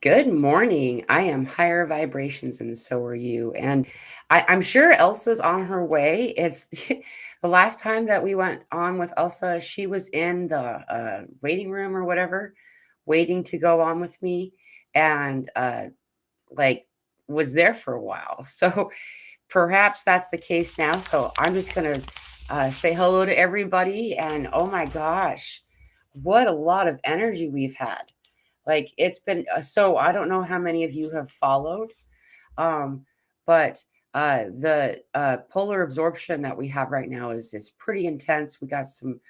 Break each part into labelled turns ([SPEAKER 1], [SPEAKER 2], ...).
[SPEAKER 1] Good morning. I am higher vibrations, and so are you. And I'm sure Elsa's on her way. It's the last time that we went on with Elsa, she was in the waiting room or whatever, waiting to go on with me, and like was there for a while. So perhaps that's the case now. So I'm just gonna say hello to everybody. And oh my gosh, what a lot of energy we've had. Like it's been so I don't know how many of you have followed, um, but the polar absorption that we have right now is pretty intense. We got some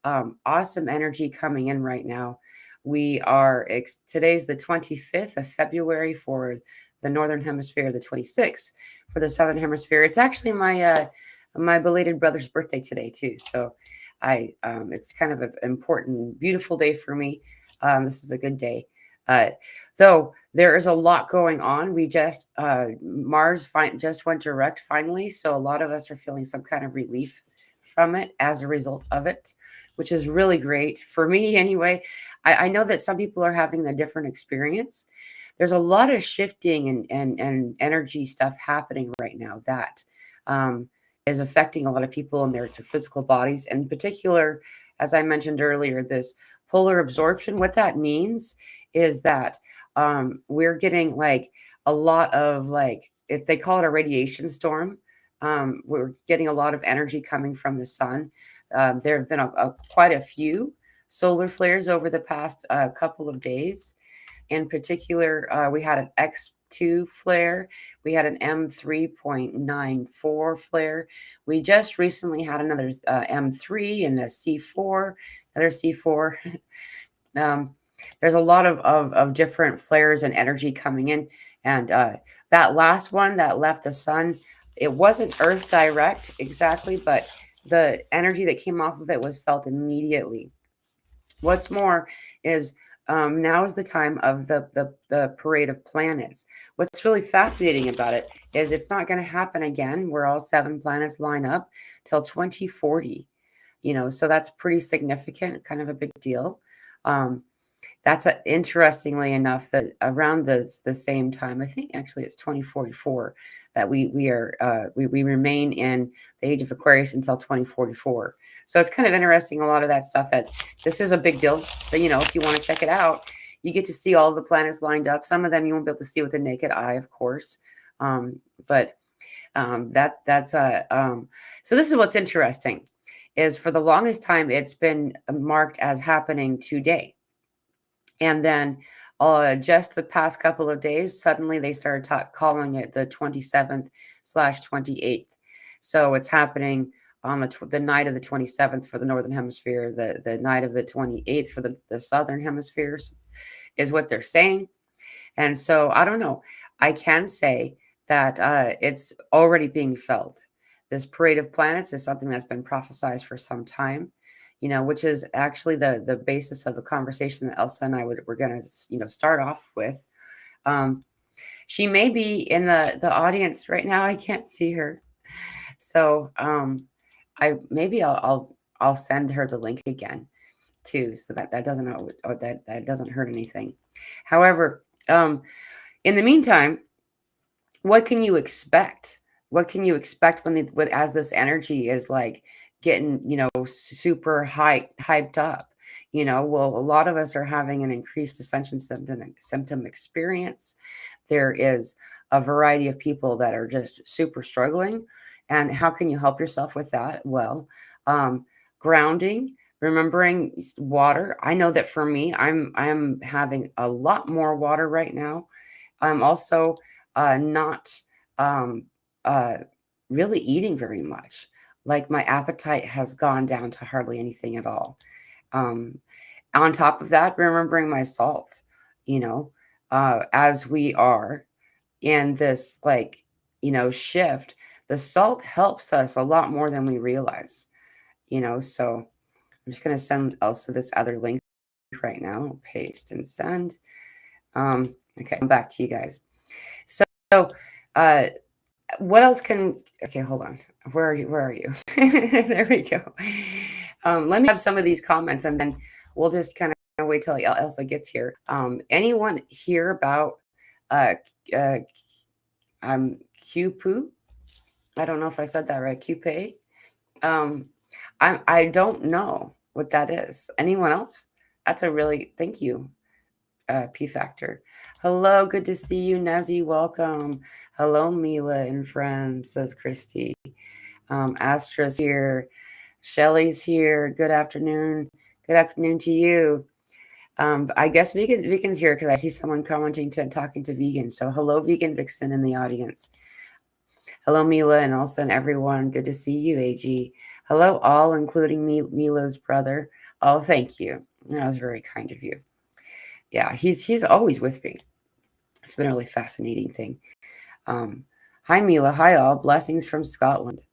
[SPEAKER 1] awesome energy coming in right now. We are today's the 25th of February for the Northern Hemisphere, the 26th for the Southern Hemisphere. It's actually my belated brother's birthday today too. So I it's kind of an important, beautiful day for me. This is a good day. Uh, though there is a lot going on. We just just went direct finally, so a lot of us are feeling some kind of relief from it as a result of it, which is really great for me anyway. I know that some people are having a different experience. There's a lot of shifting and energy stuff happening right now that is affecting a lot of people in their physical bodies. In particular, as I mentioned earlier, this polar absorption, what that means is that we're getting like a lot of like, if they call it a radiation storm. We're getting a lot of energy coming from the sun. There have been quite a few solar flares over the past couple of days. In particular, we had an X2 flare. We had an M3.94 flare. We just recently had another M3 and a C4, another C4. um, there's a lot of different flares and energy coming in. And that last one that left the sun, it wasn't Earth direct exactly, but the energy that came off of it was felt immediately. What's more is now is the time of the parade of planets. What's really fascinating about it is it's not going to happen again where all seven planets line up till 2040. So that's pretty significant, kind of a big deal. Um, that's interestingly enough that around the same time, I think actually it's 2044 that we remain in the age of Aquarius until 2044. So it's kind of interesting a lot of that stuff that this is a big deal. But if you want to check it out, you get to see all the planets lined up. Some of them you won't be able to see with the naked eye, of course, but that's so this is what's interesting is for the longest time it's been marked as happening today. And then just the past couple of days, suddenly they started calling it the 27th/28th. So it's happening on the night of the 27th for the Northern Hemisphere, the night of the 28th for the Southern Hemispheres is what they're saying. And so I don't know. I can say that it's already being felt. This parade of planets is something that's been prophesized for some time, which is actually the basis of the conversation that Elsa and I were going to, start off with. She may be in the audience right now. I can't see her. So I'll send her the link again too, so that doesn't that doesn't hurt anything. However, in the meantime, what can you expect? What can you expect as this energy is like getting, super hyped up? Well, a lot of us are having an increased ascension symptom experience. There is a variety of people that are just super struggling. And how can you help yourself with that? Well, grounding, remembering water. I know that for me, I'm having a lot more water right now. I'm also not um, uh, really eating very much. Like my appetite has gone down to hardly anything at all. Um, on top of that, remembering my salt, as we are in this shift, the salt helps us a lot more than we realize, So I'm just going to send Elsa this other link right now, paste and send. Okay, I'm back to you guys. So, uh, what else okay, hold on. Where are you? There we go. Let me have some of these comments and then we'll just kind wait till Elsa gets here. Anyone hear about uh, uh, Q-poo? I don't know if I said that right. Q-pay? Um, I don't know what that is. Anyone else? That's a really, thank you, P Factor. Hello, good to see you, Nazi. Welcome. Hello, Mila and friends, says Christy. Astra's here. Shelly's here. Good afternoon. Good afternoon to you. I guess Vegan's here because I see someone commenting to talking to Vegan. So hello, Vegan Vixen in the audience. Hello, Mila, and also everyone. Good to see you, AG. Hello, all, including Mila's brother. Oh, thank you. That was very kind of you. Yeah, he's always with me. It's been a really fascinating thing. Hi, Mila. Hi, all. Blessings from Scotland.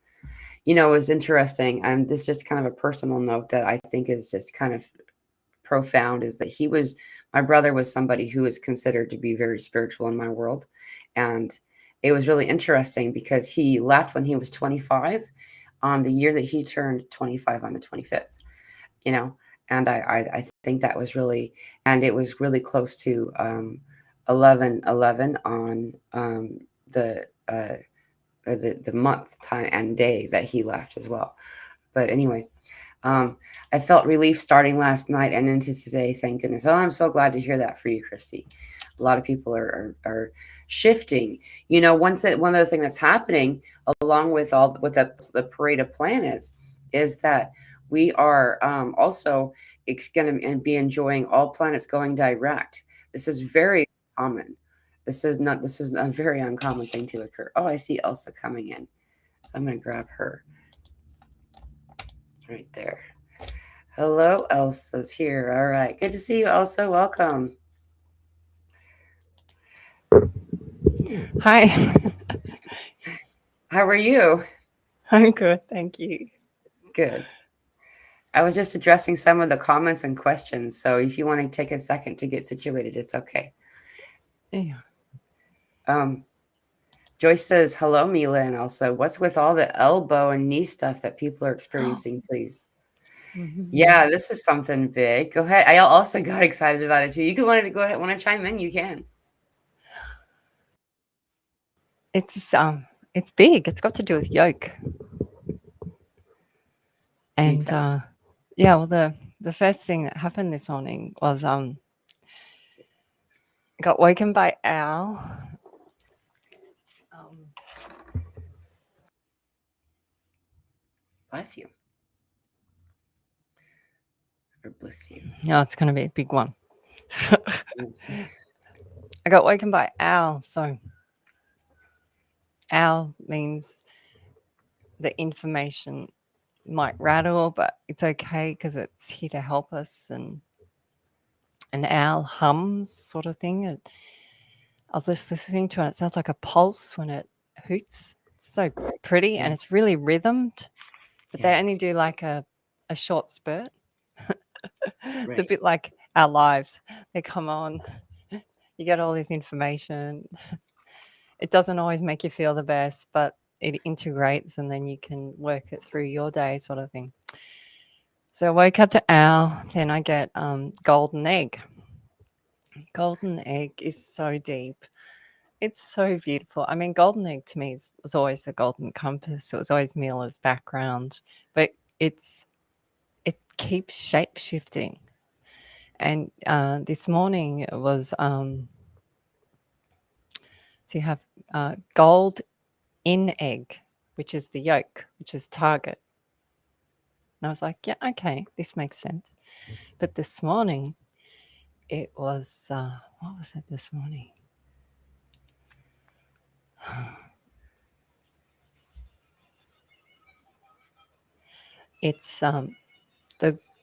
[SPEAKER 1] It was interesting. This is just kind of a personal note that I think is just kind of profound is that my brother was somebody who was considered to be very spiritual in my world. And it was really interesting because he left when he was 25 on the year that he turned 25 on the 25th, and I think that was really, and it was really close to 11/11 on the month, time, and day that he left as well. But anyway, I felt relief starting last night and into today. Thank goodness. Oh, I'm so glad to hear that for you, Christy. A lot of people are shifting. One of the things that's happening along with the parade of planets is that we are also going to be enjoying all planets going direct. This is very common. This is a very uncommon thing to occur. Oh, I see Elsa coming in, so I'm going to grab her right there. Hello, Elsa's here. All right. Good to see you, Elsa. Welcome.
[SPEAKER 2] Hi.
[SPEAKER 1] How are you?
[SPEAKER 2] I'm good, thank you.
[SPEAKER 1] Good. I was just addressing some of the comments and questions. So if you want to take a second to get situated, it's okay.
[SPEAKER 2] Yeah.
[SPEAKER 1] Um, Joyce says, hello, Mila and Elsa. What's with all the elbow and knee stuff that people are experiencing, please? Yeah, this is something big. Go ahead. I also got excited about it too. You can want to go ahead, want to chime in, you can.
[SPEAKER 2] It's big. It's got to do with yolk. And yeah, well the first thing that happened this morning was I got woken by owl.
[SPEAKER 1] Bless you. Or bless you.
[SPEAKER 2] No, it's going to be a big one. I got woken by owl. So owl means the information might rattle, but it's okay because it's here to help us. And an owl hums, sort of thing. I was listening to it. It sounds like a pulse when it hoots. It's so pretty and it's really rhythmed, but they only do like a short spurt. It's a bit like our lives. They come on, you get all this information. It doesn't always make you feel the best, but it integrates and then you can work it through your day, sort of thing. So I woke up to owl, then I get golden egg. Golden egg is so deep. It's so beautiful. I mean, golden egg to me was always the golden compass. It was always Mila's background, but it keeps shape shifting. And this morning it was so you have gold in egg, which is the yolk, which is target. And I was like, yeah, okay, this makes sense. But this morning it was what was it this morning? It's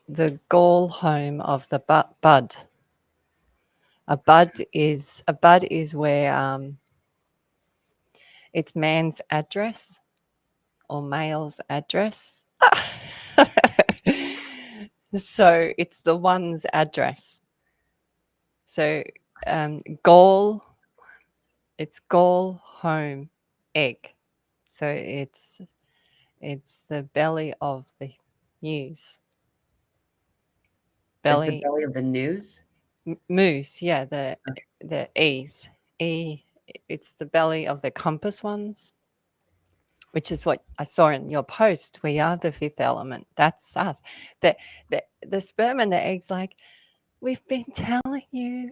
[SPEAKER 2] the gall home of the bud. A bud is where it's man's address or male's address. So it's the one's address. So gall, it's gall home egg. So it's the belly of the muse.
[SPEAKER 1] Is the
[SPEAKER 2] belly
[SPEAKER 1] belly of the news?
[SPEAKER 2] moose, yeah, the
[SPEAKER 1] Okay.
[SPEAKER 2] the E's. It's the belly of the compass ones, which is what I saw in your post. We are the fifth element. That's us. The the sperm and the eggs, like, we've been telling you.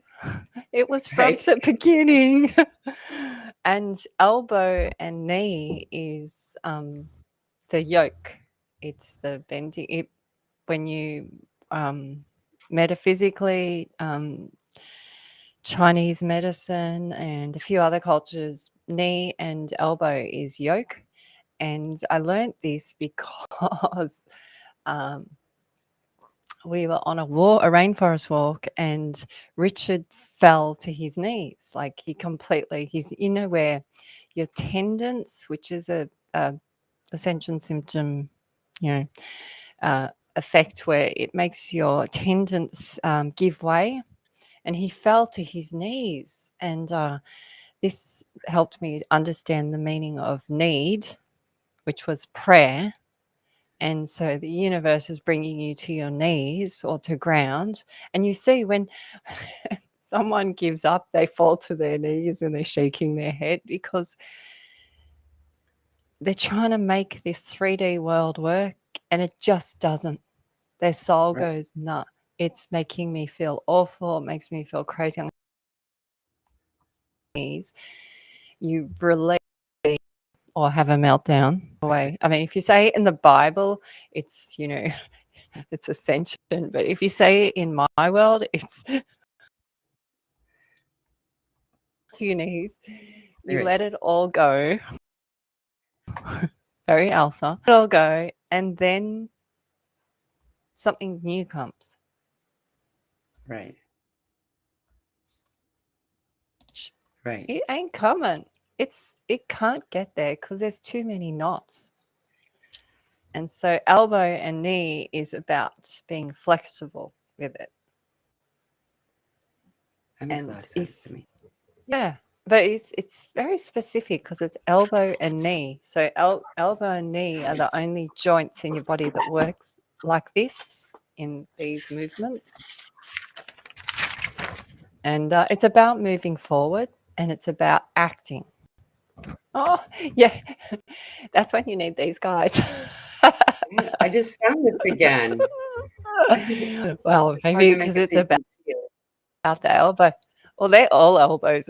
[SPEAKER 2] It was from
[SPEAKER 1] Right.
[SPEAKER 2] the beginning. And elbow and knee is the yoke. It's the bending. When you metaphysically, Chinese medicine and a few other cultures, knee and elbow is yoke. And I learned this because um, we were on a rainforest walk, and Richard fell to his knees. Like, he's, where your tendons, which is a ascension symptom, you know, effect where it makes your tendons give way. And he fell to his knees. And this helped me understand the meaning of need, which was prayer. And so the universe is bringing you to your knees or to ground. And you see, when someone gives up, they fall to their knees and they're shaking their head because they're trying to make this 3D world work, and it just doesn't. Their soul
[SPEAKER 1] Right.
[SPEAKER 2] goes, nah, it's making me feel awful. It makes me feel crazy on my knees. You release or have a meltdown away. I mean, if you say it in the Bible, it's, it's ascension. But if you say it in my world, it's to your knees. You
[SPEAKER 1] Right.
[SPEAKER 2] let it all go. Very Elsa. Let it all go. And then something new comes.
[SPEAKER 1] Right. Right.
[SPEAKER 2] It ain't coming. It can't get there because there's too many knots. And so elbow and knee is about being flexible with it.
[SPEAKER 1] That makes a lot
[SPEAKER 2] And
[SPEAKER 1] of sense
[SPEAKER 2] if
[SPEAKER 1] to me.
[SPEAKER 2] yeah, but it's very specific because it's elbow and knee. So elbow and knee are the only joints in your body that work like this in these movements. And it's about moving forward, and it's about acting. Oh, yeah. That's when you need these guys.
[SPEAKER 1] Yeah, I just found this again.
[SPEAKER 2] Well,
[SPEAKER 1] It's hard
[SPEAKER 2] maybe
[SPEAKER 1] to make
[SPEAKER 2] because
[SPEAKER 1] it so
[SPEAKER 2] it's
[SPEAKER 1] you can see it.
[SPEAKER 2] about the elbow. Well, they're all elbows.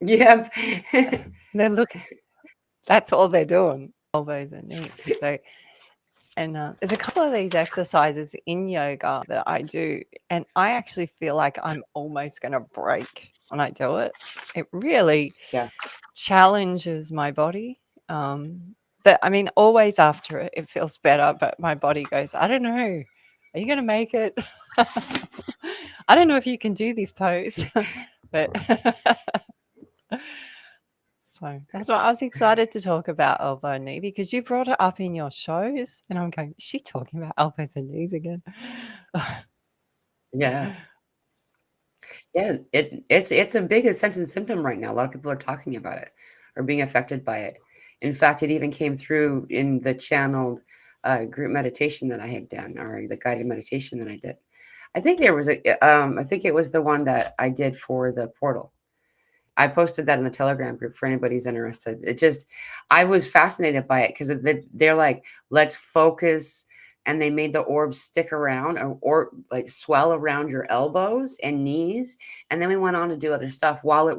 [SPEAKER 1] Yep.
[SPEAKER 2] They're looking. That's all they're doing. Elbows and knees. So, and there's a couple of these exercises in yoga that I do, and I actually feel like I'm almost going to break when I do it. It really
[SPEAKER 1] Yeah.
[SPEAKER 2] challenges my body. But I mean, always after it, it feels better. But my body goes, I don't know. Are you going to make it? I don't know if you can do this pose, but so that's why I was excited to talk about elbow and knee, because you brought it up in your shows, and I'm going, is she talking about elbows and knees again?
[SPEAKER 1] Yeah. Yeah. It's a big ascension symptom right now. A lot of people are talking about it or being affected by it. In fact, it even came through in the channeled group meditation that I had done, or the guided meditation that I did. I think there was I think it was the one that I did for the portal. I posted that in the Telegram group for anybody who's interested. I was fascinated by it because they're like, let's focus. And they made the orbs stick around or like swell around your elbows and knees. And then we went on to do other stuff while it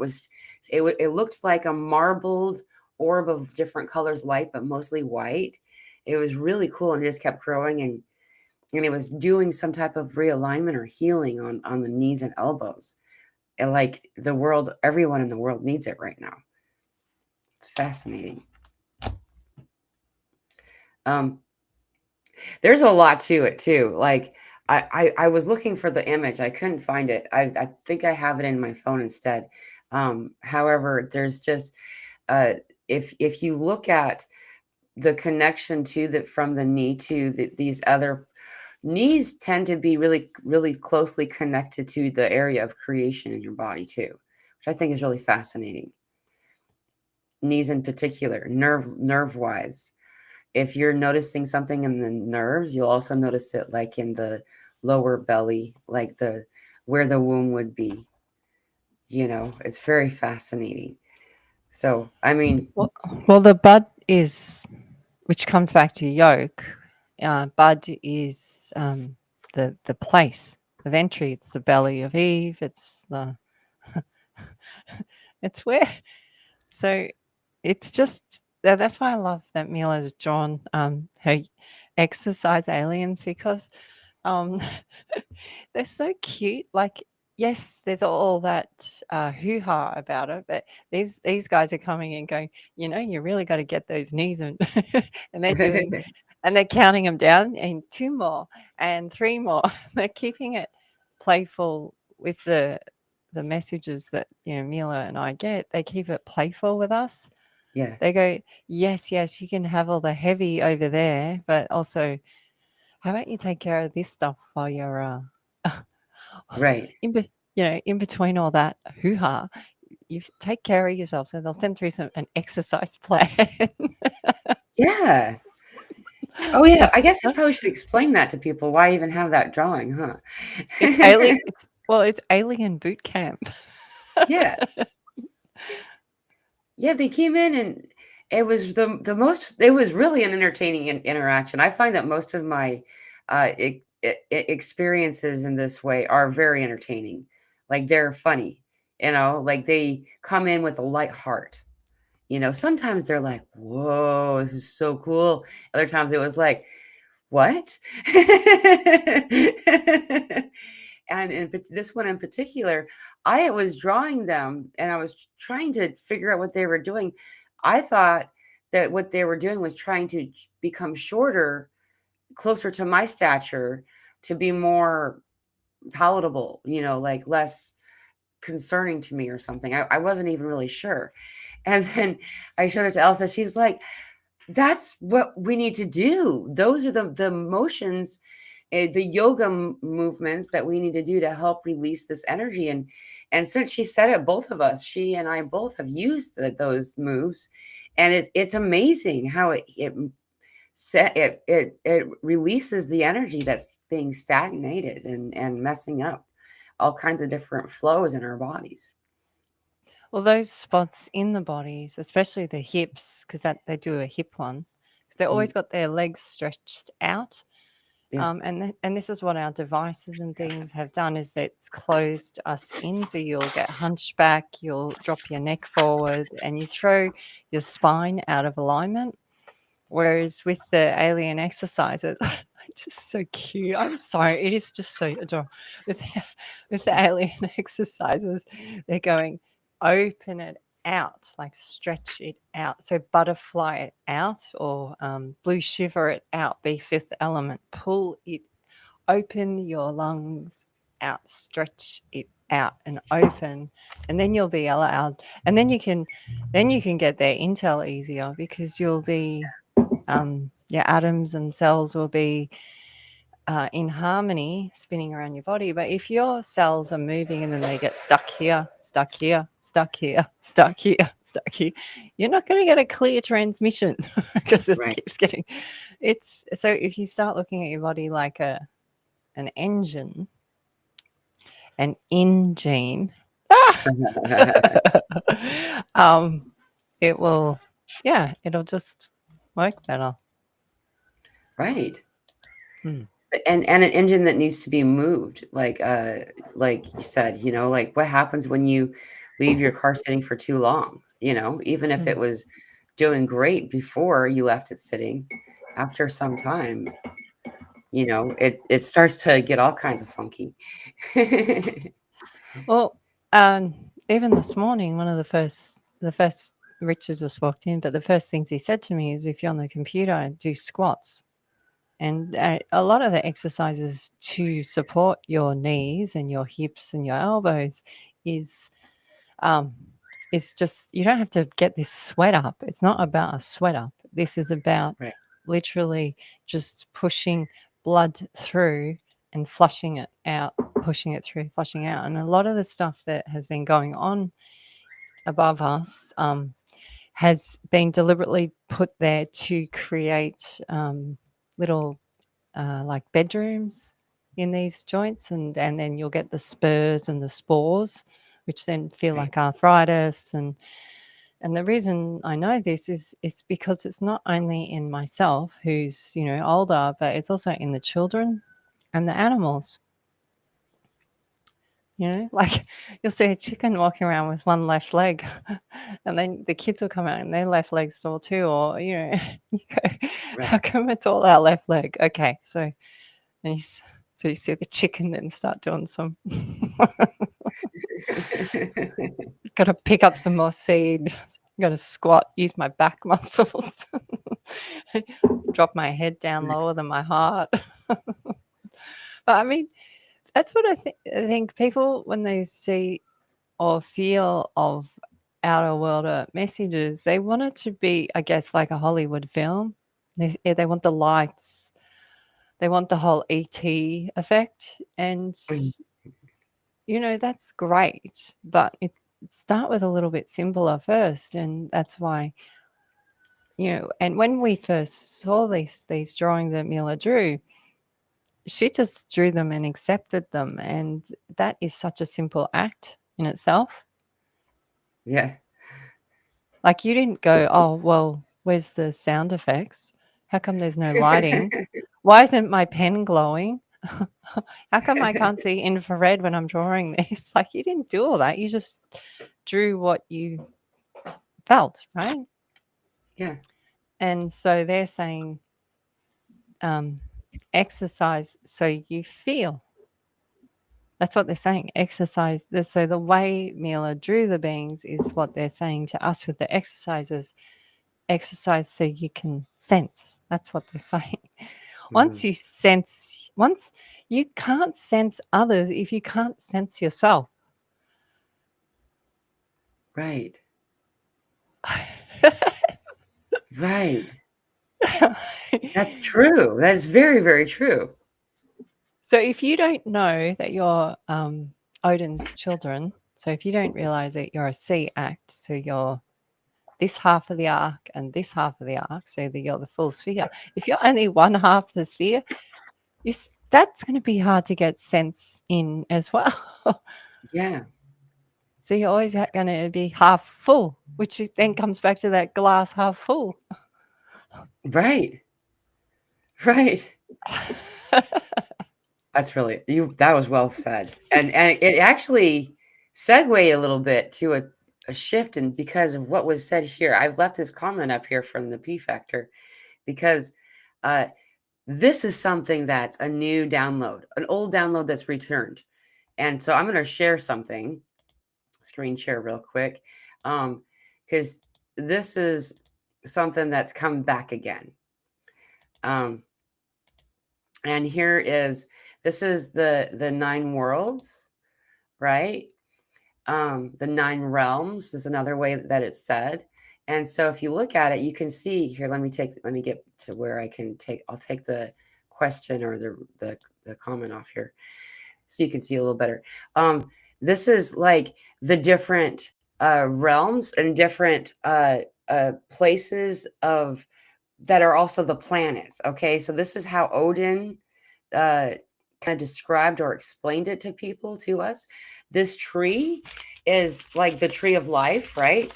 [SPEAKER 1] looked like a marbled orb of different colors, light, but mostly white. It was really cool and it just kept growing. And it was doing some type of realignment or healing on the knees and elbows. And like everyone in the world needs it right now. It's fascinating. Um, there's a lot to it too. Like I was looking for the image, I couldn't find it. I think I have it in my phone instead. However, there's just uh, if you look at the connection to the from the knee to these other knees tend to be really really closely connected to the area of creation in your body too, which I think is really fascinating. Knees in particular, nerve wise. If you're noticing something in the nerves, you'll also notice it like in the lower belly, like the where the womb would be. It's very fascinating. So, I mean,
[SPEAKER 2] Well, the bud is, which comes back to yolk. Bud is the place of entry. It's the belly of Eve. It's the it's where. So it's just that's why I love that Mila's drawn her exercise aliens, because um, they're so cute. Like, yes, there's all that hoo ha about it, but these guys are coming and going. You really got to get those knees, and and they're doing, and they're counting them down, and two more, and three more. They're keeping it playful with the messages that Mila and I get. They keep it playful with us.
[SPEAKER 1] yeah,
[SPEAKER 2] They go, yes, yes, you can have all the heavy over there, but also, how about you take care of this stuff while you're
[SPEAKER 1] right.
[SPEAKER 2] in between all that hoo ha, you take care of yourself. So they'll send through an exercise plan.
[SPEAKER 1] Yeah. Oh, yeah. I guess I probably should explain that to people. Why even have that drawing, huh?
[SPEAKER 2] It's alien. It's alien boot camp.
[SPEAKER 1] Yeah. Yeah, they came in and it was the most it was really an entertaining interaction. I find that most of my experiences in this way are very entertaining. Like they're funny, like they come in with a light heart. Sometimes they're like, "Whoa, this is so cool." Other times it was like, "What?" And this one in particular, I was drawing them and I was trying to figure out what they were doing. I thought that what they were doing was trying to become shorter, closer to my stature, to be more palatable, like less concerning to me or something. I wasn't even really sure. And then I showed it to Elsa. She's like, that's what we need to do. Those are the motions, the yoga movements that we need to do to help release this energy. And since she said it, both of us, she and I both have used those moves, and it's amazing how it releases the energy that's being stagnated and messing up all kinds of different flows in our bodies.
[SPEAKER 2] Well, those spots in the bodies, especially the hips, because that they do a hip one, 'cause they
[SPEAKER 1] Mhm.
[SPEAKER 2] always got their legs stretched out.
[SPEAKER 1] Yeah,
[SPEAKER 2] And this is what our devices and things have done, is that it's closed us in. So you'll get hunchback, you'll drop your neck forward, and you throw your spine out of alignment. Whereas with the alien exercises, just so cute. I'm sorry, it is just so adorable. With with the alien exercises, they're going, open it out, like stretch it out. So butterfly it out, or blue shiver it out. Be fifth element. Pull it, open your lungs out, stretch it out and open, and then you'll be allowed. And then you can get their intel easier, because you'll be your atoms and cells will be in harmony, spinning around your body. But if your cells are moving and then they get stuck here, stuck here, stuck here, stuck here, stuck here, you're not going to get a clear transmission, because it
[SPEAKER 1] right.
[SPEAKER 2] keeps getting. It's so if you start looking at your body like an engine, an engine, um, it will, yeah, it'll just work better.
[SPEAKER 1] Right.
[SPEAKER 2] Hmm.
[SPEAKER 1] And an engine that needs to be moved, like you said, like what happens when you leave your car sitting for too long, even if it
[SPEAKER 2] Hmm.
[SPEAKER 1] was doing great before you left it sitting, after some time, it starts to get all kinds of funky.
[SPEAKER 2] Well, even this morning, one of the first Richard just walked in, but the first things he said to me is, if you're on the computer, do squats. And a lot of the exercises to support your knees and your hips and your elbows is um, just, you don't have to get this sweat up. It's not about a sweat up. This is about
[SPEAKER 1] Right.
[SPEAKER 2] literally just pushing blood through and flushing it out, pushing it through, flushing out. And a lot of the stuff that has been going on above us has been deliberately put there to create little like bedrooms in these joints, and then you'll get the spurs and the spores, which then feel
[SPEAKER 1] Right.
[SPEAKER 2] like arthritis. And the reason I know this is it's because it's not only in myself, who's, you know, older, but it's also in the children and the animals. You know, like you'll see a chicken walking around with one left leg, and then the kids will come out and their left leg's sore too. Or, you know, you go, how
[SPEAKER 1] Right.
[SPEAKER 2] come it's all our left leg? Okay, so so you see the chicken then start doing some, got to pick up some more seed, got to squat, use my back muscles, drop my head down lower than my heart. But I mean, that's what I think people, when they see or feel of outer world messages, they want it to be, I guess, like a Hollywood film. They want the lights, they want the whole ET effect, and you know that's great, but it start with a little bit simpler first, and that's why, you know. And when we first saw these drawings that Mila drew, she just drew them and accepted them, and that is such a simple act in itself.
[SPEAKER 1] Yeah.
[SPEAKER 2] Like, you didn't go, "Oh, well, where's the sound effects? How come there's no lighting? Why isn't my pen glowing? How come I can't see infrared when I'm drawing this?" Like, you didn't do all that. You just drew what you felt, right?
[SPEAKER 1] Yeah.
[SPEAKER 2] And so they're saying, exercise so you feel. That's what they're saying. Exercise. So the way Mila drew the beings is what they're saying to us with the exercises. Exercise so you can sense. That's what they're saying. Once
[SPEAKER 1] Mhm.
[SPEAKER 2] you sense, once you can't sense others if you can't sense yourself.
[SPEAKER 1] Right. Right. That's true. That's very, very true.
[SPEAKER 2] So if you don't know that you're Odin's children, so if you don't realize that you're a sea act, so you're this half of the arc and this half of the arc, so that you're the full sphere. If you're only one half the sphere, that's going to be hard to get sense in as well.
[SPEAKER 1] Yeah.
[SPEAKER 2] So you're always going to be half full, which then comes back to that glass half full.
[SPEAKER 1] Right. Right. That's really that was well said. And it actually segued a little bit to a shift and because of what was said here. I've left this comment up here from the P Factor because uh this is something that's a new download, an old download that's returned. And so I'm going to share something, screen share real quick, because this is something that's come back again. Um, and here is this is the nine worlds, right? The nine realms is another way that it's said. And so if you look at it, you can see here. Let me get to where I can take. I'll take the question or the comment off here, so you can see a little better. This is like the different realms and different places of that are also the planets. Okay, so this is how Odin uh, kind of described or explained it to people, to us. This tree is like the tree of life, right?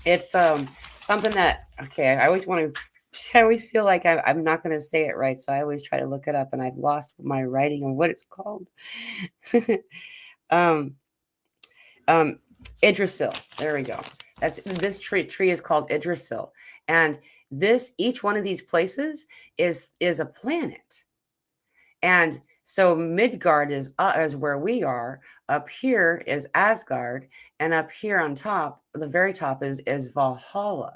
[SPEAKER 1] It's something that okay. I always want to. I always feel like I'm not going to say it right, so I always try to look it up, and I've lost my writing of what it's called. um, um, Idrisil. There we go. That's this tree is called Idrisil, and this each one of these places is a planet. And so Midgard is where we are. Up here is Asgard, and up here on top, the very top is Valhalla.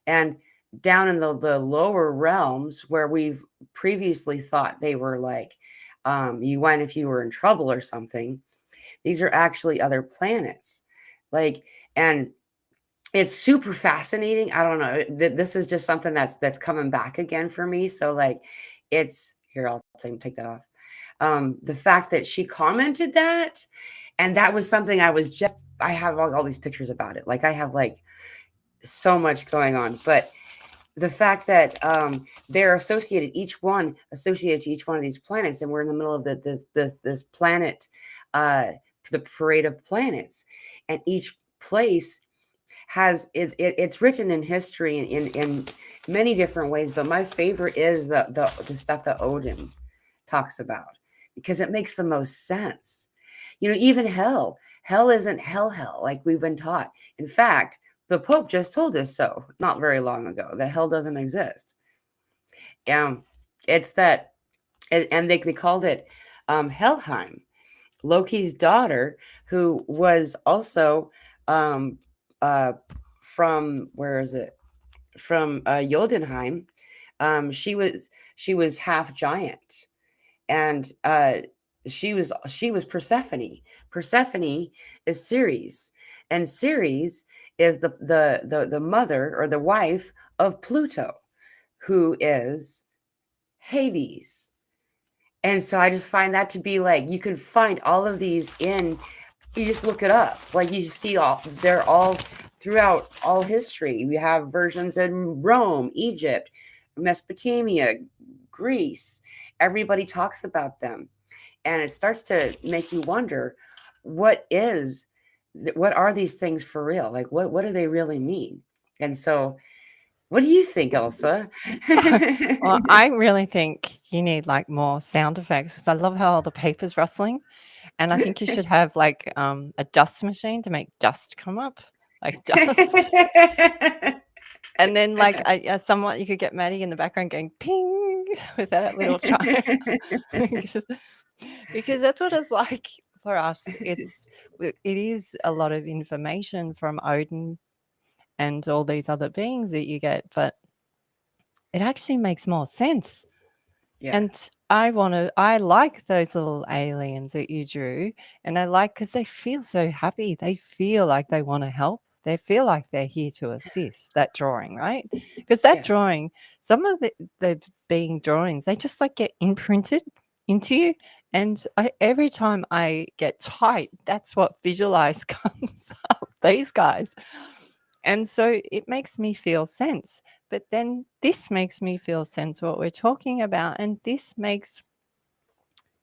[SPEAKER 1] And down in the lower realms where we've previously thought they were like you went if you were in trouble or something, these are actually other planets. Like, and it's super fascinating. I don't know. This is just something that's coming back again for me. So like, it's here. I'll take that off. The fact that she commented that, and that was something I was just. I have all these pictures about it. Like I have like so much going on, but the fact that they're associated, each one associated to each one of these planets, and we're in the middle of this planet, uh, the parade of planets, and each place it's written in history in many different ways. But my favorite is the stuff that Odin talks about, because it makes the most sense. Even hell isn't hell like we've been taught. In fact, the Pope just told us so not very long ago, that hell doesn't exist. um it's that, and they called it Helheim, Loki's daughter, who was also um uh from, where is it, from Jotunheim. She was half giant, and she was Persephone. Persephone is Ceres, and Ceres is the mother, or the wife, of Pluto, who is Hades. And so I just find that to be like, you can find all of these in, you just look it up. Like, you see, they're all throughout all history. We have versions in Rome, Egypt, Mesopotamia, Greece. Everybody talks about them. And it starts to make you wonder, what is what are these things for real? Like, what do they really mean? And so, what do you think, Elsa?
[SPEAKER 2] Well, I really think you need like more sound effects, because I love how all the paper's rustling, and I think you should have like a dust machine to make dust come up, like dust. And then like somewhat you could get Maddie in the background going ping with that little chime. because, because that's what it's like for us. It is a lot of information from Odin and all these other beings that you get, but it actually makes more sense.
[SPEAKER 1] Yeah,
[SPEAKER 2] And I like those little aliens that you drew, and I like, because they feel so happy. They feel like they want to help. They feel like they're here to assist, that drawing, right? Because that
[SPEAKER 1] yeah,
[SPEAKER 2] drawing, some of the being drawings, they just like get imprinted into you. And every time I get tight, that's what visualize comes up, these guys. And so it makes me feel sense. But then this makes me feel sense, what we're talking about, and this makes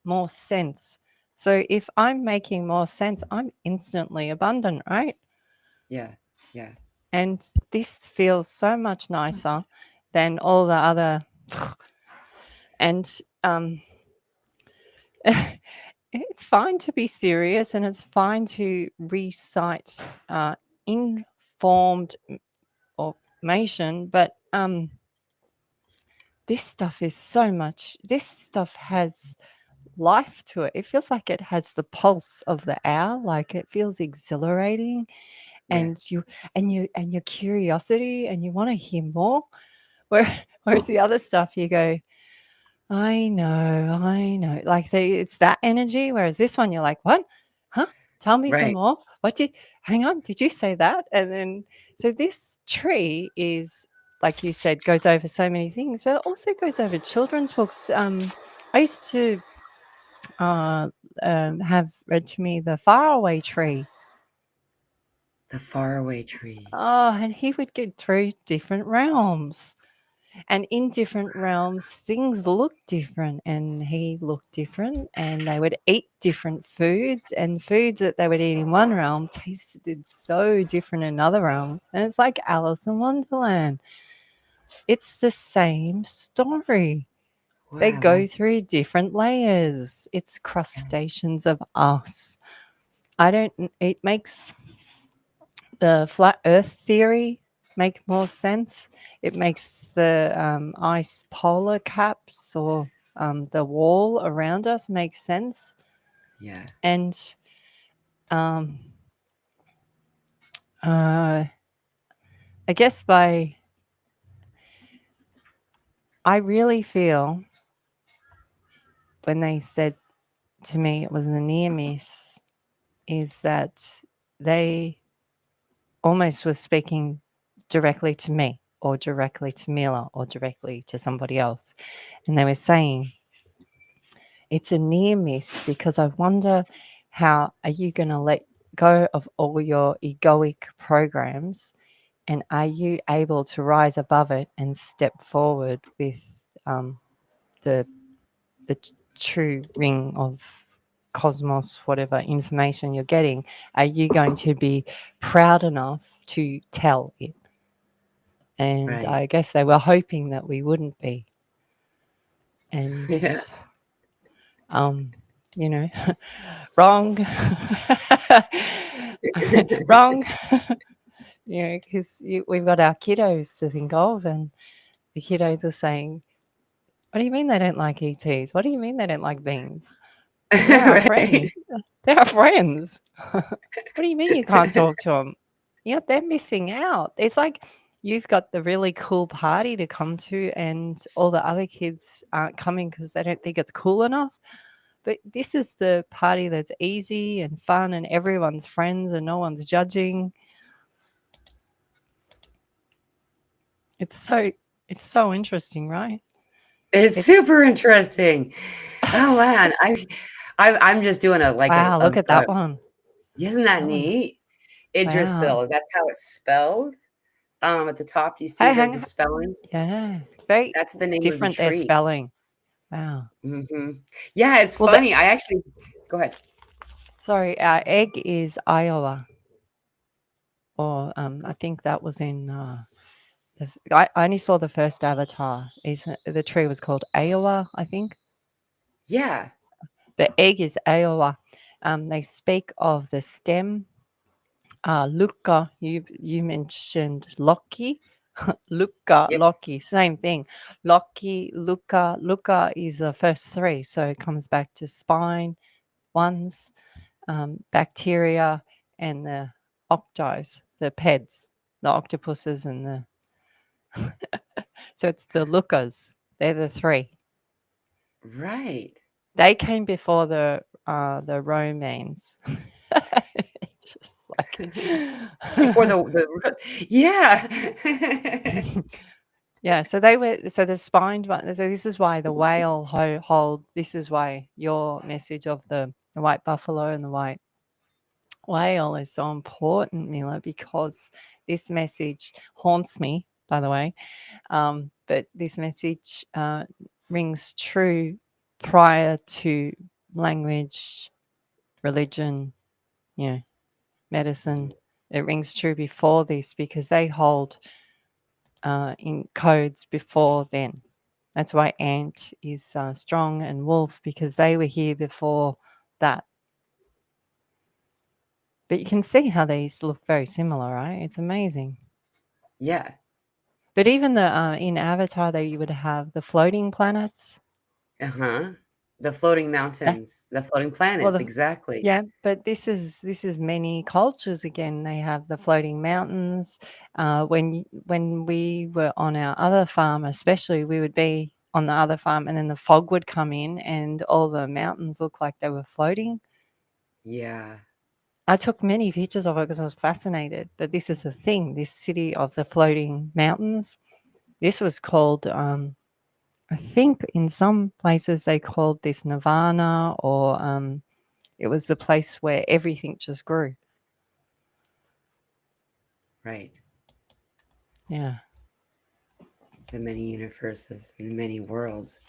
[SPEAKER 2] more sense. So if I'm making more sense, I'm instantly abundant, right?
[SPEAKER 1] yeah, yeah.
[SPEAKER 2] And this feels so much nicer than all the other. And it's fine to be serious, and it's fine to recite informed information, but this stuff is so much. This stuff has life to it. It feels like it has the pulse of the hour. Like, it feels exhilarating,
[SPEAKER 1] Yeah.
[SPEAKER 2] and your curiosity, and you want to hear more. Whereas the other stuff, you go, I know. Like, it's that energy. Whereas this one, you're like, what? Huh? Tell me some
[SPEAKER 1] Right.
[SPEAKER 2] more. Hang on, did you say that? And then, so this tree is, like you said, goes over so many things, but it also goes over children's books. I used to have read to me the faraway tree.
[SPEAKER 1] The faraway tree.
[SPEAKER 2] Oh, and he would go through different realms. And in different realms, things look different, and he looked different, and they would eat different foods, and foods that they would eat in one realm tasted so different in another realm. And it's like Alice in Wonderland. It's the same story. They
[SPEAKER 1] Wow.
[SPEAKER 2] go through different layers. It's crustaceans of us. It makes the flat earth theory make more sense. It makes the ice polar caps, or the wall around us, make sense.
[SPEAKER 1] Yeah.
[SPEAKER 2] And um, I guess I really feel, when they said to me it was a near miss, is that they almost were speaking directly to me, or directly to Mila, or directly to somebody else. And they were saying, it's a near miss, because I wonder, how are you going to let go of all your egoic programs And are you able to rise above it and step forward with the true ring of cosmos, whatever information you're getting? Are you going to be proud enough to tell it? And
[SPEAKER 1] Right.
[SPEAKER 2] I guess they were hoping that we wouldn't be. And
[SPEAKER 1] Yeah.
[SPEAKER 2] you know, wrong, wrong. Because we've got our kiddos to think of, and the kiddos are saying, "What do you mean they don't like ETs? What do you mean they don't like beans? They're our
[SPEAKER 1] Right.
[SPEAKER 2] friends. They're our friends. What do you mean you can't talk to them? Yeah, they're missing out. It's like you've got the really cool party to come to, and all the other kids aren't coming because they don't think it's cool enough. But this is the party that's easy and fun, and everyone's friends, and no one's judging. It's so interesting, right?
[SPEAKER 1] It's
[SPEAKER 2] It's
[SPEAKER 1] super interesting. Oh man, I'm just doing a like
[SPEAKER 2] wow, look at
[SPEAKER 1] a
[SPEAKER 2] that one.
[SPEAKER 1] isn't that
[SPEAKER 2] That one.
[SPEAKER 1] neat?
[SPEAKER 2] Wow.
[SPEAKER 1] Idrisil, that's how it's spelled. At the top, you see
[SPEAKER 2] Hey,
[SPEAKER 1] the
[SPEAKER 2] hang on.
[SPEAKER 1] spelling.
[SPEAKER 2] Yeah, it's very
[SPEAKER 1] That's the name of the
[SPEAKER 2] different, their
[SPEAKER 1] tree.
[SPEAKER 2] spelling. Wow.
[SPEAKER 1] Yeah, it's
[SPEAKER 2] Well, the
[SPEAKER 1] funny. I actually go ahead.
[SPEAKER 2] sorry, our egg is Iowa, or I think that was in. I only saw the first Avatar. Is the tree was called Iowa? I think
[SPEAKER 1] Yeah.
[SPEAKER 2] the egg is Iowa. They speak of the stem. Luca, you mentioned Loki. Luca,
[SPEAKER 1] Yep.
[SPEAKER 2] Loki, same thing. Loki, Luca, Luca is the first three, so it comes back to spine, ones, bacteria, and the octos, the peds, the octopuses, and the so it's the Lucas. They're the three.
[SPEAKER 1] Right.
[SPEAKER 2] They came before the Romans. Just like
[SPEAKER 1] Before the yeah.
[SPEAKER 2] yeah, so they were so the spined one. So this is why the whale hold. This is why your message of the white buffalo and the white whale is so important, Mila, because this message haunts me. By the way, but this message rings true prior to language, religion, you know, medicine. It rings true before this because they hold in codes before then. That's why ant is strong and wolf because they were here before that. But you can see how these look very similar, right? It's amazing.
[SPEAKER 1] Yeah.
[SPEAKER 2] But even the in Avatar, they would have the floating planets.
[SPEAKER 1] Uh-huh. The floating
[SPEAKER 2] Yeah.
[SPEAKER 1] mountains, the floating
[SPEAKER 2] Well,
[SPEAKER 1] planets, exactly.
[SPEAKER 2] yeah, but this is many cultures again. They have the floating mountains. When we were on our other farm, especially, we would be on the other farm, and then the fog would come in, and all the mountains looked like they were floating.
[SPEAKER 1] Yeah.
[SPEAKER 2] I took many pictures of it because I was fascinated. But this is the thing: this city of the floating mountains. This was called. I think in some places they called this Nirvana, or it was the place where everything just grew.
[SPEAKER 1] Right.
[SPEAKER 2] Yeah.
[SPEAKER 1] The many universes and many worlds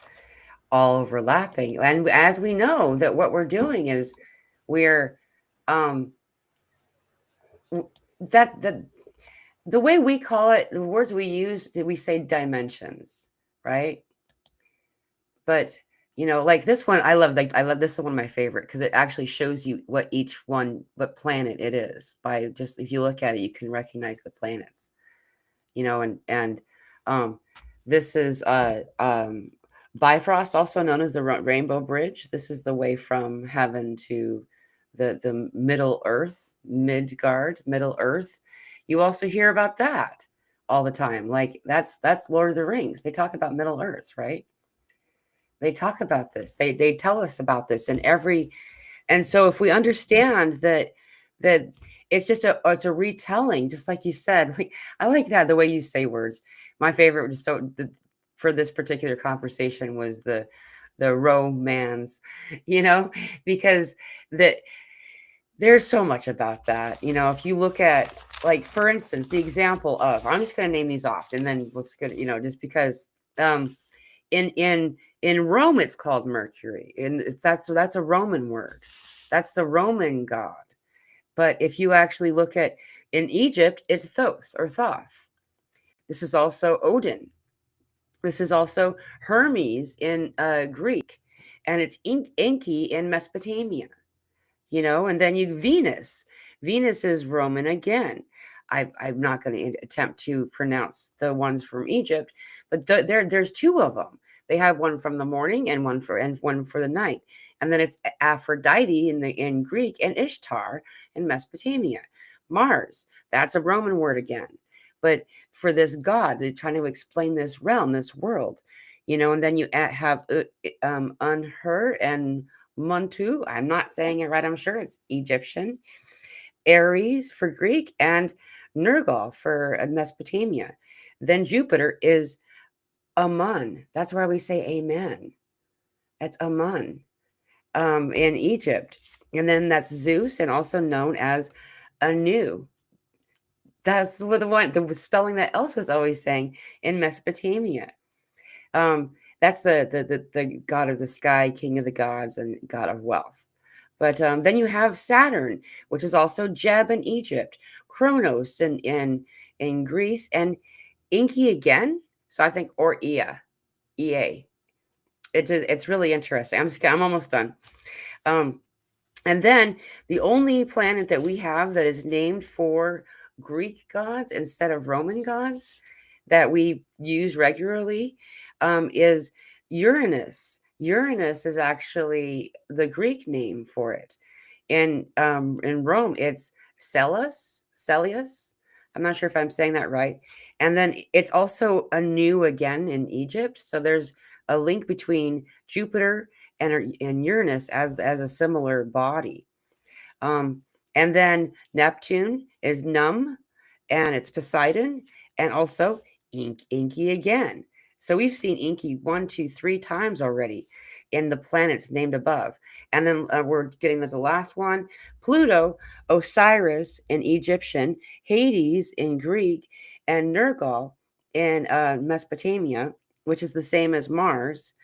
[SPEAKER 1] all overlapping. And as we know that what we're doing is we're um that the way we call it, the words we use, did we say dimensions, right? But like this one, I love this is one of my favorite because it actually shows you what planet it is. By just if you look at it, you can recognize the planets. And um this is Bifrost, also known as the Rainbow Bridge. This is the way from heaven to the Middle Earth, Midgard, Middle Earth. You also hear about that all the time. Like that's Lord of the Rings. They talk about Middle Earth, right? They talk about this. They tell us about this in every. And so if we understand that it's just it's a retelling, just like you said. Like I like that the way you say words. My favorite was for this particular conversation was the romance, because that there's so much about that. If you look at like for instance, the example of, I'm just going to name these off, and then let's get, just because um, in Rome it's called Mercury, and that's a Roman word. That's the Roman god. But if you actually look at in Egypt, it's Thoth or Thoth. This is also Odin. This is also Hermes in Greek, and it's Enki in Mesopotamia. And then you Venus. Venus is Roman again. I'm not going to attempt to pronounce the ones from Egypt, but there's two of them. They have one from the morning and one for the night, and then it's Aphrodite in Greek and Ishtar in Mesopotamia. Mars, that's a Roman word again, but for this god, they're trying to explain this realm, this world, and then you have Unher and Montu, I'm not saying it right, I'm sure it's Egyptian, Ares for Greek, and Nergal for Mesopotamia. Then Jupiter is Amun. That's why we say amen. That's Amun in Egypt. And then that's Zeus, and also known as Anu. That's the spelling that Elsa's always saying in Mesopotamia. Um, that's the god of the sky, king of the gods, and god of wealth. But then you have Saturn, which is also Jeb in Egypt, Kronos in Greece, and Inky again. So I think, or Ea. It's really interesting. I'm almost done. Um, and then the only planet that we have that is named for Greek gods instead of Roman gods that we use regularly is Uranus. Uranus is actually the Greek name for it. In Rome, it's Celius. I'm not sure if I'm saying that right. And then it's also Anu again in Egypt. So there's a link between Jupiter and Uranus as a similar body. Um, and then Neptune is Num, and it's Poseidon, and also Inky again. So we've seen Inky 1, 2, 3 times already in the planets named above. And then we're getting to the last one, Pluto, Osiris in Egyptian, Hades in Greek, and Nergal in Mesopotamia, which is the same as Mars.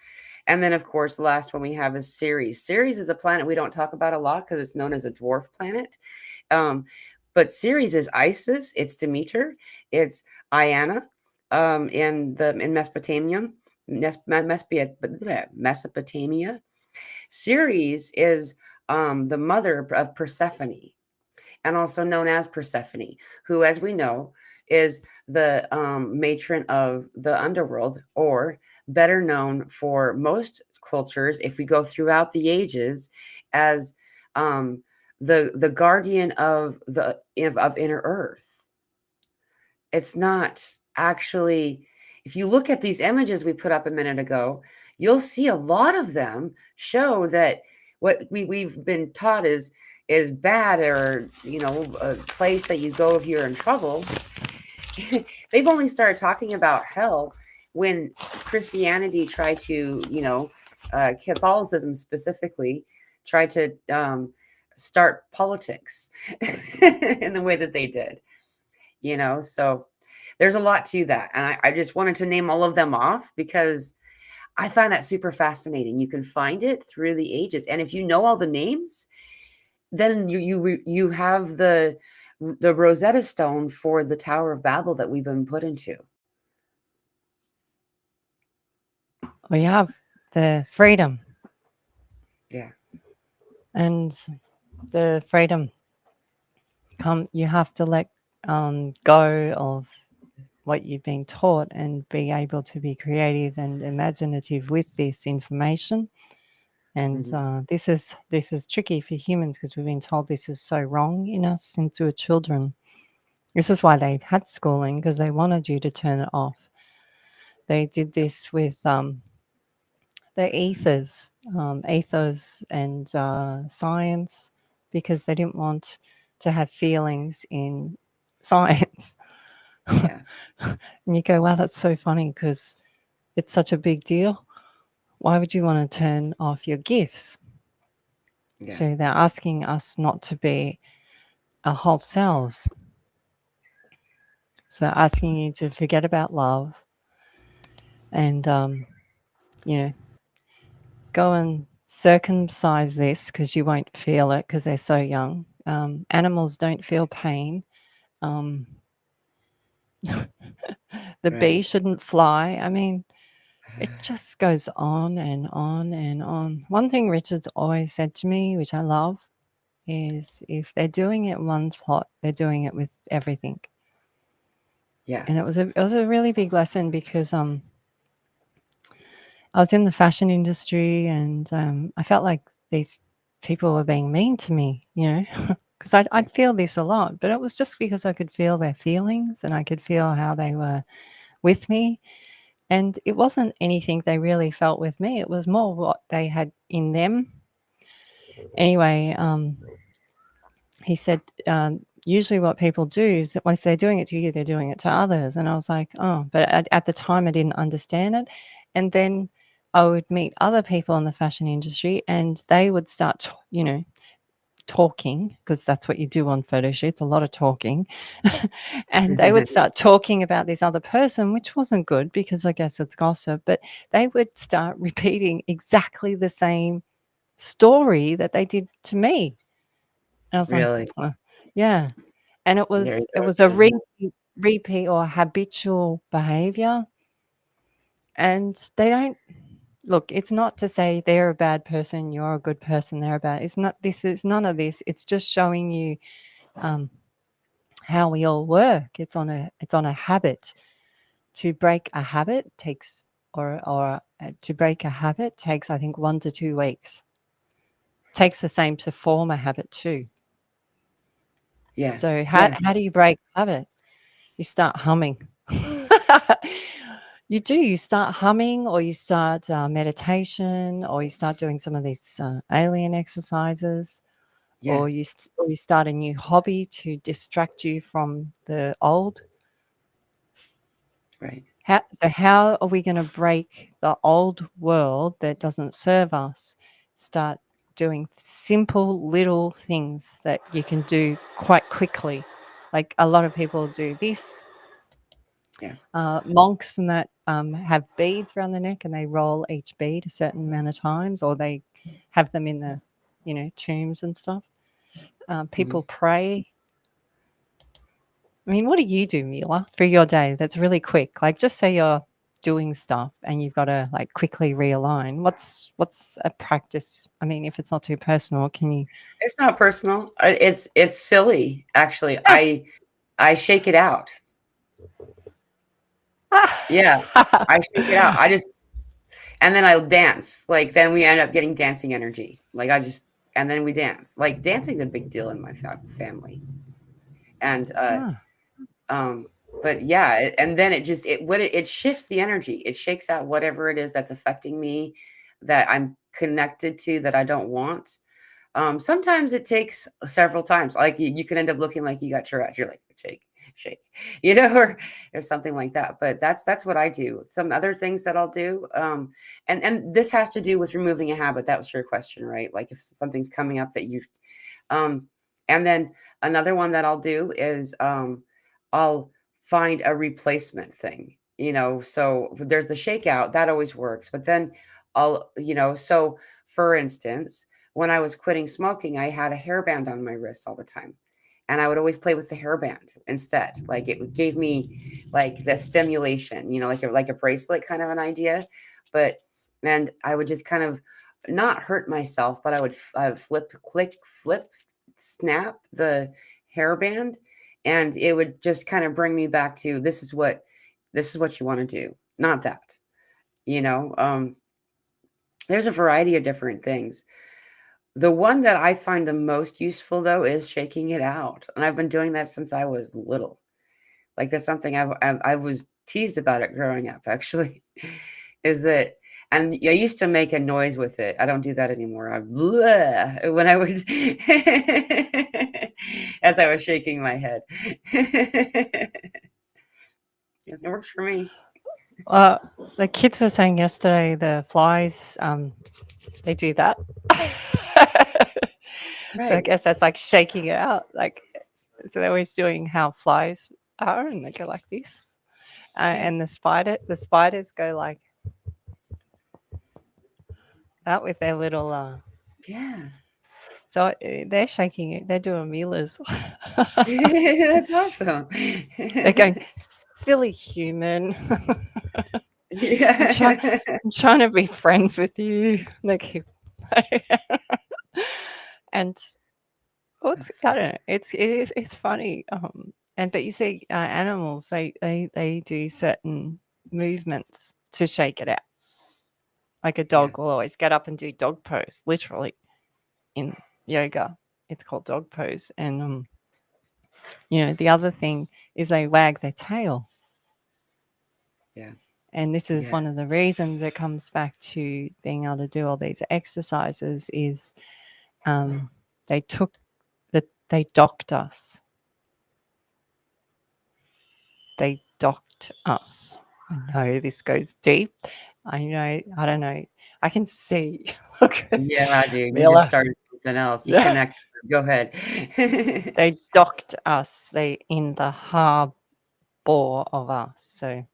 [SPEAKER 1] And then, of course, the last one we have is Ceres. Ceres is a planet we don't talk about a lot because it's known as a dwarf planet. Um, but Ceres is Isis, it's Demeter, it's Iana in Mesopotamia. Mesopotamia. Ceres is the mother of Persephone, and also known as Persephone, who, as we know, is the matron of the underworld, or better known for most cultures, if we go throughout the ages, as um, the guardian of inner earth. It's not actually, if you look at these images we put up a minute ago, you'll see a lot of them show that what we've been taught is bad, or a place that you go if you're in trouble. They've only started talking about hell when Christianity tried to, Catholicism specifically, tried to start politics in the way that they did. So there's a lot to that, and I just wanted to name all of them off because I find that super fascinating. You can find it through the ages, and if you know all the names, then you have the Rosetta Stone for the Tower of Babel that we've been put into.
[SPEAKER 2] We have the freedom.
[SPEAKER 1] Yeah.
[SPEAKER 2] And the freedom, you have to let go of what you've been taught and be able to be creative and imaginative with this information. And this is tricky for humans because we've been told this is so wrong in us since we were children. This is why they had schooling, because they wanted you to turn it off. They did this with the ethos and science, because they didn't want to have feelings in science.
[SPEAKER 1] Yeah.
[SPEAKER 2] And you go, wow, that's so funny because it's such a big deal. Why would you want to turn off your gifts?
[SPEAKER 1] Yeah.
[SPEAKER 2] So they're asking us not to be our whole selves. So asking you to forget about love and, you know, go and circumcise this because you won't feel it because they're so young. Animals don't feel pain. Um, the bee
[SPEAKER 1] Right.
[SPEAKER 2] shouldn't fly. I mean, it just goes on and on and on. One thing Richard's always said to me, which I love, is if they're doing it one plot, they're doing it with everything.
[SPEAKER 1] Yeah.
[SPEAKER 2] And it was a really big lesson because I was in the fashion industry and I felt like these people were being mean to me, you know, because
[SPEAKER 1] Yeah.
[SPEAKER 2] I'd feel this a lot, but it was just because I could feel their feelings and I could feel how they were with me. And it wasn't anything they really felt with me, it was more what they had in them. Anyway, he said, usually what people do is that if they're doing it to you, they're doing it to others. And I was like, oh, but at the time I didn't understand it. And then I would meet other people in the fashion industry and they would start, talking, because that's what you do on photo shoots, a lot of talking. And they would start talking about this other person, which wasn't good because I guess it's gossip, but they would start repeating exactly the same story that they did to me. And I was like,
[SPEAKER 1] Really.
[SPEAKER 2] yeah. And it
[SPEAKER 1] There you
[SPEAKER 2] was
[SPEAKER 1] go
[SPEAKER 2] a
[SPEAKER 1] again.
[SPEAKER 2] repeat or habitual behavior. And they don't look, it's not to say they're a bad person, you're a good person, they're a bad. It's not this is none of this. It's just showing you um, how we all work. It's on a habit. To break a habit takes or to break a habit takes I think 1 to 2 weeks. Takes the same to form a habit too.
[SPEAKER 1] Yeah.
[SPEAKER 2] So
[SPEAKER 1] Yeah.
[SPEAKER 2] how do you break a habit? You start humming. You do. You start humming, or you start meditation, or you start doing some of these alien exercises,
[SPEAKER 1] Yeah.
[SPEAKER 2] or you start a new hobby to distract you from the old.
[SPEAKER 1] Right.
[SPEAKER 2] How are we going to break the old world that doesn't serve us? Start doing simple little things that you can do quite quickly. Like a lot of people do this.
[SPEAKER 1] Yeah.
[SPEAKER 2] Monks and that have beads around the neck and they roll each bead a certain amount of times, or they have them in the, tombs and stuff.
[SPEAKER 1] Mhm.
[SPEAKER 2] People pray. I mean, what do you do, Mila, through your day that's really quick? Like, just say you're doing stuff and you've got to like quickly realign. What's a practice? I mean, if it's not too personal, can you?
[SPEAKER 1] It's not personal. It's silly, actually. I shake it out. Yeah. I shake it out. I just and then I'll dance. Like, then we end up getting dancing energy. Like, and then we dance. Like, dancing's a big deal in my family. And,
[SPEAKER 2] Ah,
[SPEAKER 1] um, but yeah, and then it shifts the energy. It shakes out whatever it is that's affecting me, that I'm connected to, that I don't want. Sometimes it takes several times. Like, you can end up looking like you got your ass. You're like, shake, shake, or something like that. But that's what I do. Some other things that I'll do, and this has to do with removing a habit. That was your question, right? Like, if something's coming up that um, and then another one that I'll do is, I'll find a replacement thing. So there's the shakeout that always works, but then so for instance, when I was quitting smoking, I had a hairband on my wrist all the time. And I would always play with the hairband instead. Like, gave me like the stimulation, like a bracelet kind of an idea. But and I would just kind of not hurt myself, but I would flip, snap the hairband, and it would just kind of bring me back to, this is what you want to do, not that. You know, there's a variety of different things. The one that I find the most useful, though, is shaking it out, and I've been doing that since I was little. Like, that's something I was teased about it growing up, actually, is that, and I used to make a noise with it. I don't do that anymore. When I would, as I was shaking my head. It works for me.
[SPEAKER 2] uh, the kids were saying yesterday the flies, they do that. So I
[SPEAKER 1] Right.
[SPEAKER 2] guess that's like shaking it out. Like, so they're always doing how flies. are, and they go like this. And the spiders go like that with their little.
[SPEAKER 1] Yeah.
[SPEAKER 2] So they're shaking it. They're doing Mila's.
[SPEAKER 1] That's awesome.
[SPEAKER 2] They're going, silly human. I'm trying.
[SPEAKER 1] Yeah.
[SPEAKER 2] I'm trying to be friends with you. They keep. And
[SPEAKER 1] That's
[SPEAKER 2] I
[SPEAKER 1] funny.
[SPEAKER 2] don't know. It's funny. And but you see, animals they do certain movements to shake it out. Like a
[SPEAKER 1] Yeah.
[SPEAKER 2] dog will always get up and do dog pose, literally in yoga. It's called dog pose. And the other thing is they wag their tail.
[SPEAKER 1] Yeah.
[SPEAKER 2] And this is
[SPEAKER 1] Yeah.
[SPEAKER 2] one of the reasons that comes back to being able to do all these exercises is they took that they docked us. They docked us. I know this goes deep. I know. I don't know. I can see. Look,
[SPEAKER 1] Yeah, dude, you just
[SPEAKER 2] Miller.
[SPEAKER 1] started something else. You
[SPEAKER 2] Yeah.
[SPEAKER 1] connected. Go ahead.
[SPEAKER 2] They docked us. They in the harbor of us. So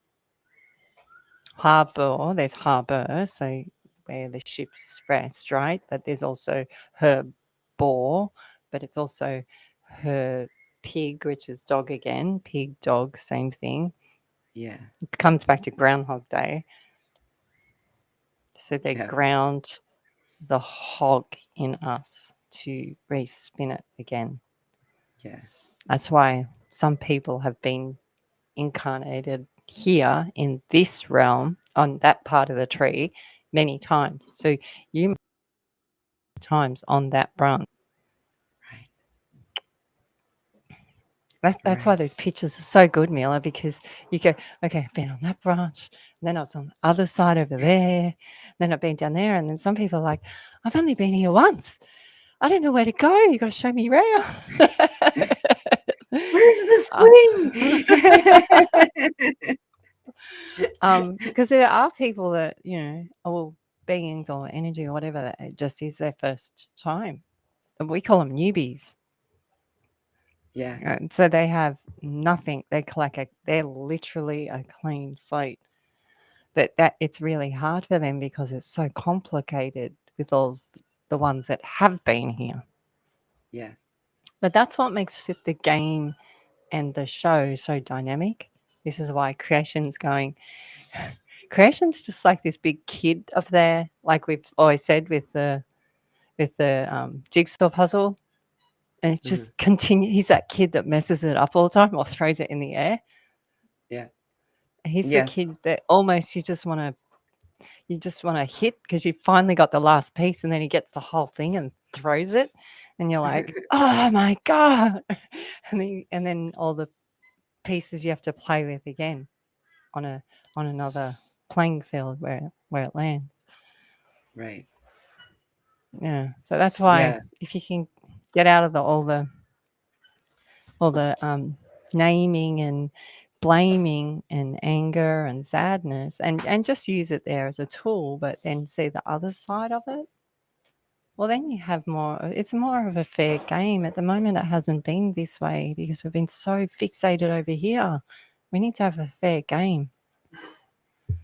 [SPEAKER 2] harbor, there's harbor, so where the ships rest, right? But there's also her boar, but it's also her pig, which is dog again. Pig, dog, same thing.
[SPEAKER 1] Yeah.
[SPEAKER 2] It comes back to Groundhog Day. So they
[SPEAKER 1] Yeah.
[SPEAKER 2] ground the hog in us to respin it again.
[SPEAKER 1] Yeah.
[SPEAKER 2] That's why some people have been incarnated here in this realm on that part of the tree many times. So you times on that branch.
[SPEAKER 1] Right.
[SPEAKER 2] That's why
[SPEAKER 1] Right.
[SPEAKER 2] those pictures are so good, Mila, because you go, okay, I've been on that branch, and then I was on the other side over there, then I've been down there, and then some people are like, I've only been here once. I don't know where to go. You got to show me around.
[SPEAKER 1] Where's the
[SPEAKER 2] Uh,
[SPEAKER 1] swing?
[SPEAKER 2] because there are people that or beings or energy or whatever that it just is their first time. And we call them newbies.
[SPEAKER 1] Yeah.
[SPEAKER 2] So they have nothing. They're literally a clean slate. But that it's really hard for them because it's so complicated with all the ones that have been here.
[SPEAKER 1] Yeah.
[SPEAKER 2] But that's what makes it the game and the show so dynamic. This is why creation's going. Creation's just like this big kid up there, like we've always said with the jigsaw puzzle, and it's
[SPEAKER 1] Mhm.
[SPEAKER 2] just continue. He's that kid that messes it up all the time or throws it in the air.
[SPEAKER 1] Yeah.
[SPEAKER 2] He's the
[SPEAKER 1] Yeah.
[SPEAKER 2] kid that almost you just want to hit because you finally got the last piece, and then he gets the whole thing and throws it, and you're like, oh my god! And then all the pieces you have to play with again on another playing field where it lands.
[SPEAKER 1] Right.
[SPEAKER 2] Yeah, so that's why
[SPEAKER 1] Yeah.
[SPEAKER 2] if you can get out of all the naming and blaming and anger and sadness and just use it there as a tool, but then see the other side of it. Well, then you have it's more of a fair game. At the moment, it hasn't been this way because we've been so fixated over here. We need to have a fair game.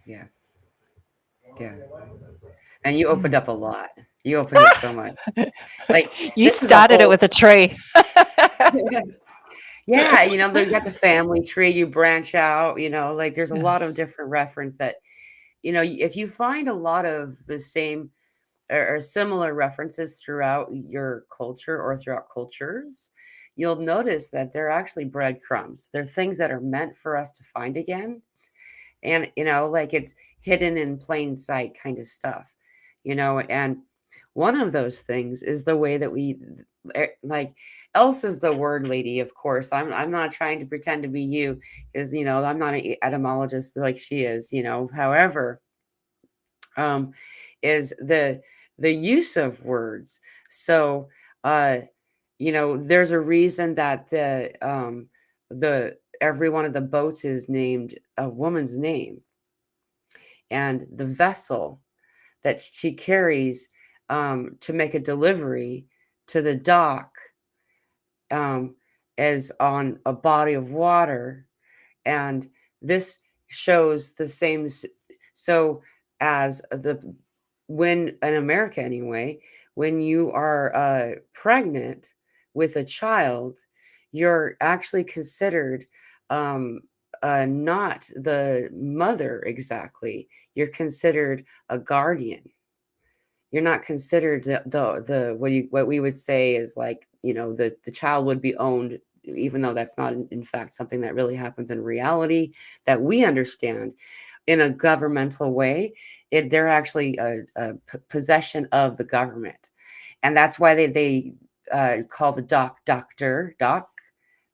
[SPEAKER 1] Yeah. Yeah. And you opened
[SPEAKER 2] Mm.
[SPEAKER 1] up a lot. You opened up so much. Like,
[SPEAKER 2] You
[SPEAKER 1] this is a
[SPEAKER 2] started it
[SPEAKER 1] whole
[SPEAKER 2] with a tree.
[SPEAKER 1] yeah, you got the family tree, you branch out, like there's a
[SPEAKER 2] Yeah.
[SPEAKER 1] lot of different reference that, if you find a lot of the same or similar references throughout your culture or throughout cultures, you'll notice that they're actually breadcrumbs. They're things that are meant for us to find again. And, like it's hidden in plain sight kind of stuff, and one of those things is the way that like Elsa's the word lady, of course. I'm not trying to pretend to be you, because I'm not an etymologist like she is. However, um, is the use of words. So, uh, there's a reason that the every one of the boats is named a woman's name, and the vessel that she carries to make a delivery to the dock, um, is on a body of water, and this shows the same. So as the when in America anyway, when you are pregnant with a child, you're actually considered um, not the mother exactly. You're considered a guardian. You're not considered the what we would say is like, the child would be owned, even though that's not in fact something that really happens in reality that we understand in a governmental way. They're actually a possession of the government, and that's why they call the doctor.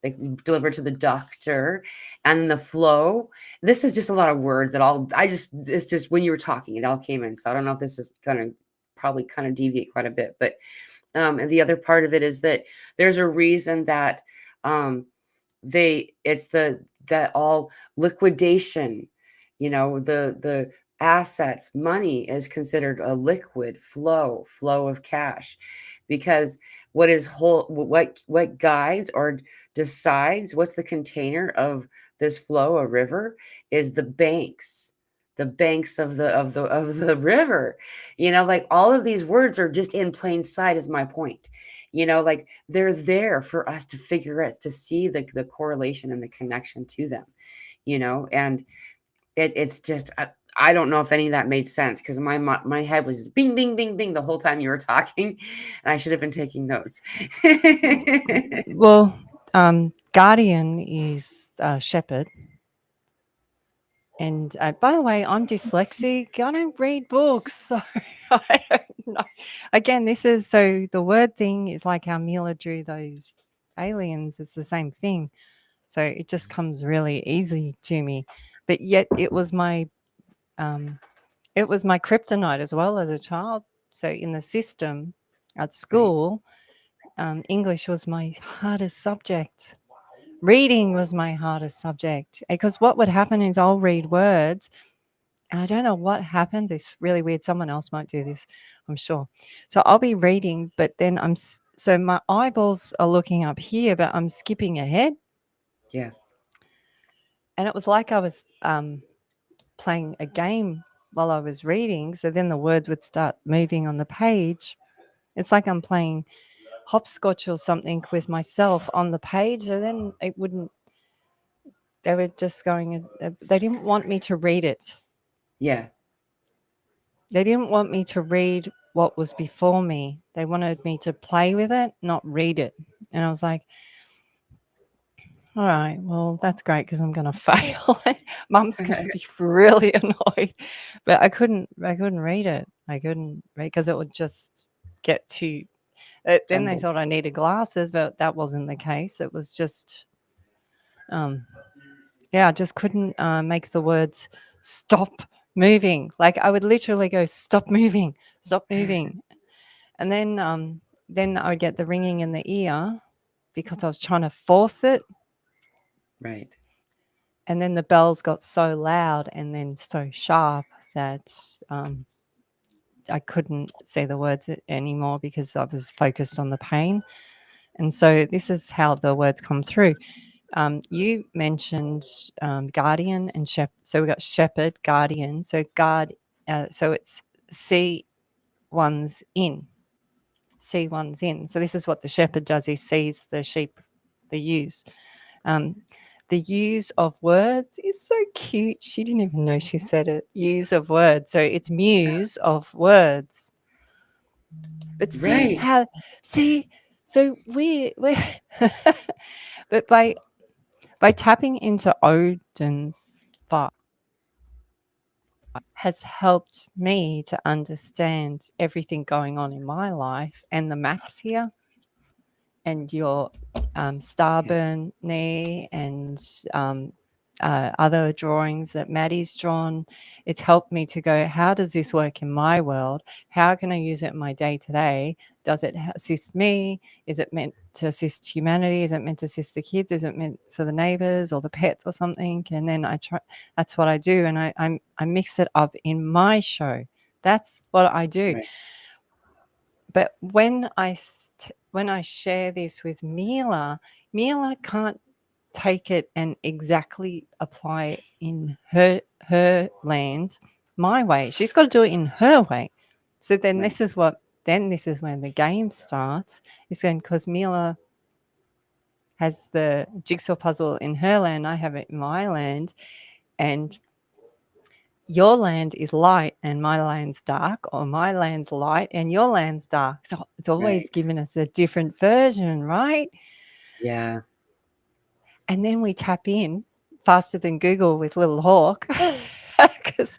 [SPEAKER 1] They deliver to the doctor, and the flow. This is just a lot of words that all I just it's just when you were talking, it all came in. So I don't know if this is gonna probably kind of deviate quite a bit, but and the other part of it is that there's a reason that um, it's that all liquidation, the assets, money is considered a liquid flow of cash, because what guides or decides what's the container of this flow, a river, is the banks of the river. Like all of these words are just in plain sight, is my point. Like they're there for us to figure out, to see the correlation and the connection to them. And it's just I don't know if any of that made sense, because my head was just bing bing bing bing the whole time you were talking, and I should have been taking notes.
[SPEAKER 2] Well, guardian is shepherd. And by the way, I'm dyslexic. I don't read books, so I don't know. Again, this is so the word thing is like how Mila drew those aliens. It's the same thing. So it just comes really easy to me. But yet um, it was my kryptonite as well as a child. So in the system at
[SPEAKER 1] Right.
[SPEAKER 2] school, English was my hardest subject. Reading was my hardest subject because what would happen is I'll read words and I don't know what happens. It's really weird. Someone else might do this, I'm sure. So I'll be reading, but then so my eyeballs are looking up here, but I'm skipping ahead.
[SPEAKER 1] Yeah.
[SPEAKER 2] And it was like I was playing a game while I was reading. So then the words would start moving on the page. It's like I'm playing hopscotch or something with myself on the page. And then it wouldn't, they were just going, they didn't want me to read it.
[SPEAKER 1] Yeah.
[SPEAKER 2] They didn't want me to read what was before me. They wanted me to play with it, not read it. And I was like, all right, well, that's great because I'm going to fail. Mum's going to be really annoyed. But I couldn't read it. I couldn't read because it would just get too. Then they
[SPEAKER 1] Jumbled.
[SPEAKER 2] thought I needed glasses, but that wasn't the case. It was just, um, yeah, I just couldn't make the words stop moving. Like I would literally go, stop moving, stop moving. And then I would get the ringing in the ear because I was trying to force it.
[SPEAKER 1] Right.
[SPEAKER 2] And then the bells got so loud and then so sharp that I couldn't say the words anymore because I was focused on the pain. And so this is how the words come through. You mentioned guardian and shepherd. So we got shepherd, guardian. So so it's see one's in. See one's in. So this is what the shepherd does. He sees the sheep, the ewes. Um, the use of words is so cute. She didn't even know she said it. Use of words. So it's muse of words. But see
[SPEAKER 1] Right.
[SPEAKER 2] how see so we but by tapping into Odin's fire has helped me to understand everything going on in my life and the maps here and your
[SPEAKER 1] Yeah.
[SPEAKER 2] starburn knee and other drawings that Maddie's drawn. It's helped me to go, how does this work in my world? How can I use it in my day to day? Does it assist me? Is it meant to assist humanity? Is it meant to assist the kids? Is it meant for the neighbors or the pets or something? And then I try, that's what I do. And I mix it up in my show. That's what I do.
[SPEAKER 1] Right.
[SPEAKER 2] But when I when I share this with Mila, Mila can't take it and exactly apply it in her land my way. She's got to do it in her way. So then
[SPEAKER 1] Right.
[SPEAKER 2] this is when the game starts. Is then because Mila has the jigsaw puzzle in her land, I have it in my land, and your land is light and my land's dark, or my land's light and your land's dark. So it's always
[SPEAKER 1] Right.
[SPEAKER 2] given us a different version, right?
[SPEAKER 1] Yeah.
[SPEAKER 2] And then we tap in faster than Google with Little Hawk, because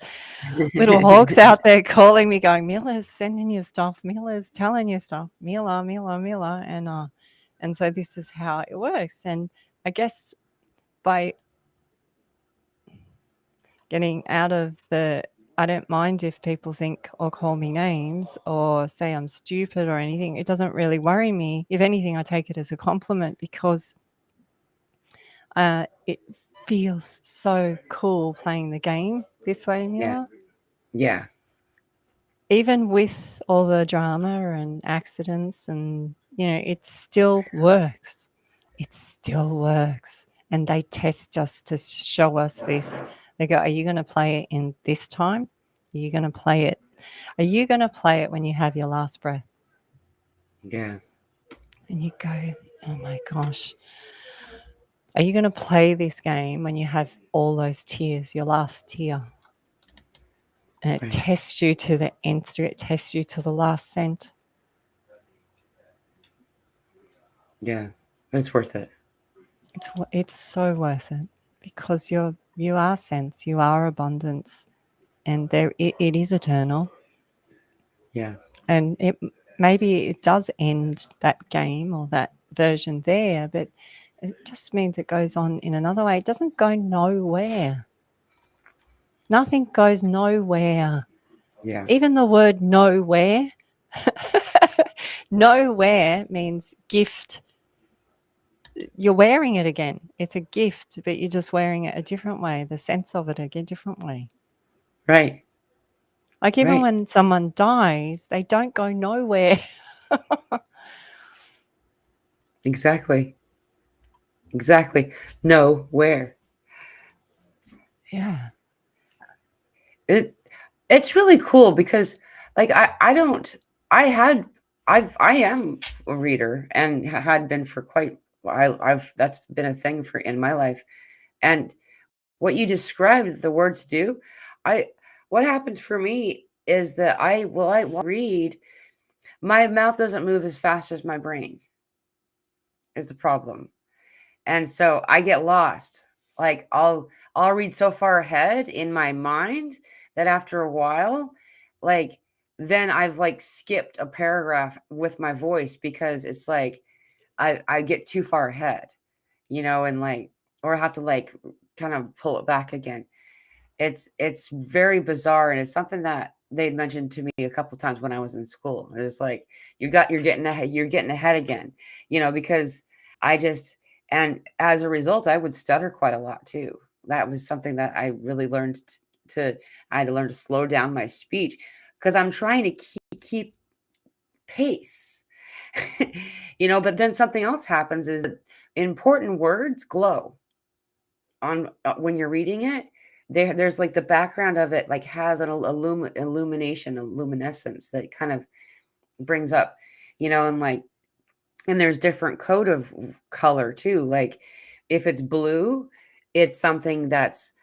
[SPEAKER 2] Little Hawk's out there calling me, going, Mila's sending you stuff, Mila's telling you stuff, Mila, Mila, Mila, and so this is how it works. And I guess by getting out of the, I don't mind if people think or call me names or say I'm stupid or anything. It doesn't really worry me. If anything, I take it as a compliment, because it feels so cool playing the game this way,
[SPEAKER 1] Yeah.
[SPEAKER 2] Mila.
[SPEAKER 1] Yeah.
[SPEAKER 2] Even with all the drama and accidents, and it still works. It still works. And they test us to show us this. They go, are you going to play it in this time? Are you going to play it? Are you going to play it when you have your last breath?
[SPEAKER 1] Yeah.
[SPEAKER 2] And you go, oh my gosh. Are you going to play this game when you have all those tears, your last tear? And it
[SPEAKER 1] Right.
[SPEAKER 2] tests you to the nth degree. It tests you to the last cent.
[SPEAKER 1] Yeah. But it's worth it.
[SPEAKER 2] It's so worth it, because you are sense, you are abundance, and it is eternal.
[SPEAKER 1] Yeah.
[SPEAKER 2] And maybe it does end that game or that version there, but it just means it goes on in another way. It doesn't go nowhere. Nothing goes nowhere.
[SPEAKER 1] Yeah.
[SPEAKER 2] Even the word nowhere, nowhere means gift. You're wearing it again. It's a gift, but you're just wearing it a different way. The sense of it a different way.
[SPEAKER 1] Right.
[SPEAKER 2] Like even
[SPEAKER 1] Right.
[SPEAKER 2] when someone dies, they don't go nowhere.
[SPEAKER 1] Exactly. Exactly. No, where?
[SPEAKER 2] Yeah.
[SPEAKER 1] It's really cool because like I don't I am a reader and had been for quite I've that's been a thing for in my life. And what you described the words do, I what happens for me is that I will read, my mouth doesn't move as fast as my brain is the problem. And so I get lost. Like I'll read so far ahead in my mind that after a while, like then I've like skipped a paragraph with my voice because it's like I get too far ahead, and like or I have to like kind of pull it back again. It's very bizarre, and it's something that they'd mentioned to me a couple times when I was in school. It's like you're getting ahead again, because I just and as a result, I would stutter quite a lot too. That was something that I really learned to I had to learn to slow down my speech because I'm trying to keep pace. But then something else happens is that important words glow on when you're reading it. There's like the background of it like has an illumination, a luminescence that kind of brings up, and like and there's different code of color too. Like if it's blue, it's something that's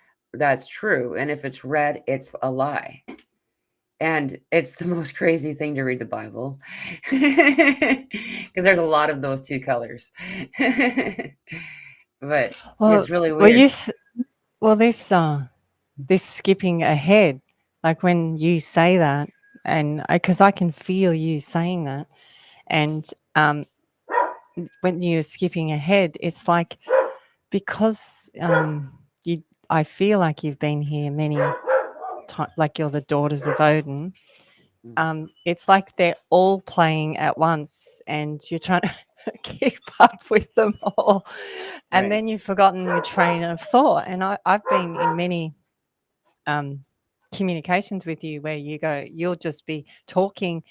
[SPEAKER 1] true, and if it's red, it's a lie. And it's the most crazy thing to read the Bible because there's a lot of those two colors. But
[SPEAKER 2] Well,
[SPEAKER 1] it's really
[SPEAKER 2] well,
[SPEAKER 1] weird.
[SPEAKER 2] this skipping ahead, like when you say that, and because I can feel you saying that, and when you're skipping ahead, it's like because I feel like you've been here many times, like you're the daughters of Odin. It's like they're all playing at once, and you're trying to keep up with them all, and
[SPEAKER 1] Right.
[SPEAKER 2] then you've forgotten your train of thought. And I've been in many communications with you where you'll just be talking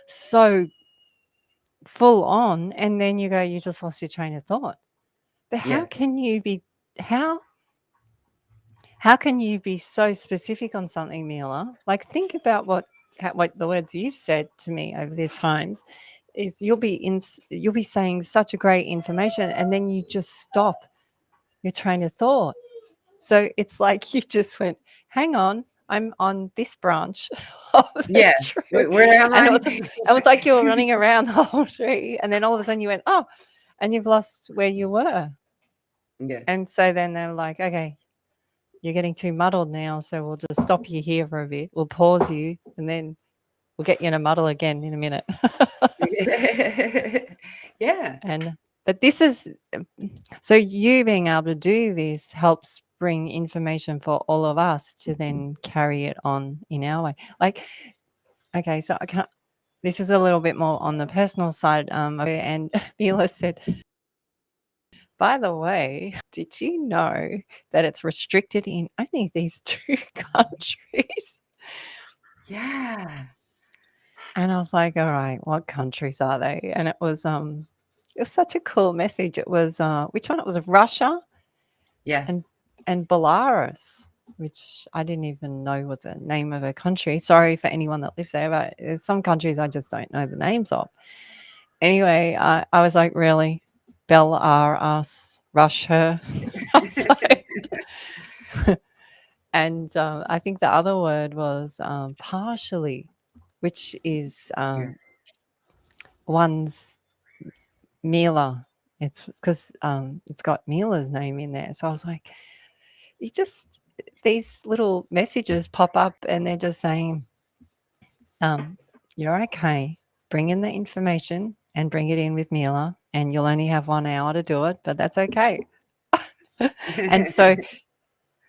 [SPEAKER 2] so full on, and then you go, you just lost your train of thought. But
[SPEAKER 1] Yeah.
[SPEAKER 2] how how can you be so specific on something, Mila? Like, think about what the words you've said to me over the times is you'll be saying such a great information, and then you just stop your train of thought. So it's like you just went, hang on, I'm on this branch of the
[SPEAKER 1] Yeah.
[SPEAKER 2] tree.
[SPEAKER 1] Where am
[SPEAKER 2] And
[SPEAKER 1] I?
[SPEAKER 2] it was like you were running around the whole tree. And then all of a sudden you went, oh, and you've lost where you were.
[SPEAKER 1] Yeah.
[SPEAKER 2] And so then they were like, okay, you're getting too muddled now. So we'll just stop you here for a bit. We'll pause you and then we'll get you in a muddle again in a minute.
[SPEAKER 1] Yeah.
[SPEAKER 2] And but this is so you being able to do this helps bring information for all of us to then carry it on in our way. Like, okay, so this is a little bit more on the personal side. And Mila said, by the way, did you know that it's restricted in only these two countries?
[SPEAKER 1] Yeah.
[SPEAKER 2] And I was like, all right, what countries are they? And it was such a cool message. It was which one? It was Russia
[SPEAKER 1] Yeah.
[SPEAKER 2] and Belarus, which I didn't even know was a name of a country. Sorry for anyone that lives there, but there's some countries I just don't know the names of. Anyway, I was like, really? Belarus, Russia? I was like, and I think the other word was partially, which is
[SPEAKER 1] Yeah.
[SPEAKER 2] one's Mila. It's because it's got Mila's name in there. So I was like, you just these little messages pop up and they're just saying, you're okay. Bring in the information and bring it in with Mila, and you'll only have 1 hour to do it, but that's okay. And so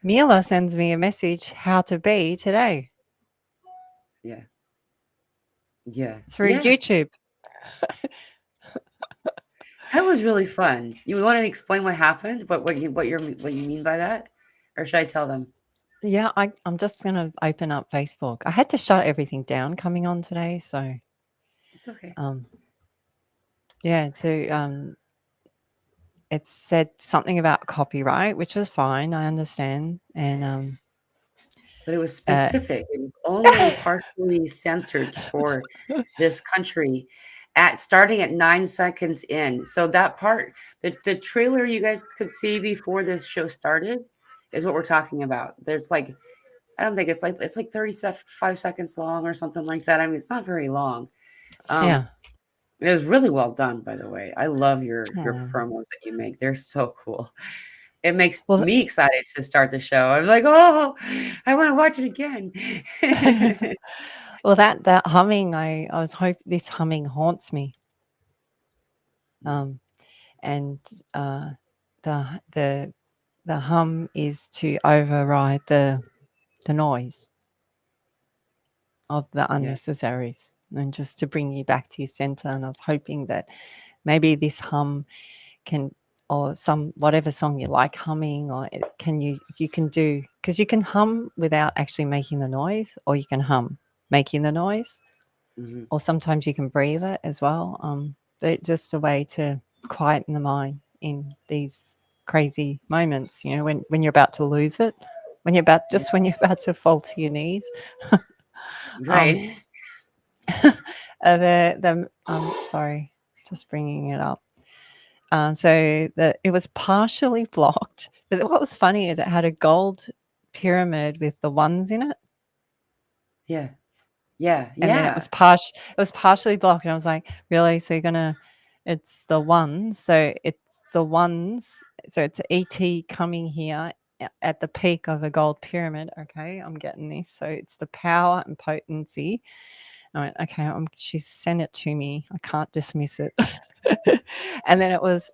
[SPEAKER 2] Mila sends me a message, how to be today,
[SPEAKER 1] Yeah. Yeah.
[SPEAKER 2] through
[SPEAKER 1] Yeah.
[SPEAKER 2] YouTube.
[SPEAKER 1] That was really fun. You want to explain what happened? What you mean by that? Or should I tell them?
[SPEAKER 2] Yeah, I'm just going to open up Facebook. I had to shut everything down coming on today. So,
[SPEAKER 1] It's okay.
[SPEAKER 2] um, yeah, so it said something about copyright, which was fine. I understand. And
[SPEAKER 1] But it was
[SPEAKER 2] uh,
[SPEAKER 1] specific. It was only partially censored for this country at starting at 9 seconds in. So that part, the trailer you guys could see before this show started is what we're talking about. There's like I don't think it's like 35 seconds long or something like that. I mean, it's not very long. Um,
[SPEAKER 2] yeah.
[SPEAKER 1] it was really well done, by the way. I love your
[SPEAKER 2] Oh.
[SPEAKER 1] promos that you make. They're so cool. It makes
[SPEAKER 2] Well,
[SPEAKER 1] me excited to start the show. I was like, "Oh, I wanna watch it again."
[SPEAKER 2] well, that humming, I was hope this humming haunts me.
[SPEAKER 1] Mm,
[SPEAKER 2] Um, and uh, the the the hum is to override the noise of the
[SPEAKER 1] yeah,
[SPEAKER 2] unnecessaries and just to bring you back to your center. And I was hoping that maybe this hum can, or some whatever song you like humming, or can you can do, because you can hum without actually making the noise, or you can hum making the noise,
[SPEAKER 1] mhm.
[SPEAKER 2] or sometimes you can breathe it as well. But it's just a way to quieten the mind in these crazy moments, when you're about to lose it,
[SPEAKER 1] Yeah,
[SPEAKER 2] when you're about to fall to your knees. um,
[SPEAKER 1] right.
[SPEAKER 2] sorry, just bringing it up. So it was partially blocked. But what was funny is it had a gold pyramid with the ones in it,
[SPEAKER 1] Yeah, yeah,
[SPEAKER 2] and then
[SPEAKER 1] yeah.
[SPEAKER 2] it was partially blocked. And I was like, really? So it's the ones. So it's the ones. So it's ET coming here at the peak of a gold pyramid. Okay, I'm getting this. So it's the power and potency. I went, okay, she's sent it to me. I can't dismiss it. And then it was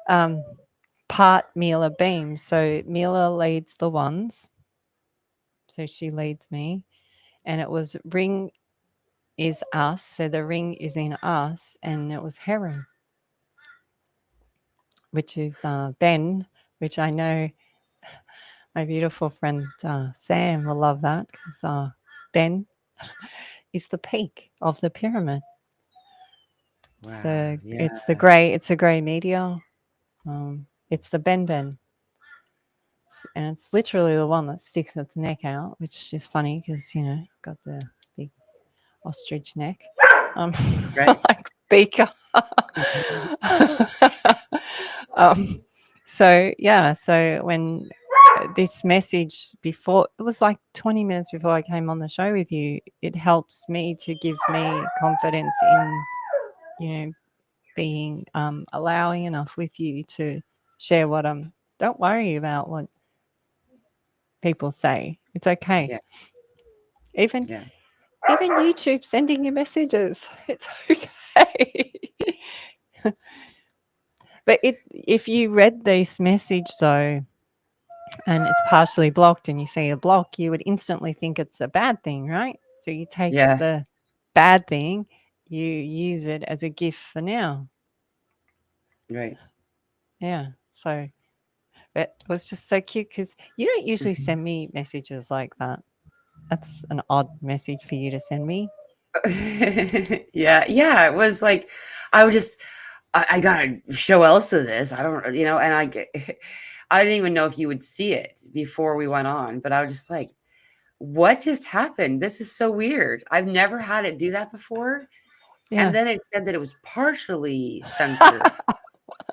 [SPEAKER 2] um, part Mila beam. So Mila leads the ones. So she leads me. And it was ring is us. So the ring is in us. And it was heron, which is Ben, which I know my beautiful friend Sam will love that, because Ben is the peak of the pyramid.
[SPEAKER 1] Wow. Yeah.
[SPEAKER 2] It's the grey meteor. It's the Ben Ben, and it's literally the one that sticks its neck out, which is funny because got the big ostrich neck,
[SPEAKER 1] Right.
[SPEAKER 2] like beaker. um, so when this message before it was like 20 minutes before I came on the show with you, it helps me to give me confidence in being allowing enough with you to share what I'm. Don't worry about what people say. It's okay.
[SPEAKER 1] Yeah.
[SPEAKER 2] Even
[SPEAKER 1] Yeah.
[SPEAKER 2] even YouTube sending you messages. It's okay. But if you read this message though, and it's partially blocked, and you see a block, you would instantly think it's a bad thing, right? So you take
[SPEAKER 1] Yeah.
[SPEAKER 2] the bad thing, you use it as a gift for now.
[SPEAKER 1] Right.
[SPEAKER 2] Yeah. So it was just so cute because you don't usually send me messages like that. That's an odd message for you to send me.
[SPEAKER 1] Yeah. Yeah. It was like, I would just, I gotta show Elsa this. I don't, and I didn't even know if you would see it before we went on, but I was just like, what just happened? This is so weird. I've never had it do that before. And
[SPEAKER 2] Yeah.
[SPEAKER 1] then it said that it was partially censored.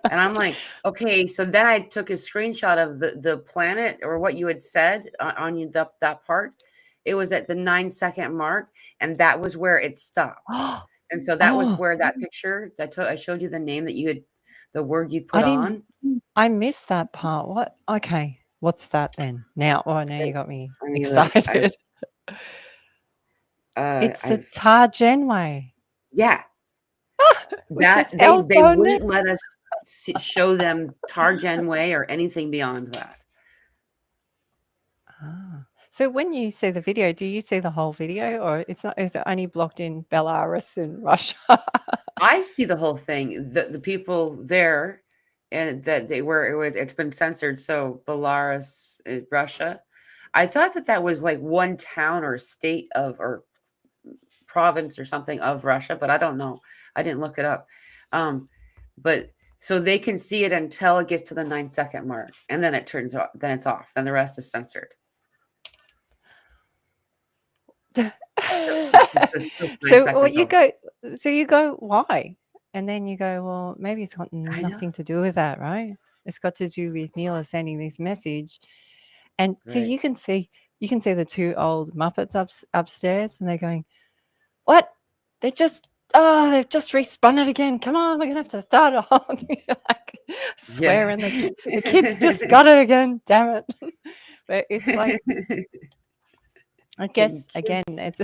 [SPEAKER 1] And I'm like, okay. So then I took a screenshot of the planet or what you had said on that part. It was at the 9-second mark, and that was where it stopped. And so that was
[SPEAKER 2] Oh,
[SPEAKER 1] where that picture I showed you the name that you had, the word you
[SPEAKER 2] I
[SPEAKER 1] put
[SPEAKER 2] didn't.
[SPEAKER 1] on.
[SPEAKER 2] I missed that part. What? Okay. What's that then? Now, now you
[SPEAKER 1] And
[SPEAKER 2] got me
[SPEAKER 1] I mean, look,
[SPEAKER 2] excited. It's the
[SPEAKER 1] I've
[SPEAKER 2] Targenway,
[SPEAKER 1] yeah,
[SPEAKER 2] which
[SPEAKER 1] that
[SPEAKER 2] is
[SPEAKER 1] they
[SPEAKER 2] elbow neck.
[SPEAKER 1] wouldn't let us show them Targen Way or anything beyond that.
[SPEAKER 2] Ah. So when you see the video, do you see the whole video, or it's not? Is it only blocked in Belarus and Russia?
[SPEAKER 1] I see the whole thing. The people there, and that they were it's been censored. So Belarus, Russia. I thought that that was like one town or state of or province or something of Russia, but I don't know. I didn't look it up. But so they can see it until it gets to the 9-second mark, and then it turns off. Then it's off. Then the rest is censored. It's still nine
[SPEAKER 2] So
[SPEAKER 1] seconds over.
[SPEAKER 2] you go, why? And then you go, well, maybe it's got
[SPEAKER 1] I know.
[SPEAKER 2] nothing to do with that, right? It's got to do with Neela sending this message. And so
[SPEAKER 1] Right.
[SPEAKER 2] you can see the two old Muppets upstairs, and they're going, what? They just they've just respun it again. Come on, we're gonna have to start it on. Like
[SPEAKER 1] Yeah.
[SPEAKER 2] swearing the kids just got it again, damn it. But it's like, I guess
[SPEAKER 1] Kid.
[SPEAKER 2] again, it's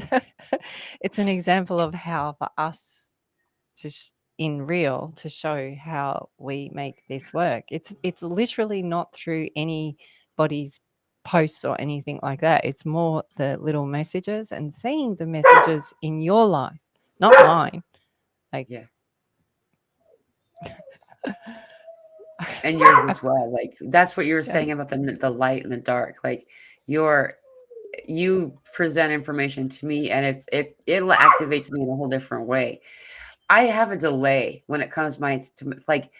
[SPEAKER 2] it's an example of how for us to in real to show how we make this work. It's literally not through anybody's posts or anything like that. It's more the little messages and seeing the messages in your life, not mine. Like,
[SPEAKER 1] Yeah. And yours as well. Like that's what you were
[SPEAKER 2] yeah.
[SPEAKER 1] saying about the light and the dark. Like your you present information to me, and it activates me in a whole different way. I have a delay when it comes to like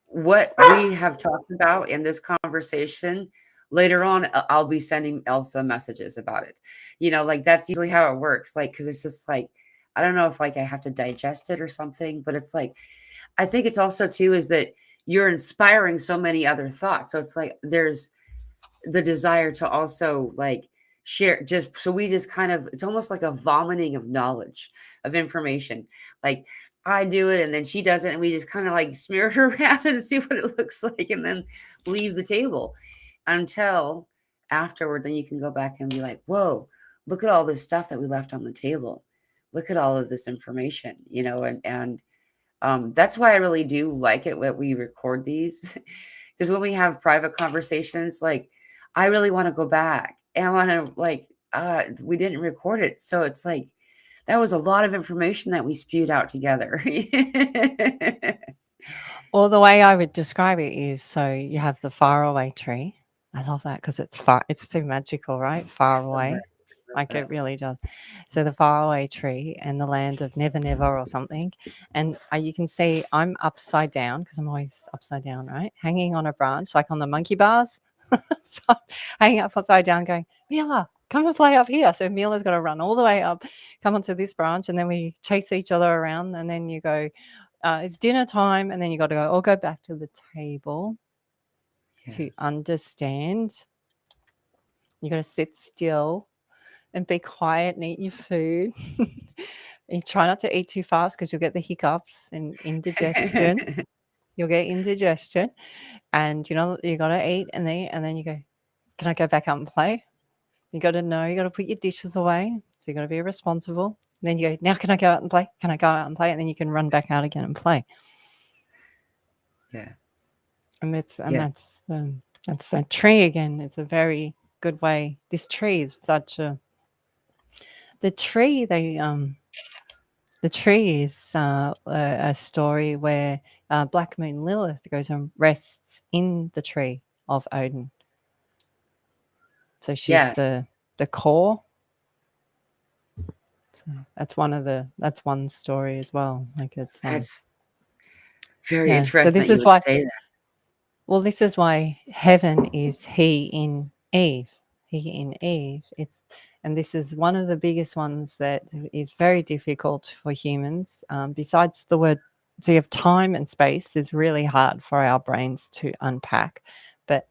[SPEAKER 1] what we have talked about in this conversation. Later on, I'll be sending Elsa messages about it. Like that's usually how it works. Like because it's just like I don't know if like I have to digest it or something, but it's like I think it's also too is that you're inspiring so many other thoughts. So it's like there's the desire to also like share just so we just kind of it's almost like a vomiting of knowledge of information. Like I do it and then she does it and we just kind of like smear it around and see what it looks like and then leave the table until afterward then you can go back and be like, whoa, look at all this stuff that we left on the table. Look at all of this information, and that's why I really do like it when we record these, because when we have private conversations, like I really want to go back and I want to like we didn't record it, so it's like that was a lot of information that we spewed out together.
[SPEAKER 2] Or the way I would describe it is, so you have the faraway tree. I love that because it's far. It's so magical, right? Far
[SPEAKER 1] Right,
[SPEAKER 2] away. Like
[SPEAKER 1] that.
[SPEAKER 2] it really does. So the faraway tree and the land of never never or something. And you can see I'm upside down because I'm always upside down, right? Hanging on a branch, like on the monkey bars. So I'm hanging up upside down going, Mila, come and play up here. So Mila's got to run all the way up, come onto this branch, and then we chase each other around. And then you go, it's dinner time. And then you got to go back to the table
[SPEAKER 1] Yeah.
[SPEAKER 2] to understand. You got to sit still and be quiet and eat your food. You try not to eat too fast because you'll get the hiccups and indigestion. You'll get indigestion, and you got to eat and eat, and then you go, can I go back out and play? You got to know, you got to put your dishes away. So you got to be responsible. And then you go, now can I go out and play? Can I go out and play? And then you can run back out again and play.
[SPEAKER 1] Yeah.
[SPEAKER 2] And that's the tree again. It's a very good way. This tree is such a the tree is a story where Black Moon Lilith goes and rests in the tree of Odin. So she's
[SPEAKER 1] Yeah.
[SPEAKER 2] the core. So that's one story as well. Like it's
[SPEAKER 1] That's very
[SPEAKER 2] yeah. So
[SPEAKER 1] interesting
[SPEAKER 2] this
[SPEAKER 1] that you
[SPEAKER 2] is
[SPEAKER 1] would
[SPEAKER 2] why
[SPEAKER 1] say that.
[SPEAKER 2] this is why heaven is he in Eve. He in Eve. And this is one of the biggest ones that is very difficult for humans. Besides the word, so you have time and space is really hard for our brains to unpack. But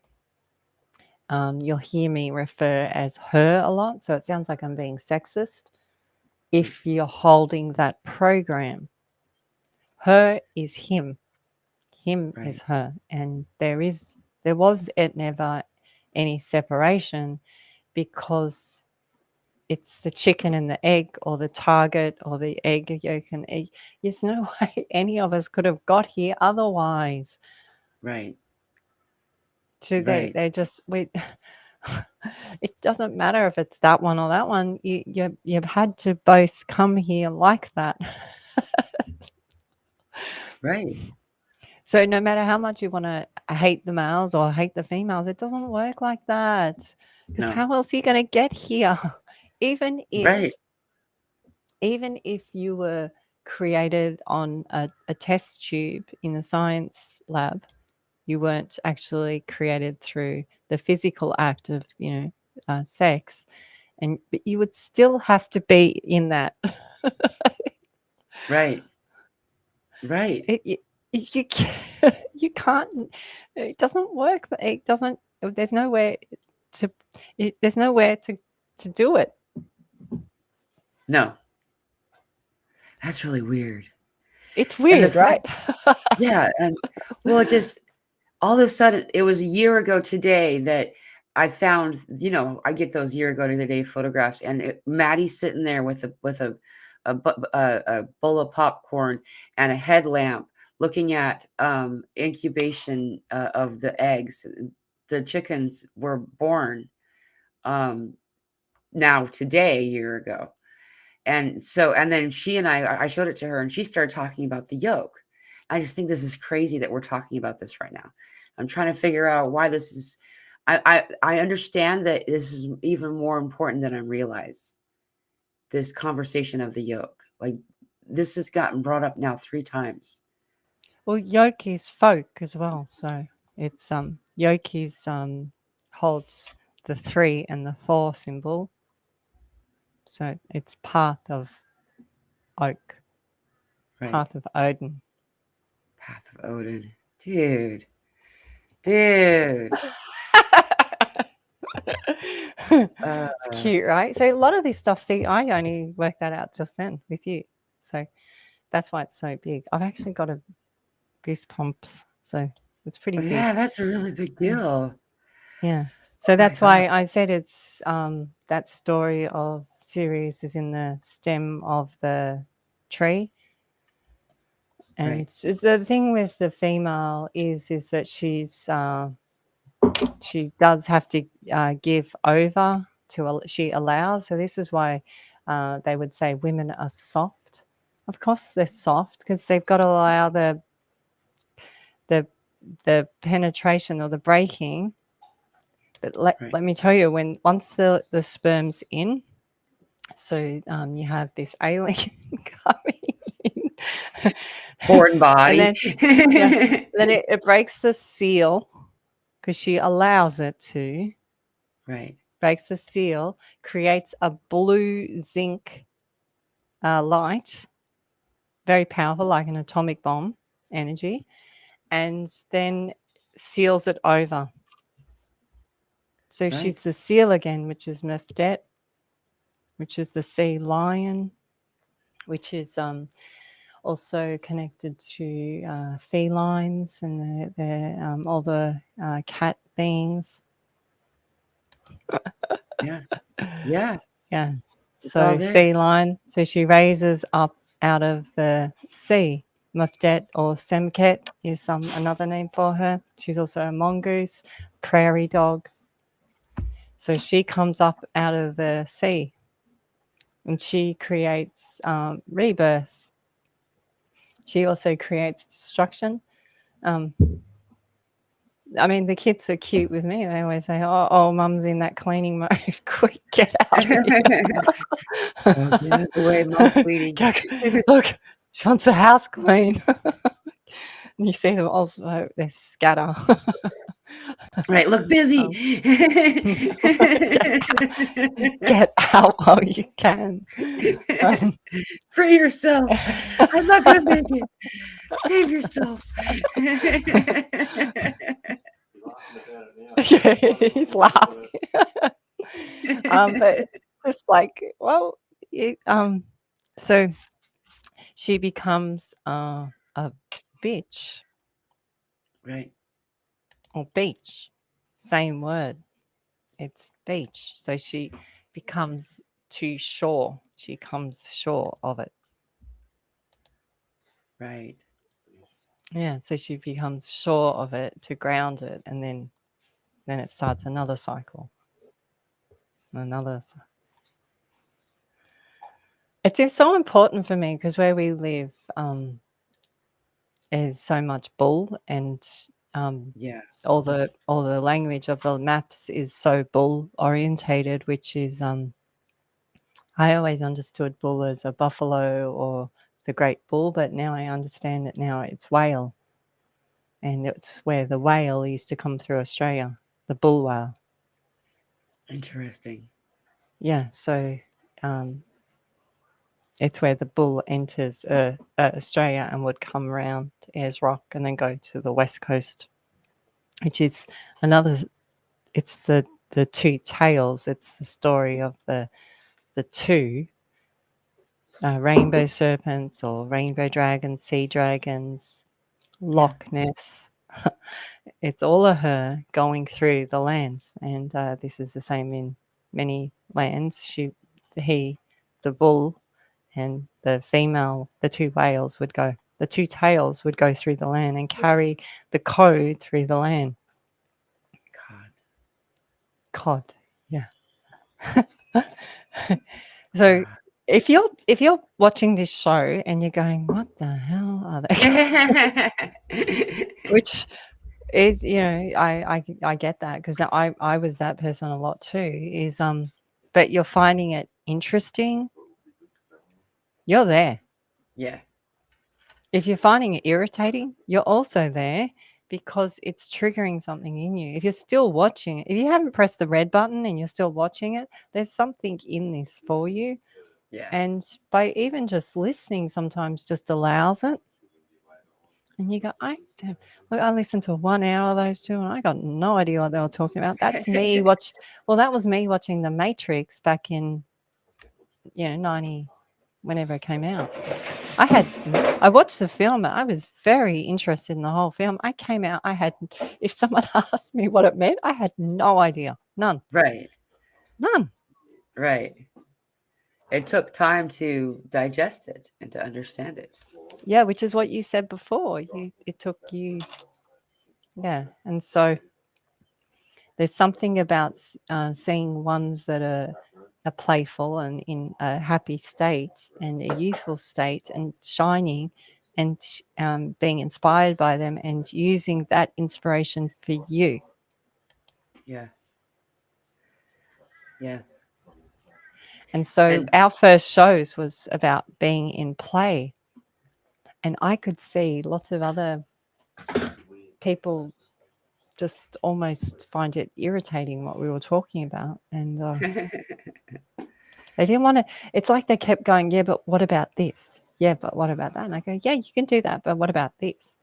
[SPEAKER 2] you'll hear me refer as her a lot. So it sounds like I'm being sexist. If you're holding that program, her is him. Him
[SPEAKER 1] Right.
[SPEAKER 2] is her. And there was never any separation because it's the chicken and the egg, or the target, or the egg yolk and egg. There's no way any of us could have got here otherwise.
[SPEAKER 1] Right.
[SPEAKER 2] So
[SPEAKER 1] Right.
[SPEAKER 2] they just we. It doesn't matter if it's that one or that one. You've had to both come here like that.
[SPEAKER 1] Right.
[SPEAKER 2] So no matter how much you want to hate the males or hate the females, it doesn't work like that. Because
[SPEAKER 1] No.
[SPEAKER 2] how else are you going to get here? even
[SPEAKER 1] Right.
[SPEAKER 2] if even if you were created on a test tube in the science lab, you weren't actually created through the physical act of sex, but you would still have to be in that.
[SPEAKER 1] Right. Right.
[SPEAKER 2] You can't, you can't. It doesn't work. It doesn't. There's nowhere to. There's nowhere to do it.
[SPEAKER 1] No. That's really weird.
[SPEAKER 2] It's
[SPEAKER 1] And the
[SPEAKER 2] weird,
[SPEAKER 1] fact,
[SPEAKER 2] right?
[SPEAKER 1] yeah, and well, it just all of a sudden, it was a year ago today that I found, I get those year ago to the day photographs, and Maddie's sitting there with a bowl of popcorn and a headlamp, looking at incubation of the eggs. The chickens were born now today, a year ago. And then she and I showed it to her, and she started talking about the yolk. I just think this is crazy that we're talking about this right now. I'm trying to figure out why this is. I understand that this is even more important than I realize. This conversation of the yolk, like this has gotten brought up now 3 times.
[SPEAKER 2] Well, yolk is folk as well, so it's yolk is holds the 3 and the 4 symbol, so it's path of oak,
[SPEAKER 1] Right.
[SPEAKER 2] path of Odin.
[SPEAKER 1] Path of Odin. Dude. Dude.
[SPEAKER 2] It's cute, right? So a lot of this stuff, see, I only worked that out just then with you. So that's why it's so big. I've actually got a goosebumps. So it's pretty big.
[SPEAKER 1] Yeah, that's a really big deal.
[SPEAKER 2] Yeah.
[SPEAKER 1] Oh
[SPEAKER 2] So
[SPEAKER 1] my
[SPEAKER 2] that's
[SPEAKER 1] God.
[SPEAKER 2] why I said it's that story of Sirius is in the stem of the tree. And
[SPEAKER 1] Right.
[SPEAKER 2] it's the thing with the female is that she does have to give over to, she allows. So this is why they would say women are soft. Of course they're soft because they've got to allow the penetration or the breaking. But let me tell you, once the sperm's in, So you have this alien coming in,
[SPEAKER 1] Foreign
[SPEAKER 2] and
[SPEAKER 1] body.
[SPEAKER 2] then then it breaks the seal because she allows it to.
[SPEAKER 1] Right.
[SPEAKER 2] Breaks the seal, creates a blue zinc light, very powerful, like an atomic bomb energy, and then seals it over. So
[SPEAKER 1] Right.
[SPEAKER 2] she's the seal again, which is Mefdet, which is the sea lion, which is also connected to felines and all the cat beings.
[SPEAKER 1] Yeah. Yeah.
[SPEAKER 2] Yeah.
[SPEAKER 1] It's all
[SPEAKER 2] So
[SPEAKER 1] there.
[SPEAKER 2] sea lion. So she raises up out of the sea. Mufdet or Semket is another name for her. She's also a mongoose, prairie dog. So she comes up out of the sea and she creates rebirth. She also creates destruction. I mean, the kids are cute with me. They always say, oh, mum's in that cleaning mode. Quick, get out of here.
[SPEAKER 1] Oh, get out the way, mom's bleeding.
[SPEAKER 2] Look, she wants the house clean. And you see them also, they scatter.
[SPEAKER 1] Right, look busy.
[SPEAKER 2] Get out while you can.
[SPEAKER 1] Free yourself. I'm not going to make it. Save yourself.
[SPEAKER 2] He's laughing. But just like, well, so she becomes a bitch
[SPEAKER 1] Right.
[SPEAKER 2] or beach, same word. It's beach. So she becomes to shore. She comes shore of it.
[SPEAKER 1] Right.
[SPEAKER 2] Yeah. So she becomes shore of it to ground it, and then it starts another cycle. It's so important for me because where we live is so much bull, and
[SPEAKER 1] Yeah.
[SPEAKER 2] all the language of the maps is so bull orientated, which is I always understood bull as a buffalo or the great bull, but now I understand that now it's whale, and it's where the whale used to come through Australia, the bull whale.
[SPEAKER 1] Interesting.
[SPEAKER 2] Yeah, so it's where the bull enters Australia and would come around Ayers Rock and then go to the west coast, which is another. It's the two tails. It's the story of the two rainbow serpents or rainbow dragons, sea dragons, Loch Ness. It's all of her going through the lands, and this is the same in many lands. The bull, and the female, the two whales would go. The two tails would go through the land and carry the code through the land. Cod, yeah. So
[SPEAKER 1] God.
[SPEAKER 2] if you're watching this show and you're going, what the hell are they? Which is, I get that because I was that person a lot too. Is but you're finding it interesting. You're there.
[SPEAKER 1] Yeah.
[SPEAKER 2] If you're finding it irritating, you're also there because it's triggering something in you. If you're still watching it, if you haven't pressed the red button and you're still watching it, there's something in this for you.
[SPEAKER 1] Yeah.
[SPEAKER 2] And by even just listening sometimes just allows it. And you go, look, I listened to 1 hour of those two and I got no idea what they were talking about. That's me that was me watching The Matrix back in, 90, whenever it came out. I watched the film. I was very interested in the whole film. I came out. If someone asked me what it meant, I had no idea. None.
[SPEAKER 1] Right.
[SPEAKER 2] None.
[SPEAKER 1] Right. It took time to digest it and to understand it.
[SPEAKER 2] Yeah, which is what you said before. It took you. Yeah, and so there's something about seeing ones that are playful and in a happy state and a youthful state and shining and being inspired by them and using that inspiration for you.
[SPEAKER 1] Yeah. Yeah.
[SPEAKER 2] And so
[SPEAKER 1] And
[SPEAKER 2] our first shows was about being in play. And I could see lots of other people just almost find it irritating what we were talking about. And they didn't want to, it's like they kept going, yeah, but what about this? Yeah, but what about that? And I go, yeah, you can do that, but what about this?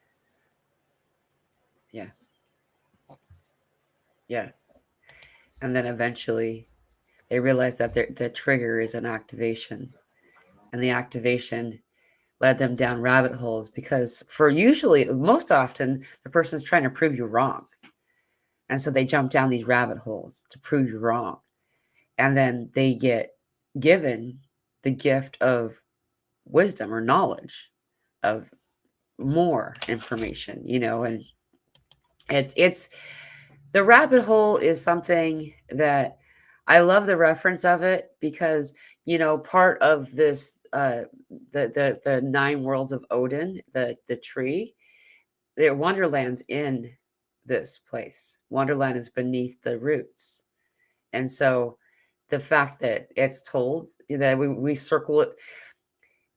[SPEAKER 1] yeah, yeah. And then eventually they realized that the trigger is an activation, and the activation led them down rabbit holes because for usually most often the person's trying to prove you wrong, and so they jump down these rabbit holes to prove you wrong, and then they get given the gift of wisdom or knowledge of more information, and it's the rabbit hole is something that I love the reference of it because part of this the nine worlds of Odin, the tree, their wonderland's in this place. Wonderland is beneath the roots. And so the fact that it's told that we circle it,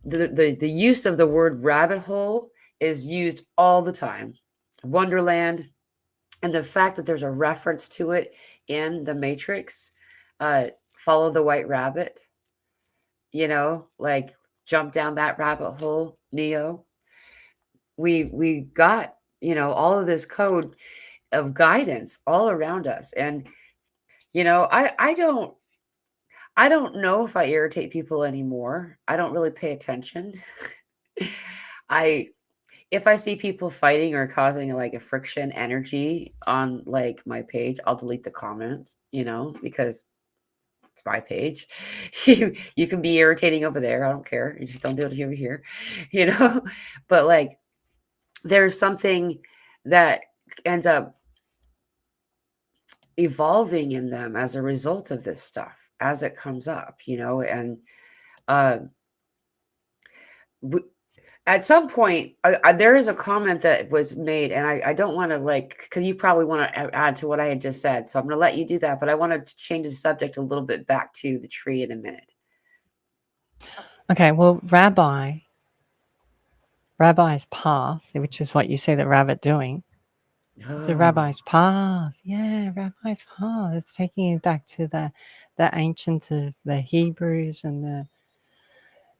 [SPEAKER 1] the use of the word rabbit hole is used all the time. Wonderland, and the fact that there's a reference to it in the Matrix, uh, follow the white rabbit, like jump down that rabbit hole, Neo. We got all of this code of guidance all around us, and I don't know if I irritate people anymore. I don't really pay attention. I If I see people fighting or causing like a friction energy on like my page, I'll delete the comment, because it's my page. You can be irritating over there. I don't care. You just don't do it over here, you know? But like there's something that ends up evolving in them as a result of this stuff as it comes up, and uh at some point, there is a comment that was made, and I don't want to because you probably want to add to what I had just said. So I'm going to let you do that, but I want to change the subject a little bit back to the tree in a minute.
[SPEAKER 2] Okay, well, rabbi's path, which is what you see the rabbit doing. It's a
[SPEAKER 1] Oh,
[SPEAKER 2] rabbi's path. Yeah, rabbi's path. It's taking you back to the ancients of the Hebrews and the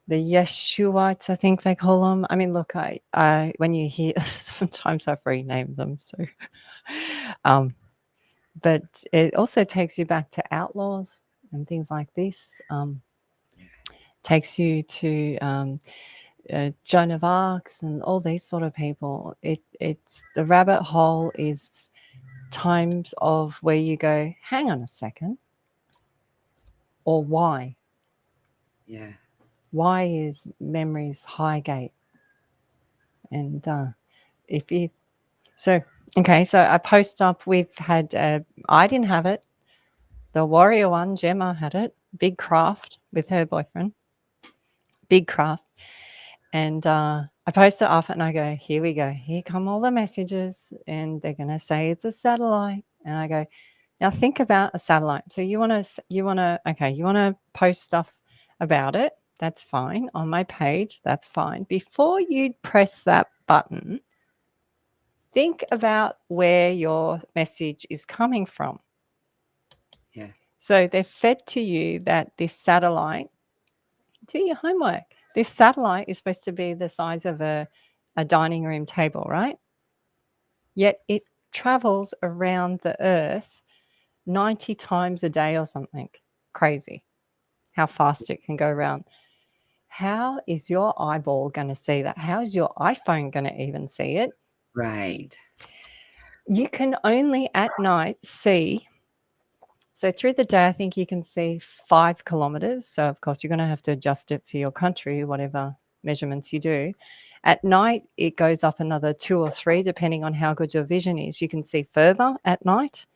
[SPEAKER 2] Yeshuites, I think they call them. I mean, look, I when you hear, sometimes I've renamed them. So, but it also takes you back to outlaws and things like this. Takes you to Joan of Arc and all these sort of people. It's the rabbit hole is times of where you go, hang on a second, or why?
[SPEAKER 1] yeah,
[SPEAKER 2] Why is memory's high gate? And if you so okay, so I post up. We've had I didn't have it. The warrior one, Gemma had it. Big craft with her boyfriend. Big craft. And I post it off and I go, here we go. Here come all the messages. And they're going to say it's a satellite. And I go, now think about a satellite. So you want to post stuff about it. That's fine. On my page, that's fine. Before you press that button, think about where your message is coming from.
[SPEAKER 1] yeah,
[SPEAKER 2] So they've fed to you that this satellite, do your homework. This satellite is supposed to be the size of a dining room table, right? Yet it travels around the Earth 90 times a day or something. Crazy how fast it can go around. How is your eyeball going to see that? How is your iPhone going to even see it?
[SPEAKER 1] right.
[SPEAKER 2] You can only at night see. So through the day, I think you can see 5 kilometers. So, of course, you're going to have to adjust it for your country, whatever measurements you do. At night, it goes up another 2 or 3, depending on how good your vision is. You can see further at night.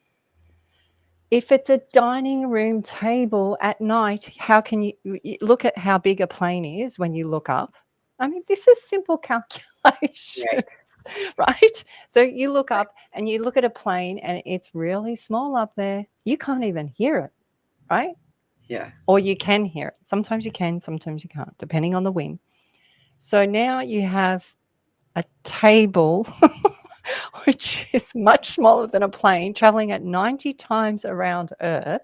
[SPEAKER 2] If it's a dining room table at night, how can you look at how big a plane is when you look up? I mean, this is simple calculation.
[SPEAKER 1] Right.
[SPEAKER 2] Right? So you look up and you look at a plane and it's really small up there. You can't even hear it, right?
[SPEAKER 1] Yeah.
[SPEAKER 2] or you can hear it. Sometimes you can, sometimes you can't, depending on the wind. So now you have a table, which is much smaller than a plane, traveling at 90 times around Earth.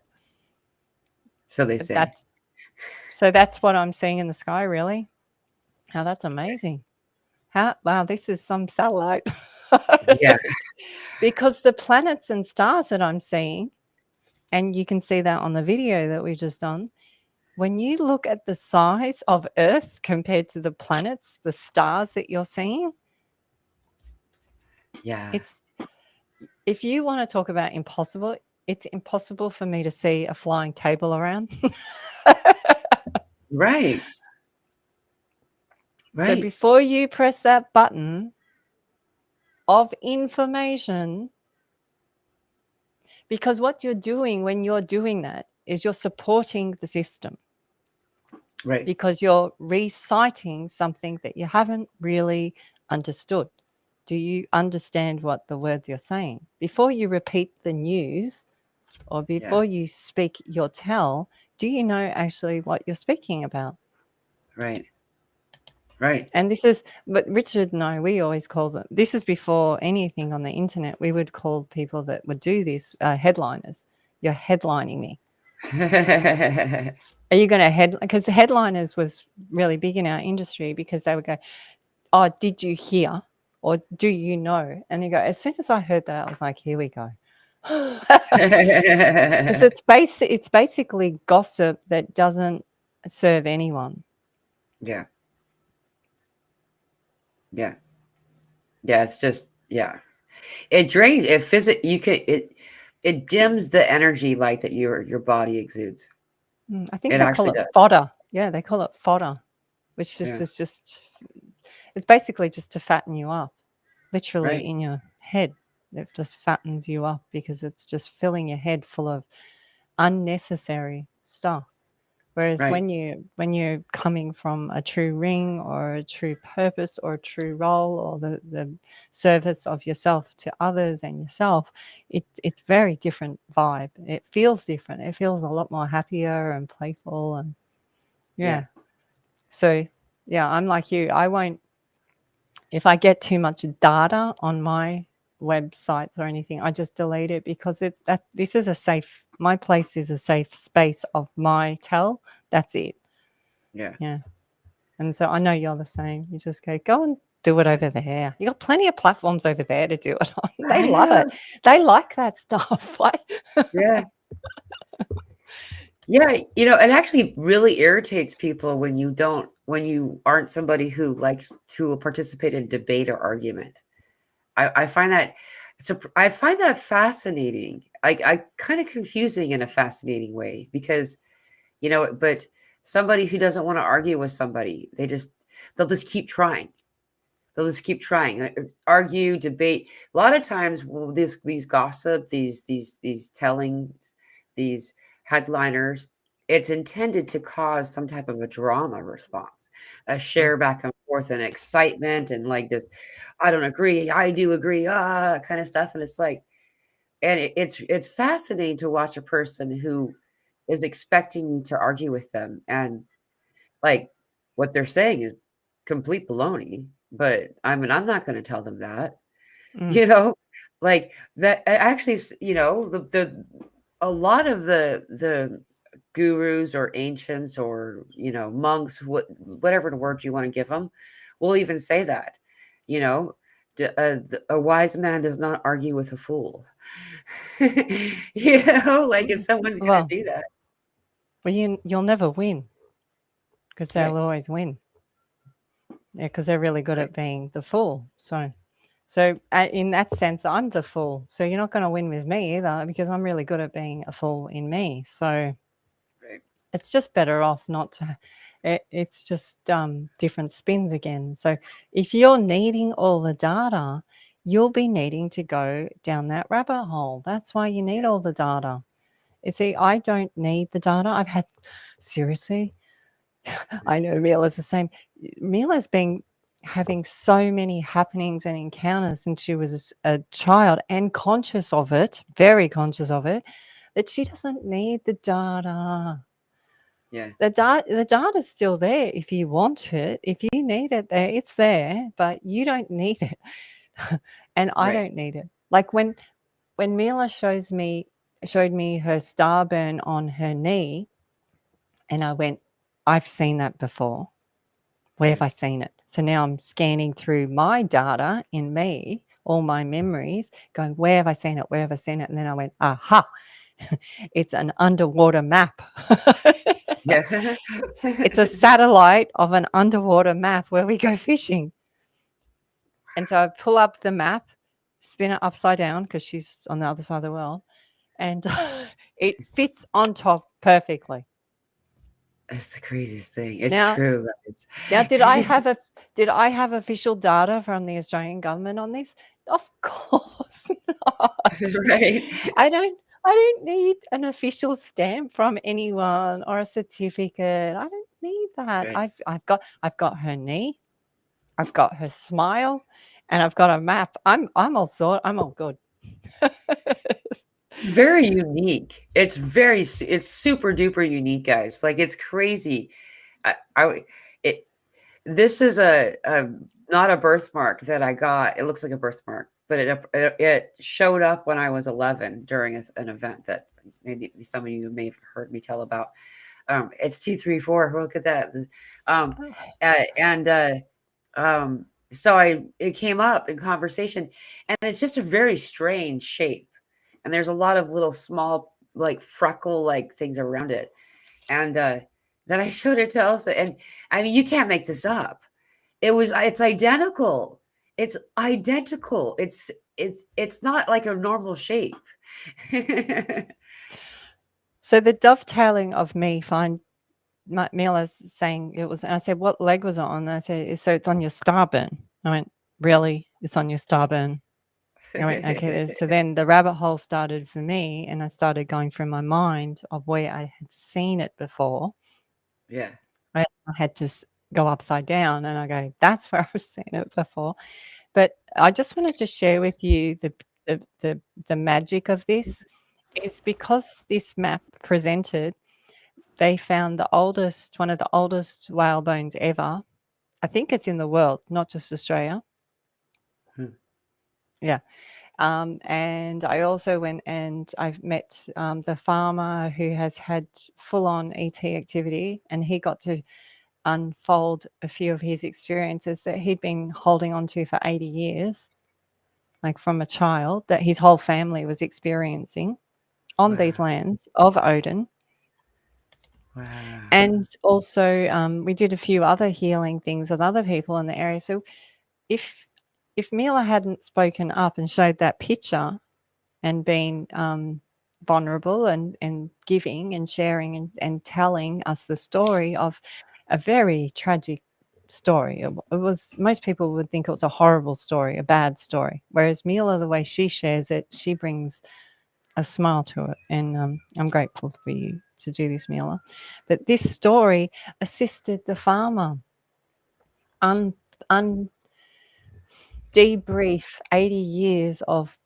[SPEAKER 1] So they say.
[SPEAKER 2] That's that's what I'm seeing in the sky, really. How that's amazing. How wow, this is some satellite.
[SPEAKER 1] Yeah.
[SPEAKER 2] Because the planets and stars that I'm seeing, and you can see that on the video that we just done, when you look at the size of Earth compared to the planets, the stars that you're seeing,
[SPEAKER 1] Yeah.
[SPEAKER 2] it's if you want to talk about impossible, it's impossible for me to see a flying table around.
[SPEAKER 1] Right.
[SPEAKER 2] So
[SPEAKER 1] Right.
[SPEAKER 2] before you press that button of information, because what you're doing when you're doing that is you're supporting the system
[SPEAKER 1] Right.
[SPEAKER 2] because you're reciting something that you haven't really understood. Do you understand what the words you're saying? Before you repeat the news or
[SPEAKER 1] Yeah.
[SPEAKER 2] before you speak your tell, do you know actually what you're speaking about?
[SPEAKER 1] Right. Right.
[SPEAKER 2] And this is, but Richard and I, we always call them, this is before anything on the internet, we would call people that would do this headliners. You're headlining me. Are you going to head, because the headliners was really big in our industry because they would go, oh, did you hear? Or do you know? And you go, as soon as I heard that, I was like, here we go. Because it's basically gossip that doesn't serve anyone.
[SPEAKER 1] Yeah. Yeah. Yeah. It's just, yeah. It drains you can it dims the energy light that your body exudes.
[SPEAKER 2] I think
[SPEAKER 1] It
[SPEAKER 2] they call
[SPEAKER 1] actually
[SPEAKER 2] it
[SPEAKER 1] does.
[SPEAKER 2] fodder. Yeah, they call it fodder, which
[SPEAKER 1] Yeah.
[SPEAKER 2] is just, it's basically just to fatten you up, literally
[SPEAKER 1] Right.
[SPEAKER 2] in your head. It just fattens you up because it's just filling your head full of unnecessary stuff. Whereas
[SPEAKER 1] Right.
[SPEAKER 2] when you're coming from a true ring or a true purpose or a true role or the service of yourself to others and yourself, it's very different vibe. It feels different. It feels a lot more happier and playful and
[SPEAKER 1] Yeah.
[SPEAKER 2] yeah. So yeah, I'm like you. I won't if I get too much data on my websites or anything, I just delete it because it's that this is a safe my place is a safe space of my tell. That's it.
[SPEAKER 1] Yeah.
[SPEAKER 2] Yeah. And so I know you're the same. You just go and do it over there. You got plenty of platforms over there to do it on. They
[SPEAKER 1] I
[SPEAKER 2] love
[SPEAKER 1] know.
[SPEAKER 2] it. They like that stuff.
[SPEAKER 1] Yeah. Yeah, it actually really irritates people when you aren't somebody who likes to participate in debate or argument. I find that I find that fascinating. I kind of confusing in a fascinating way because but somebody who doesn't want to argue with somebody, they'll just keep trying. They'll just keep trying, argue, debate. A lot of times, well, these gossip, these tellings, these headliners, it's intended to cause some type of a drama response, a
[SPEAKER 2] Mm,
[SPEAKER 1] share back and forth, and excitement, and like this, I don't agree, I do agree, kind of stuff. And it's like, and it's fascinating to watch a person who is expecting you to argue with them, and like, what they're saying is complete baloney, but, I mean, I'm not gonna tell them that,
[SPEAKER 2] mm,
[SPEAKER 1] you know? Like, that actually the a lot of the gurus or ancients or, monks, whatever the word you wanna give them, will even say that, you know? "A wise man does not argue with a fool." Like, if
[SPEAKER 2] mm.
[SPEAKER 1] someone's gonna
[SPEAKER 2] Well,
[SPEAKER 1] do that.
[SPEAKER 2] you'll never win because they'll
[SPEAKER 1] Right,
[SPEAKER 2] always win. Yeah, because they're really good
[SPEAKER 1] right,
[SPEAKER 2] at being the fool. So in that sense, I'm the fool. So you're not going to win with me either because I'm really good at being a fool in me. So
[SPEAKER 1] right.
[SPEAKER 2] it's just better off not to. It's just different spins again. So if you're needing all the data, you'll be needing to go down that rabbit hole. That's why you need
[SPEAKER 1] Yeah,
[SPEAKER 2] all the data. You see, I don't need the data. I've had seriously. I know Mila's the same. Mila's been having so many happenings and encounters since she was a child and conscious of it, very conscious of it, that she doesn't need the data.
[SPEAKER 1] Yeah.
[SPEAKER 2] The data's still there if you want it. If you need it there, it's there, but you don't need it. And I
[SPEAKER 1] Right.
[SPEAKER 2] don't need it. Like when Mila showed me her star burn on her knee, and I went, I've seen that before. Where
[SPEAKER 1] Yeah.
[SPEAKER 2] have I seen it? So now I'm scanning through my data in me, all my memories, going, where have I seen it? Where have I seen it? And then I went, aha, it's an underwater map.
[SPEAKER 1] Yeah.
[SPEAKER 2] It's a satellite of an underwater map where we go fishing. And so I pull up the map, spin it upside down because she's on the other side of the world, and it fits on top perfectly.
[SPEAKER 1] That's the craziest thing. It's
[SPEAKER 2] Now,
[SPEAKER 1] true, guys.
[SPEAKER 2] now, did I have official data from the Australian government on this? Of course not.
[SPEAKER 1] Right.
[SPEAKER 2] I don't need an official stamp from anyone or a certificate. I don't need that.
[SPEAKER 1] Right.
[SPEAKER 2] I've got her knee, I've got her smile, and I've got a map. I'm all good.
[SPEAKER 1] Very unique. It's super duper unique, guys. Like, it's crazy. I it this is a not a birthmark that I got. It looks like a birthmark, but it showed up when I was 11 during an event that maybe some of you may have heard me tell about. It's 234. Look at that. Um, and so it came up in conversation, and it's just a very strange shape, and there's a lot of little small like freckle like things around it, and then I showed it to Elsa, and I mean you can't make this up. It's identical. It's identical. It's not like a normal shape.
[SPEAKER 2] So the dovetailing of me Mila's saying it was, and I said, what leg was it on? And I said, so it's on your starburn. I went, really? It's on your starburn? I went, okay. So then the rabbit hole started for me, and I started going through my mind of where I had seen it before.
[SPEAKER 1] Yeah.
[SPEAKER 2] I had to go upside down, and I go, that's where I've seen it before. But I just wanted to share with you the magic of this is because this map presented, they found one of the oldest whale bones ever. I think it's in the world, not just Australia.
[SPEAKER 1] Hmm.
[SPEAKER 2] Yeah. And I also went and I've met the farmer who has had full-on ET activity, and he got to unfold a few of his experiences that he'd been holding on to for 80 years, like from a child, that his whole family was experiencing on these
[SPEAKER 1] Wow.
[SPEAKER 2] lands of Odin.
[SPEAKER 1] Wow.
[SPEAKER 2] And also, we did a few other healing things with other people in the area. So if Mila hadn't spoken up and showed that picture and been vulnerable and giving and sharing and telling us the story of a very tragic story, it was, most people would think it was a horrible story, a bad story. Whereas Mila, the way she shares it, she brings a smile to it, and I'm grateful for you to do this, Mila. But this story assisted the farmer un debrief 80 years of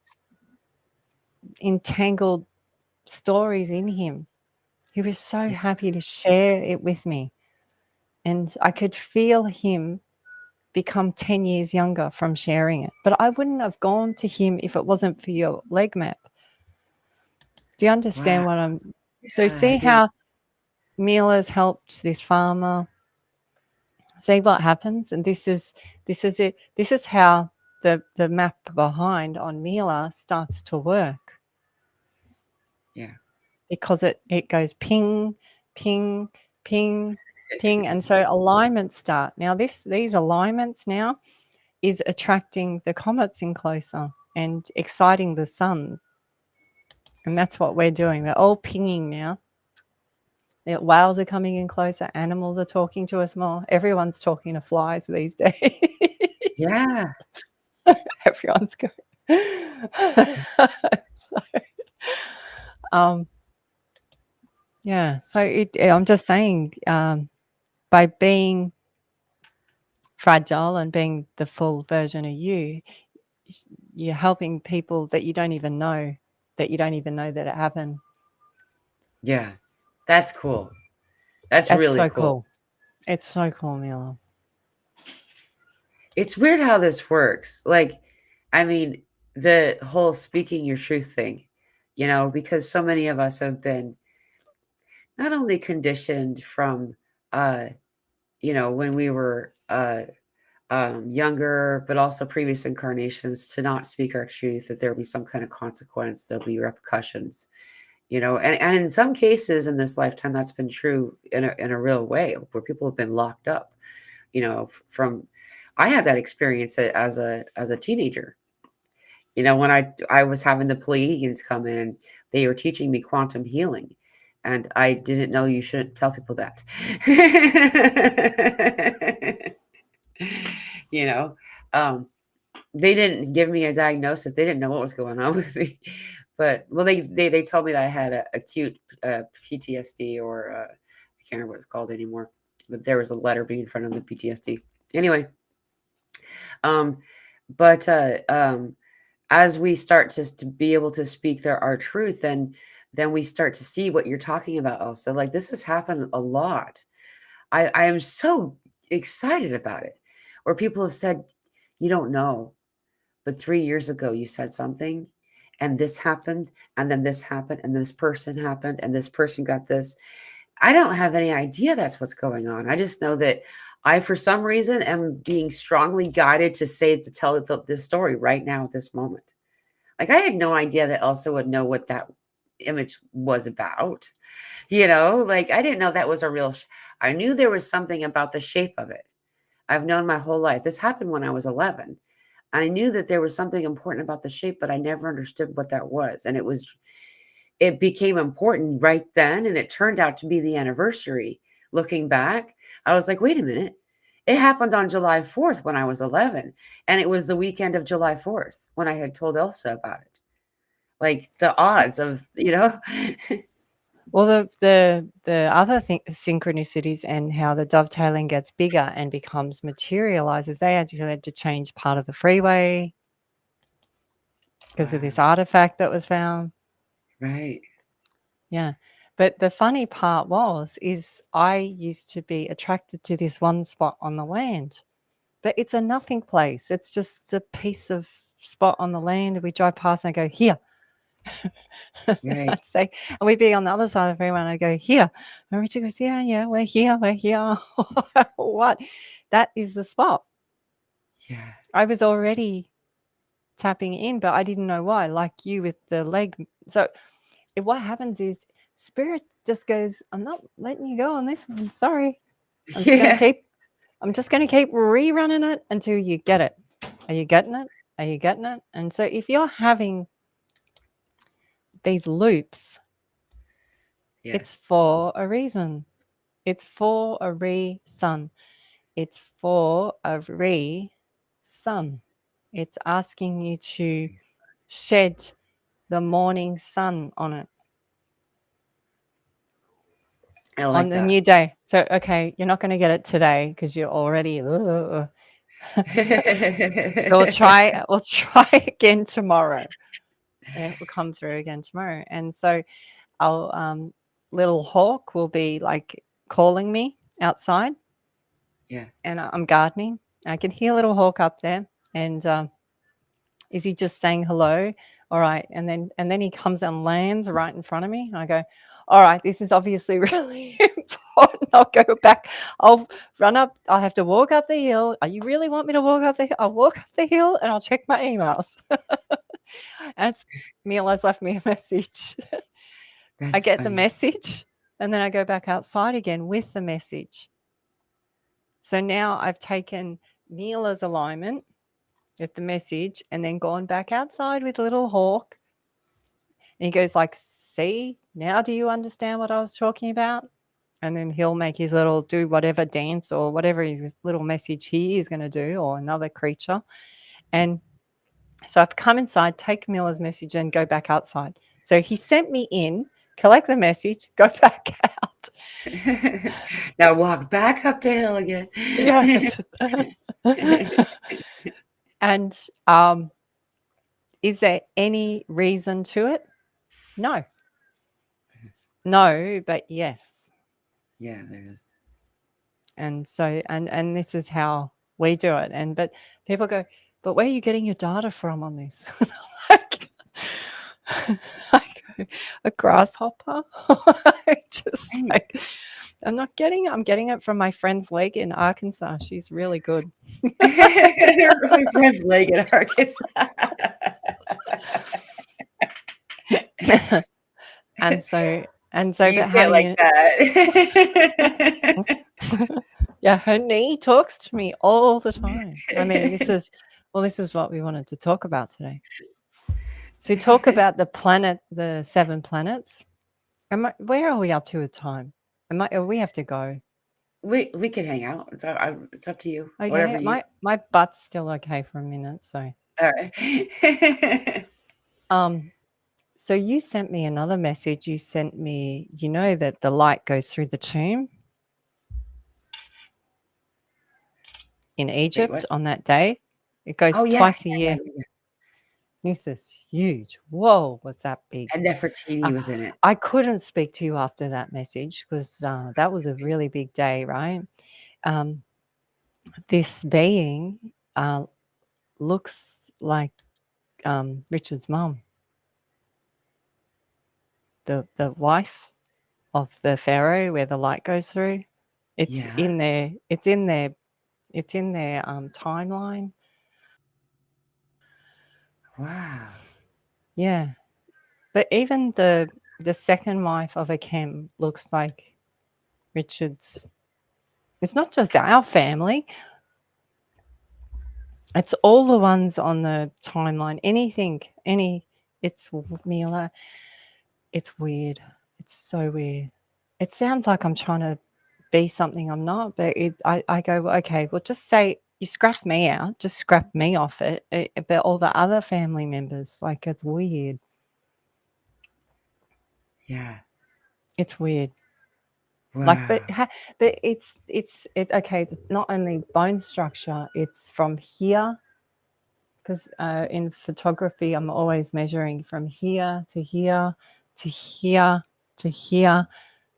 [SPEAKER 2] entangled stories in him. He was so
[SPEAKER 1] Yeah.
[SPEAKER 2] happy to share it with me, and I could feel him become 10 years younger from sharing it. But I wouldn't have gone to him if it wasn't for your leg map. Do you
[SPEAKER 1] Wow.
[SPEAKER 2] understand what I'm so
[SPEAKER 1] Yeah, I
[SPEAKER 2] see
[SPEAKER 1] do.
[SPEAKER 2] how Mila's helped this farmer. See what happens, and this is it. This is how the map behind on Mila starts to work,
[SPEAKER 1] Yeah.
[SPEAKER 2] because it goes ping, ping, ping, ping, and so alignments start. Now these alignments now is attracting the comets in closer and exciting the sun, and that's what we're doing. We're all pinging now. The whales are coming in closer. Animals are talking to us more. Everyone's talking to flies these days.
[SPEAKER 1] Yeah.
[SPEAKER 2] Everyone's going. So, um, yeah. So I'm just saying, by being fragile and being the full version of you, you're helping people that you don't even know that it happened.
[SPEAKER 1] Yeah. That's cool. That's
[SPEAKER 2] That's
[SPEAKER 1] really
[SPEAKER 2] so
[SPEAKER 1] cool.
[SPEAKER 2] cool. It's so cool, Mila.
[SPEAKER 1] It's weird how this works. Like, I mean, the whole speaking your truth thing, because so many of us have been not only conditioned from, uh, when we were younger, but also previous incarnations to not speak our truth, that there'll be some kind of consequence, there'll be repercussions, and in some cases in this lifetime, that's been true in a real way, where people have been locked up, from I had that experience as a teenager, when I was having the Pleiadians come in and they were teaching me quantum healing, and I didn't know you shouldn't tell people that. you know um they didn't give me a diagnosis. They didn't know what was going on with me. But well, they told me that I had a acute PTSD, or I can't remember what it's called anymore. But there was a letter B in front of the PTSD. Anyway, um, but as we start to be able to speak our truth, then we start to see what you're talking about. Also, like, this has happened a lot. I am so excited about it. Where people have said, "You don't know, but 3 years ago you said something, and this happened, and then this happened, and this person happened, and this person got this." I don't have any idea that's what's going on. I just know that I, for some reason, am being strongly guided to tell this story right now at this moment. Like, I had no idea that Elsa would know what that image was about. Like, I didn't know that was a real. I knew there was something about the shape of it. I've known my whole life. This happened when I was 11. And I knew that there was something important about the shape, but I never understood what that was. And it became important right then. And it turned out to be the anniversary. Looking back, I was like, wait a minute. It happened on July 4th when I was 11. And it was the weekend of July 4th when I had told Elsa about it. Like, the odds of,
[SPEAKER 2] Well, the other thing, synchronicities, and how the dovetailing gets bigger and becomes materializes. They actually had to change part of the freeway because of this
[SPEAKER 1] Wow.
[SPEAKER 2] artifact that was found.
[SPEAKER 1] Right.
[SPEAKER 2] Yeah. But the funny part is I used to be attracted to this one spot on the land, but it's a nothing place. It's just a piece of spot on the land. We drive past and I go, here.
[SPEAKER 1] Right.
[SPEAKER 2] I'd say, and we'd be on the other side of the freeway and I'd go, here. And Richard goes, yeah, we're here. What? That is the spot.
[SPEAKER 1] Yeah.
[SPEAKER 2] I was already tapping in, but I didn't know why, like you with the leg. So what happens is spirit just goes, I'm not letting you go on this one. Sorry. I'm just going to
[SPEAKER 1] Yeah.
[SPEAKER 2] keep rerunning it until you get it. Are you getting it? Are you getting it? And so if you're having these loops,
[SPEAKER 1] Yeah.
[SPEAKER 2] it's for a reason. It's for a reason. It's for a reason. It's asking you to shed the morning sun on it.
[SPEAKER 1] I
[SPEAKER 2] On
[SPEAKER 1] like
[SPEAKER 2] the
[SPEAKER 1] that.
[SPEAKER 2] new day. So, okay, you're not going to get it today because you're already. So we'll try again tomorrow. It will come through again tomorrow. And so our little hawk will be like calling me outside,
[SPEAKER 1] Yeah.
[SPEAKER 2] and I'm gardening. I can hear little hawk up there, and is he just saying hello? All right, and then he comes and lands right in front of me, and I go, all right, this is obviously really important. I'll go back. I'll run up. I'll have to walk up the hill. You really want me to walk up the hill? I'll walk up the hill and I'll check my emails. And Mila's left me a message. I
[SPEAKER 1] That's
[SPEAKER 2] get the
[SPEAKER 1] funny.
[SPEAKER 2] message and then I go back outside again with the message. So now I've taken Mila's alignment with the message and then gone back outside with little hawk. And he goes like, see, now do you understand what I was talking about? And then he'll make his little do whatever dance or whatever his little message he is going to do, or another creature. And so I've come inside, take Miller's message and go back outside. So he sent me in, collect the message, go back out.
[SPEAKER 1] Now walk back up the hill again.
[SPEAKER 2] Yeah. And is there any reason to it? No. No, but yes.
[SPEAKER 1] Yeah, there is.
[SPEAKER 2] And so and this is how we do it. But people go, but where are you getting your data from on this? Like, I go, a grasshopper. Just
[SPEAKER 1] And
[SPEAKER 2] like, I'm getting it from my friend's leg in Arkansas. She's really good.
[SPEAKER 1] my friend's leg in Arkansas.
[SPEAKER 2] and so
[SPEAKER 1] You
[SPEAKER 2] but
[SPEAKER 1] say
[SPEAKER 2] how
[SPEAKER 1] it
[SPEAKER 2] do
[SPEAKER 1] like
[SPEAKER 2] you
[SPEAKER 1] that.
[SPEAKER 2] yeah, her knee talks to me all the time. I mean, this is what we wanted to talk about today. So we talk about the 7 planets. Where are we up to with time? We have to go.
[SPEAKER 1] We can hang out. It's up to you. Whatever
[SPEAKER 2] Okay,
[SPEAKER 1] you.
[SPEAKER 2] my butt's still okay for a minute. So,
[SPEAKER 1] All right.
[SPEAKER 2] um, so you sent me another message. You sent me, that the light goes through the tomb in
[SPEAKER 1] Wait,
[SPEAKER 2] Egypt
[SPEAKER 1] what?
[SPEAKER 2] on that day. It goes
[SPEAKER 1] Oh yeah,
[SPEAKER 2] twice a
[SPEAKER 1] yeah,
[SPEAKER 2] year.
[SPEAKER 1] yeah, yeah.
[SPEAKER 2] This is huge. Whoa, was that big?
[SPEAKER 1] And Nefertiti
[SPEAKER 2] Uh,
[SPEAKER 1] was in it.
[SPEAKER 2] I couldn't speak to you after that message because that was a really big day, right? Um, this being looks like Richard's mum, the wife of the pharaoh, where the light goes through. It's
[SPEAKER 1] Yeah.
[SPEAKER 2] in there. It's in there. It's in their timeline.
[SPEAKER 1] Wow.
[SPEAKER 2] Yeah, but even the second wife of Akem looks like Richard's. It's not just our family. It's all the ones on the timeline. It's Mila. It's weird. It's so weird. It sounds like I'm trying to be something I'm not, but I go, well, okay, well, just say you scrap me out, just scrap me off it. But all the other family members, like, it's weird.
[SPEAKER 1] Yeah.
[SPEAKER 2] It's weird. Like,
[SPEAKER 1] Wow.
[SPEAKER 2] but it's okay. It's not only bone structure, it's from here. Because in photography, I'm always measuring from here to here to here to here,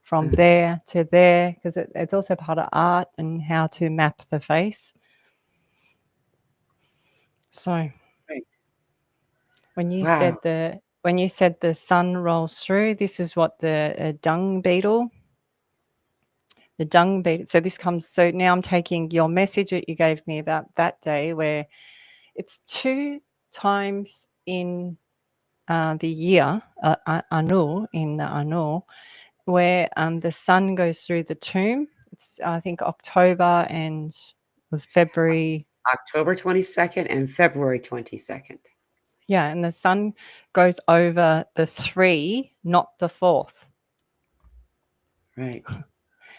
[SPEAKER 2] from
[SPEAKER 1] Mm,
[SPEAKER 2] there to there, because it's also part of art and how to map the face. So
[SPEAKER 1] right.
[SPEAKER 2] when you
[SPEAKER 1] Wow.
[SPEAKER 2] said the sun rolls through, this is what the dung beetle. The dung beetle. So this comes. So now I'm taking your message that you gave me about that day, where it's 2 times in the year, Anu, in Anu, where the sun goes through the tomb. It's, I think, October and was February.
[SPEAKER 1] October 22nd and February 22nd.
[SPEAKER 2] Yeah, and the sun goes over the 3, not the 4th.
[SPEAKER 1] Right.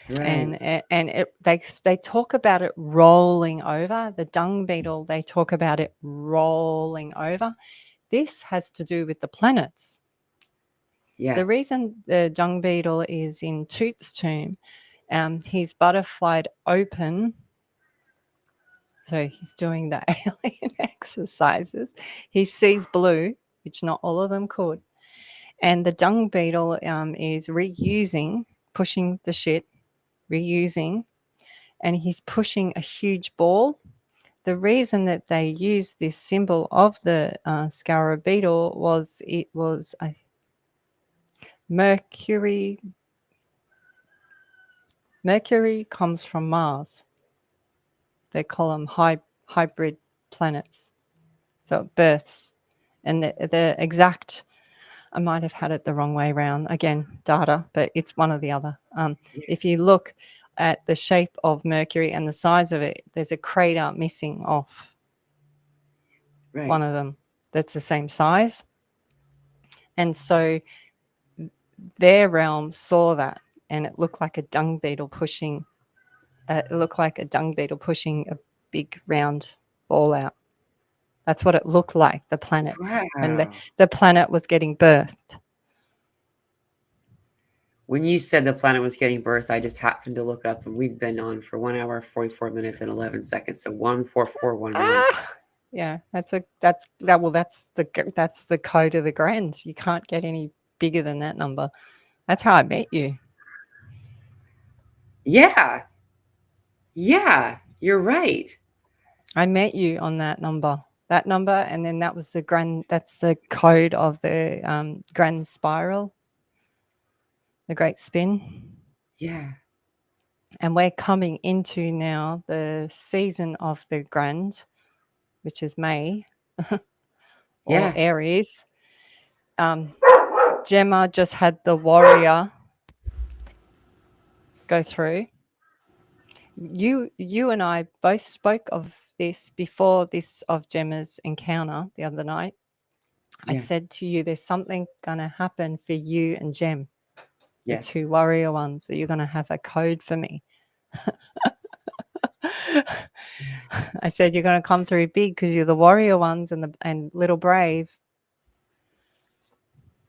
[SPEAKER 1] Right.
[SPEAKER 2] And they talk about it rolling over. The dung beetle, they talk about it rolling over. This has to do with the planets.
[SPEAKER 1] Yeah.
[SPEAKER 2] The reason the dung beetle is in Toot's tomb, he's butterflied open. So he's doing the alien exercises. He sees blue, which not all of them could. And the dung beetle is reusing, pushing the shit, reusing, and he's pushing a huge ball. The reason that they used this symbol of the scarab beetle was it was a Mercury. Mercury comes from Mars. They call them hybrid planets. So it births. And the exact, I might have had it the wrong way around. Again, data, but it's one or the other. If you look at the shape of Mercury and the size of it, there's a crater missing off one
[SPEAKER 1] Right.
[SPEAKER 2] of them that's the same size. And so their realm saw that, and it looked like a dung beetle pushing. It looked like a dung beetle pushing a big round ball out. That's what it looked like, the planets, when
[SPEAKER 1] Wow.
[SPEAKER 2] the planet was getting birthed.
[SPEAKER 1] When you said the planet was getting birth, I just happened to look up and we've been on for 1 hour, 44 minutes and 11 seconds. So 14411.
[SPEAKER 2] Yeah, that's the code of the grand. You can't get any bigger than that number. That's how I met you.
[SPEAKER 1] Yeah. Yeah. You're right.
[SPEAKER 2] I met you on that number. That number, and then that was that's the code of the grand spiral, the great spin.
[SPEAKER 1] Yeah.
[SPEAKER 2] And we're coming into now the season of the grand, which is May or
[SPEAKER 1] Yeah.
[SPEAKER 2] Aries. Gemma just had the warrior go through. You and I both spoke of this before this of Gemma's encounter the other night. I
[SPEAKER 1] Yeah.
[SPEAKER 2] said to you, there's something gonna happen for you and Gem, the
[SPEAKER 1] Yeah.
[SPEAKER 2] two warrior ones, that you're gonna have a code for me. I said you're gonna come through big because you're the warrior ones and little brave.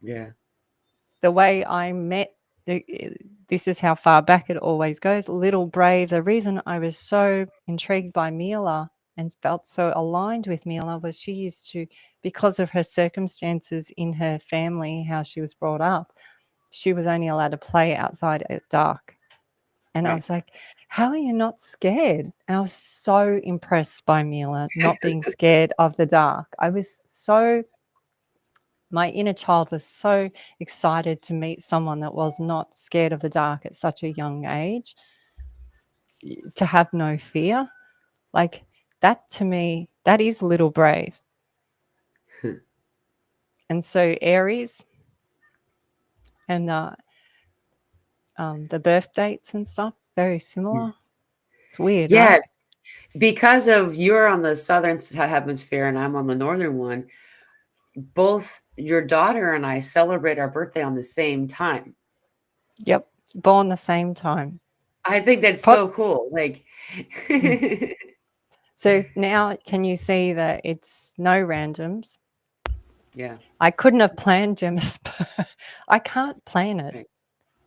[SPEAKER 1] Yeah.
[SPEAKER 2] The way I met this is how far back it always goes. Little brave. The reason I was so intrigued by Mila and felt so aligned with Mila was she used to, because of her circumstances in her family, how she was brought up, she was only allowed to play outside at dark. And I
[SPEAKER 1] Right.
[SPEAKER 2] was like, how are you not scared? And I was so impressed by Mila not being scared of the dark. My inner child was so excited to meet someone that was not scared of the dark at such a young age, to have no fear. Like that to me, that is little brave. And so Aries and the birth dates and stuff, very similar. It's weird, right?
[SPEAKER 1] Yes. Because of you're on the southern hemisphere and I'm on the northern one, both your daughter and I celebrate our birthday on the same time.
[SPEAKER 2] Yep. Born the same time.
[SPEAKER 1] I think that's
[SPEAKER 2] Pot.
[SPEAKER 1] so cool. Like,
[SPEAKER 2] So now can you see that it's no randoms?
[SPEAKER 1] yeah,
[SPEAKER 2] I couldn't have planned Gemma's birth. I can't plan it.
[SPEAKER 1] right.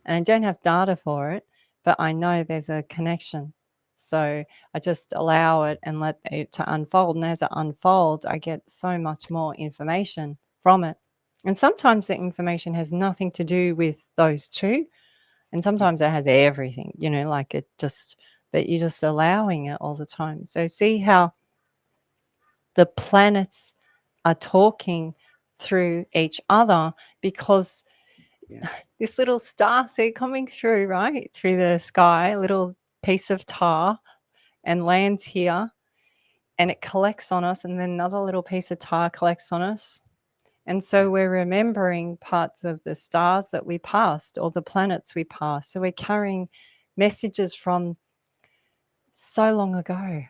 [SPEAKER 2] And I don't have data for it, but I know there's a connection. So I just allow it and let it to unfold. And as it unfolds, I get so much more information from it. And sometimes the information has nothing to do with those two. And
[SPEAKER 1] Yeah,
[SPEAKER 2] sometimes it has everything, like it just, but you're just allowing it all the time. So see how the planets are talking through each other, because
[SPEAKER 1] yeah,
[SPEAKER 2] this little star seed coming through, right? Through the sky, a little piece of tar, and lands here, and it collects on us, and then another little piece of tar collects on us. And so
[SPEAKER 1] yeah,
[SPEAKER 2] we're remembering parts of the stars that we passed or the planets we passed. So we're carrying messages from so long ago.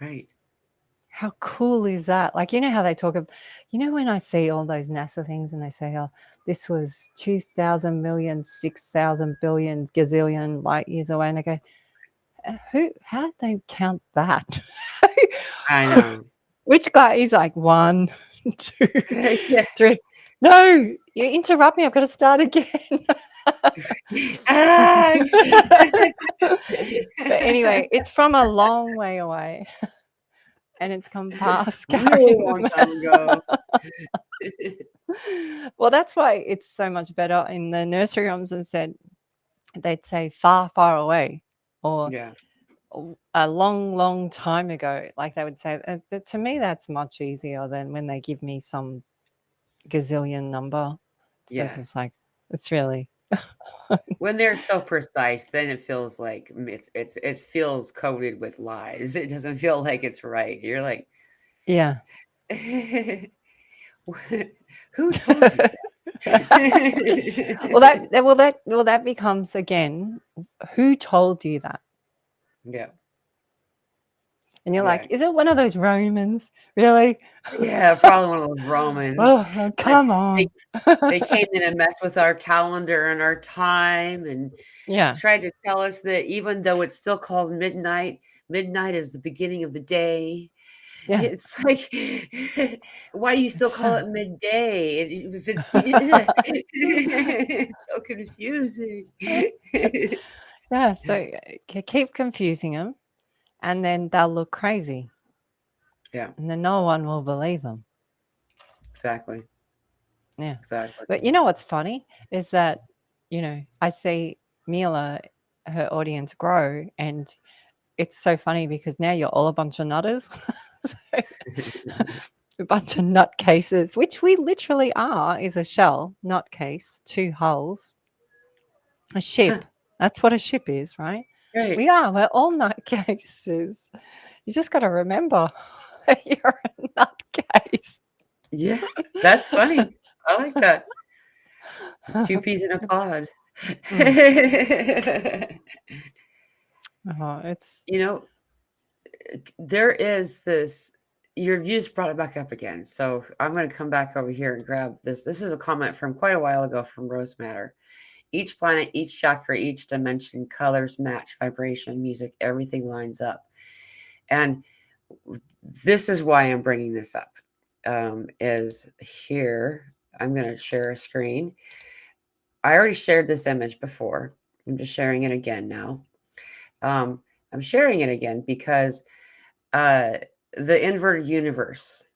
[SPEAKER 1] right.
[SPEAKER 2] How cool is that? Like, how they talk of, when I see all those NASA things and they say, oh, this was 2,000 million, 6,000 billion, gazillion light years away. And I go, how did they count that?
[SPEAKER 1] I know.
[SPEAKER 2] Which guy is like 1, 2,
[SPEAKER 1] Yeah.
[SPEAKER 2] 3? No, you interrupt me. I've got to start again.
[SPEAKER 1] Ah!
[SPEAKER 2] But anyway, it's from a long way away. And it's come past
[SPEAKER 1] Really
[SPEAKER 2] carrying
[SPEAKER 1] long
[SPEAKER 2] them.
[SPEAKER 1] time ago.
[SPEAKER 2] Well, that's why it's so much better in the nursery rooms. And said they'd say far, far away, or
[SPEAKER 1] Yeah,
[SPEAKER 2] a long, long time ago. Like they would say, to me, that's much easier than when they give me some gazillion number. So it's
[SPEAKER 1] yeah.
[SPEAKER 2] just like, it's really,
[SPEAKER 1] When they're so precise, then it feels like it feels coated with lies. It doesn't feel like it's right. You're like,
[SPEAKER 2] yeah.
[SPEAKER 1] who told you
[SPEAKER 2] Well,
[SPEAKER 1] that?
[SPEAKER 2] that becomes again, who told you that?
[SPEAKER 1] Yeah,
[SPEAKER 2] And you're like,
[SPEAKER 1] yeah.
[SPEAKER 2] is it one of those Romans? Really?
[SPEAKER 1] Yeah, probably one of those Romans.
[SPEAKER 2] Oh,
[SPEAKER 1] Like,
[SPEAKER 2] come
[SPEAKER 1] they
[SPEAKER 2] on.
[SPEAKER 1] they came in and messed with our calendar and our time and
[SPEAKER 2] Yeah.
[SPEAKER 1] tried to tell us that even though it's still called midnight, midnight is the beginning of the day.
[SPEAKER 2] Yeah.
[SPEAKER 1] It's like, why do you still
[SPEAKER 2] It's
[SPEAKER 1] call it midday? If it's it's so confusing.
[SPEAKER 2] yeah. So keep confusing them, and then they'll look crazy,
[SPEAKER 1] Yeah,
[SPEAKER 2] and then no one will believe them.
[SPEAKER 1] exactly,
[SPEAKER 2] Yeah.
[SPEAKER 1] exactly.
[SPEAKER 2] But you know what's funny is that, I see Mila. her audience grow. And it's so funny because now you're all a bunch of nutters. So, a bunch of nutcases, which we literally are, is a shell, nutcase, two hulls, a ship. That's what a ship is, right?
[SPEAKER 1] Right.
[SPEAKER 2] We are. We're all nutcases. You just got to remember that you're a nutcase.
[SPEAKER 1] Yeah, that's funny. I like that. Two peas in a pod.
[SPEAKER 2] Mm. It's
[SPEAKER 1] You know, there is this. You just brought it back up again, so I'm going to come back over here and grab this. This is a comment from quite a while ago from Rose Matter. Each planet, each chakra, each dimension, colors match, vibration, music, everything lines up. And this is why I'm bringing this up. Is here. I'm going to share a screen. I already shared this image before. I'm just sharing it again now. Um, I'm sharing it again because uh, the inverted universe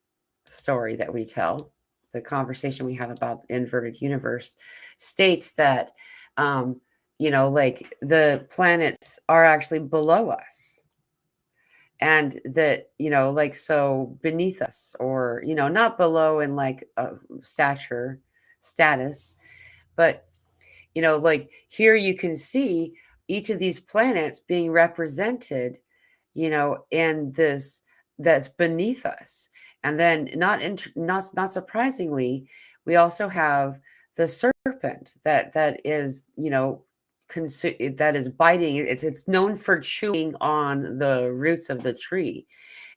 [SPEAKER 1] story that we tell, the conversation we have about inverted universe, states that, um, like the planets are actually below us. And that, like, so beneath us, or, not below in like status, but like here you can see each of these planets being represented, in this that's beneath us. And then not surprisingly, we also have the serpent that is, that is biting. It's known for chewing on the roots of the tree.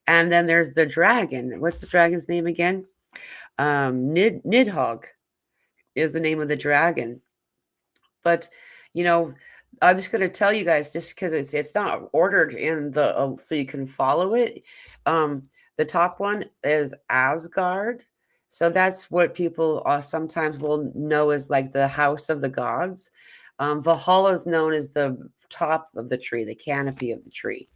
[SPEAKER 1] And then there's the dragon. What's the dragon's name again? Nidhogg is the name of the dragon. But you know, I'm just going to tell you guys, just because it's not ordered in the so you can follow it. Um, the top one is Asgard, so that's what people sometimes will know as like the house of the gods. Valhalla is known as the top of the tree, the canopy of the tree,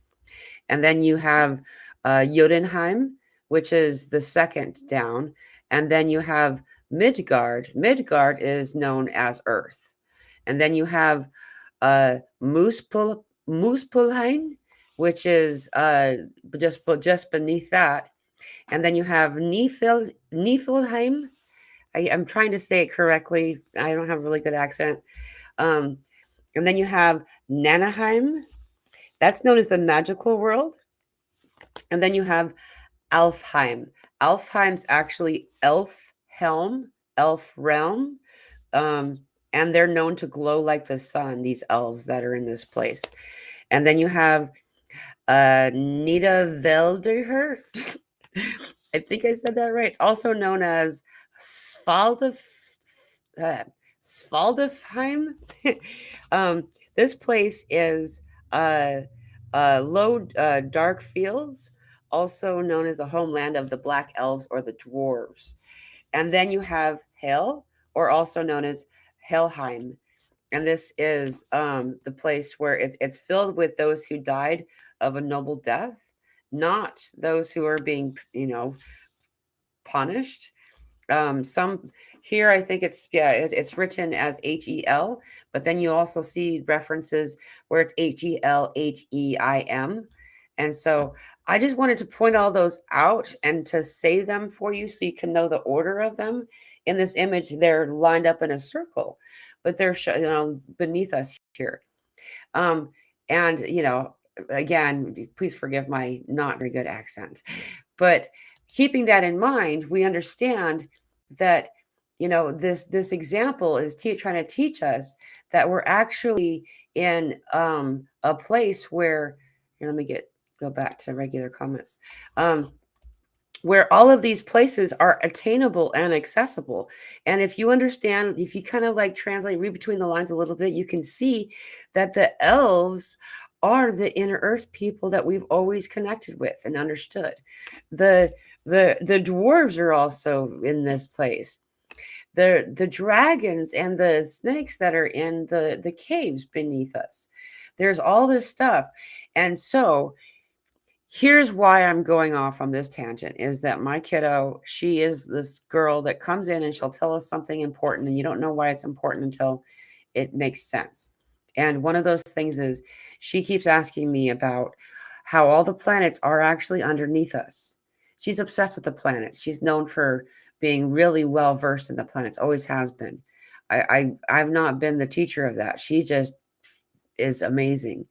[SPEAKER 1] and then you have Jotunheim, which is the second down, and then you have Midgard. Midgard is known as Earth. And then you have Muspelheim, which is just beneath that. And then you have Niflheim. I'm trying to say it correctly. I don't have a really good accent. Um, and then you have Nanaheim. That's known as the magical world. And then you have Alfheim. Alfheim's actually elf helm, elf realm. Um, and they're known to glow like the sun, these elves that are in this place. And then you have Nita Velderher. I think I said that right. It's also known as Svaldefheim. This place is low, dark fields, also known as the homeland of the black elves or the dwarves. And then you have Hel, or also known as Helheim. And this is the place where it's filled with those who died of a noble death, not those who are being, punished. Some here, I think it's written as Hel, but then you also see references where it's Helheim. And so I just wanted to point all those out and to say them for you so you can know the order of them. In this image, they're lined up in a circle, but they're beneath us here. Um, and again, please forgive my not very good accent, but keeping that in mind, we understand that this example is trying to teach us that we're actually in a place where here, let me go back to regular comments, where all of these places are attainable and accessible. And if you understand, if you kind of like translate, read between the lines a little bit, you can see that the elves are the inner earth people that we've always connected with and understood. The dwarves are also in this place. The dragons and the snakes that are in the caves beneath us. There's all this stuff. And so here's why I'm going off on this tangent is that my kiddo, she is this girl that comes in and she'll tell us something important, and you don't know why it's important until it makes sense. And one of those things is she keeps asking me about how all the planets are actually underneath us. She's obsessed with the planets. She's known for being really well versed in the planets, always has been. I've not been the teacher of that. She just is amazing.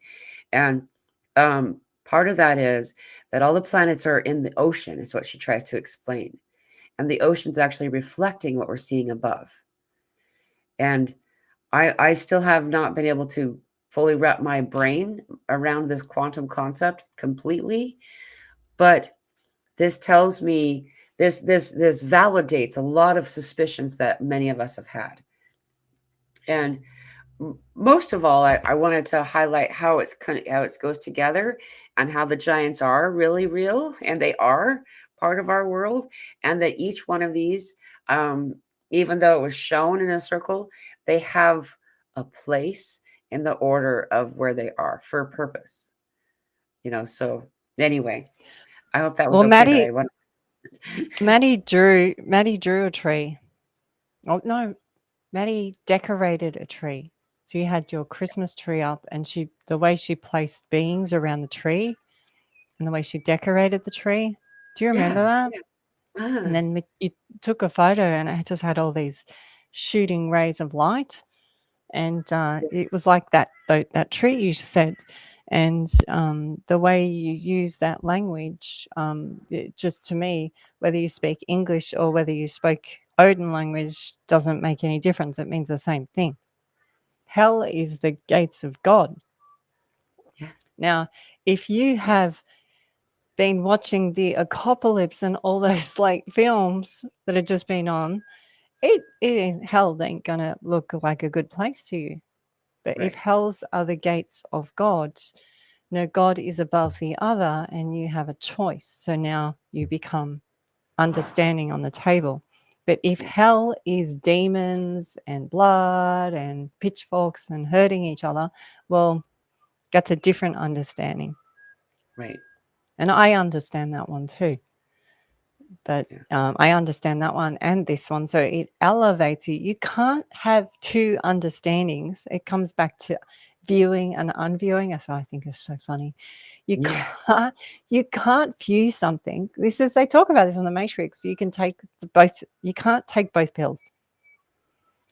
[SPEAKER 1] And part of that is that all the planets are in the ocean, is what she tries to explain. And the ocean's actually reflecting what we're seeing above. And I still have not been able to fully wrap my brain around this quantum concept completely, but this tells me this validates a lot of suspicions that many of us have had. And most of all, I wanted to highlight how how it goes together and how the giants are really real and they are part of our world, and that each one of these, even though it was shown in a circle, they have a place in the order of where they are for a purpose. So anyway, I hope that was
[SPEAKER 2] Well,
[SPEAKER 1] okay that I went.
[SPEAKER 2] Maddie drew a tree. Oh no, Maddie decorated a tree. So you had your Christmas tree up, and the way she placed beings around the tree, and the way she decorated the tree. Do you remember
[SPEAKER 1] Yeah,
[SPEAKER 2] that?
[SPEAKER 1] yeah.
[SPEAKER 2] And then you took a photo, and it just had all these shooting rays of light, and it was like that tree you said. And the way you use that language, just to me, whether you speak English or whether you spoke Odin language doesn't make any difference. It means the same thing. Hell is the gates of God.
[SPEAKER 1] Yeah.
[SPEAKER 2] Now, if you have been watching the apocalypse and all those like films that have just been on, hell ain't gonna look like a good place to you. But if
[SPEAKER 1] Right.
[SPEAKER 2] hells are the gates of God, no, God is above the other, and you have a choice. So now you become understanding on the table. But if
[SPEAKER 1] Yeah.
[SPEAKER 2] hell is demons and blood and pitchforks and hurting each other, well, that's a different understanding.
[SPEAKER 1] Right.
[SPEAKER 2] And I understand that one too. But
[SPEAKER 1] Yeah.
[SPEAKER 2] I understand that one and this one. So it elevates you. You can't have two understandings. It comes back to viewing and unviewing. That's what I think is so funny. You
[SPEAKER 1] Yeah.
[SPEAKER 2] can't you can't view something. They talk about this on the Matrix. You can take both. You can't take both pills,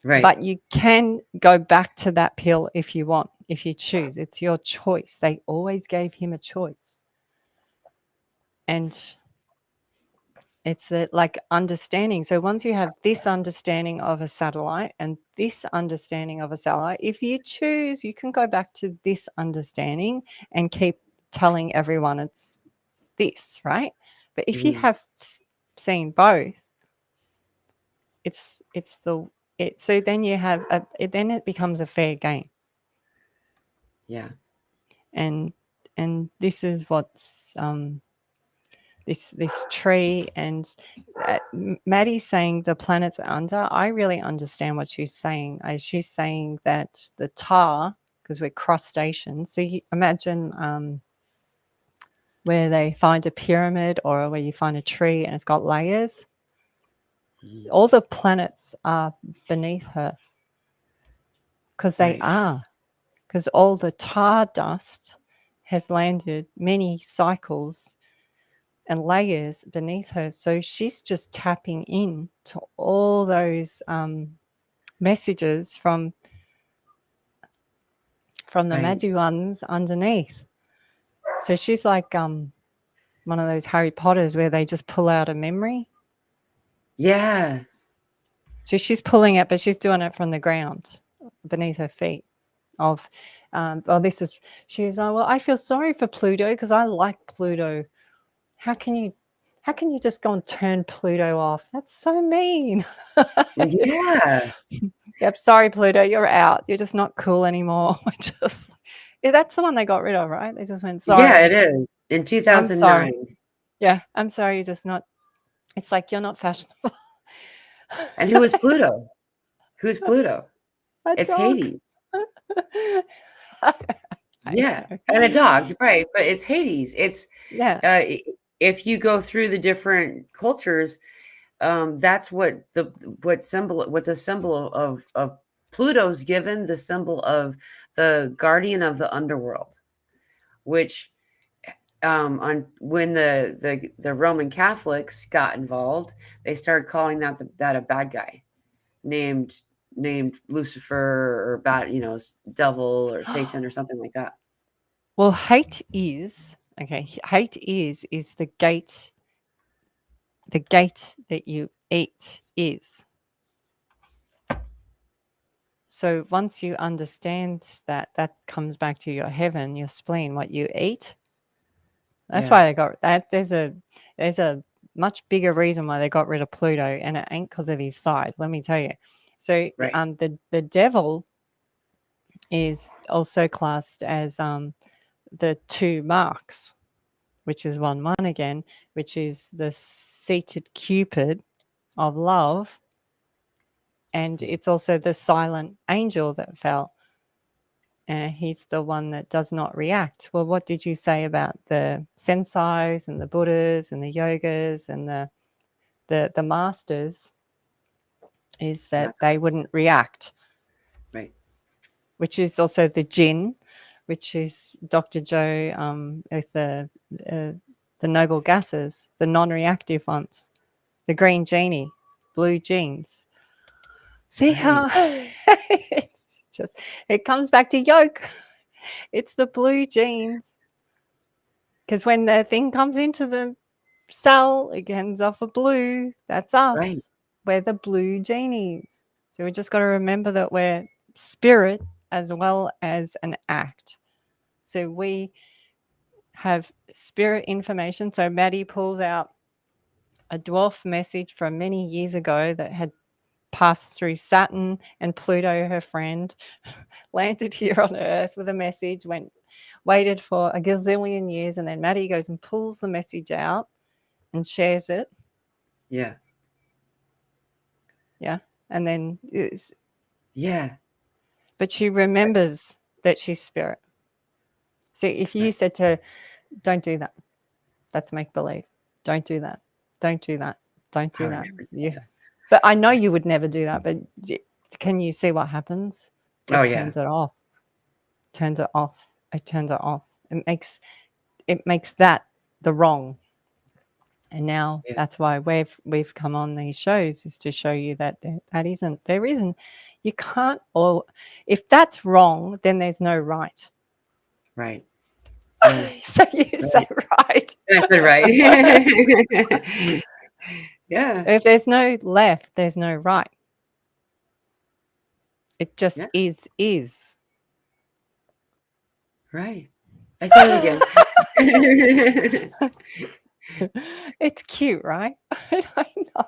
[SPEAKER 1] Right.
[SPEAKER 2] but you can go back to that pill if you want, if you choose. It's your choice. They always gave him a choice, and it's that like understanding. So once you have this understanding of a satellite and this understanding of a satellite, if you choose, you can go back to this understanding and keep telling everyone it's this, right? But if you
[SPEAKER 1] Mhm.
[SPEAKER 2] have seen both, it's the it. So then you have then it becomes a fair game,
[SPEAKER 1] Yeah.
[SPEAKER 2] and this is what's this tree. And Maddie's saying the planets are under. I really understand what she's saying. She's saying that the tar, because we're crustaceans. So you imagine where they find a pyramid or where you find a tree and it's got layers.
[SPEAKER 1] Mhm.
[SPEAKER 2] All the planets are beneath her because they
[SPEAKER 1] Right.
[SPEAKER 2] are. Because all the tar dust has landed many cycles and layers beneath her. So she's just tapping in to all those messages from the
[SPEAKER 1] Right.
[SPEAKER 2] Magi ones underneath. So she's like one of those Harry Potters where they just pull out a memory.
[SPEAKER 1] Yeah.
[SPEAKER 2] So she's pulling it, but she's doing it from the ground beneath her feet. Of, this is, she was like, well, I feel sorry for Pluto because I like Pluto. How can you just go and turn Pluto off? That's so mean.
[SPEAKER 1] Yeah.
[SPEAKER 2] Yep, sorry, Pluto, you're out. You're just not cool anymore. Just yeah, that's the one they got rid of, right? They just went,
[SPEAKER 1] Yeah, it
[SPEAKER 2] sorry.
[SPEAKER 1] is. In
[SPEAKER 2] I'm sorry.
[SPEAKER 1] 2009.
[SPEAKER 2] Yeah, I'm sorry, you're just not. It's like you're not fashionable.
[SPEAKER 1] And who is Pluto? Who's Pluto?
[SPEAKER 2] A
[SPEAKER 1] It's
[SPEAKER 2] dog.
[SPEAKER 1] Hades.
[SPEAKER 2] I
[SPEAKER 1] Yeah, and a
[SPEAKER 2] know.
[SPEAKER 1] dog, right, but it's Hades. It's,
[SPEAKER 2] Yeah,
[SPEAKER 1] I if you go through the different cultures, that's what the symbol of Pluto's given the symbol of the guardian of the underworld, which on when the Roman Catholics got involved, they started calling that a bad guy named Lucifer or bad, devil or Satan or something like that.
[SPEAKER 2] Well, hate is okay. Hate is the gate. The gate that you eat is. So once you understand that, that comes back to your heaven, your spleen, what you eat. That's
[SPEAKER 1] Yeah.
[SPEAKER 2] why they got that. There's a much bigger reason why they got rid of Pluto, and it ain't because of his size. Let me tell you. So
[SPEAKER 1] Right.
[SPEAKER 2] the devil is also classed as the two marks, which is 1-1 again, which is the seated Cupid of love, and it's also the silent angel that fell. He's the one that does not react. Well, what did you say about the sensais and the Buddhas and the yogas and the masters? Is that they wouldn't react.
[SPEAKER 1] Right.
[SPEAKER 2] Which is also the jinn, which is Dr. Joe with the noble gases, the non-reactive ones, the green genie, blue jeans. See how it's just, it comes back to yolk. It's the blue genes. Because when the thing comes into the cell, it ends off a blue. That's us.
[SPEAKER 1] Right.
[SPEAKER 2] We're the blue genies. So we just got to remember that we're spirit as well as an act. So we have spirit information. So Maddie pulls out a dwarf message from many years ago that had passed through Saturn and Pluto, her friend, landed here on Earth with a message, waited for a gazillion years, and then Maddie goes and pulls the message out and shares it.
[SPEAKER 1] Yeah.
[SPEAKER 2] Yeah. And then
[SPEAKER 1] Yeah.
[SPEAKER 2] but she remembers that she's spirit. So if you said to her, don't do that, that's make believe. Don't do that. Don't do that. Don't do that. Yeah. But I know you would never do that. But can you see what happens? It turns it off. Turns it off. It turns it off. It makes that the wrong. And now that's why we've come on these shows, is to show you that there isn't. You can't. Or if that's wrong, then there's no right.
[SPEAKER 1] Right.
[SPEAKER 2] So you say right.
[SPEAKER 1] I said right. Yeah.
[SPEAKER 2] If there's no left, there's no right. It just is.
[SPEAKER 1] Right. I said it again.
[SPEAKER 2] It's cute, right? I know.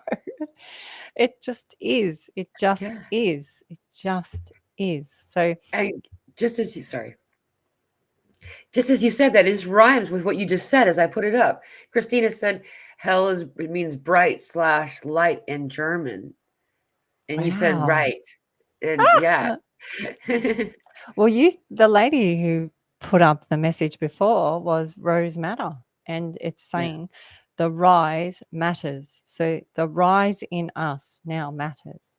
[SPEAKER 2] It just is. It just is. It just is. So
[SPEAKER 1] just as you said that, it just rhymes with what you just said as I put it up. Christina said hell it means bright / light in German. And you said right. And yeah.
[SPEAKER 2] Well, the lady who put up the message before was Rose Matter, and it's saying the rise matters. So the rise in us now matters.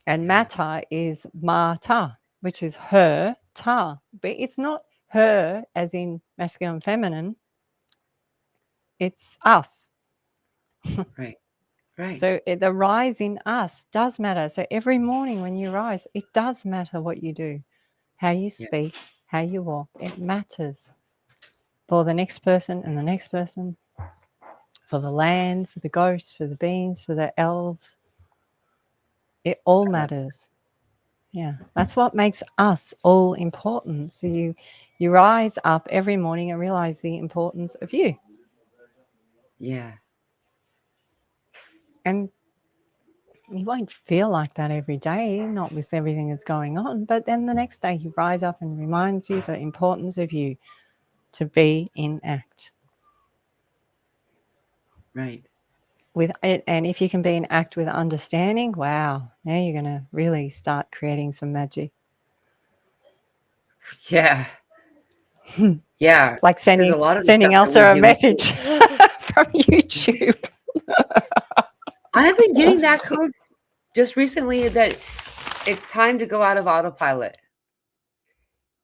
[SPEAKER 2] And matter is mata, which is her, ta. But it's not her as in masculine, feminine. It's us.
[SPEAKER 1] Right. Right.
[SPEAKER 2] So the rise in us does matter. So every morning when you rise, it does matter what you do, how you speak, how you walk. It matters for the next person and the next person, for the land, for the ghosts, for the beings, for the elves. It all matters. Yeah, that's what makes us all important. So you rise up every morning and realize the importance of you.
[SPEAKER 1] Yeah.
[SPEAKER 2] And you won't feel like that every day, not with everything that's going on. But then the next day you rise up and reminds you the importance of you to be in act.
[SPEAKER 1] Right.
[SPEAKER 2] With it, and if you can be in act with understanding, wow, now you're going to really start creating some magic.
[SPEAKER 1] Yeah. Yeah.
[SPEAKER 2] Like sending Elsa a message from YouTube.
[SPEAKER 1] I've been getting that code just recently that It's time to go out of autopilot,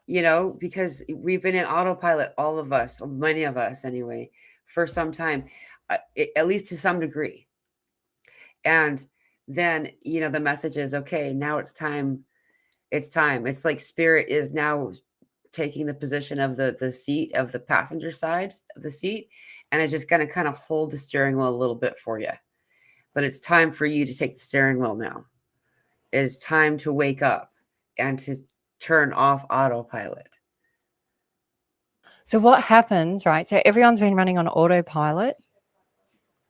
[SPEAKER 1] because we've been in autopilot, all of us, many of us anyway, for some time, at least to some degree. And then, the message is, okay, now it's time. It's time. It's like spirit is now taking the position of the seat, of the passenger side of the seat, and it's just going to kind of hold the steering wheel a little bit for you. But it's time for you to take the steering wheel now. It's time to wake up and to turn off autopilot.
[SPEAKER 2] So what happens, right? So everyone's been running on autopilot.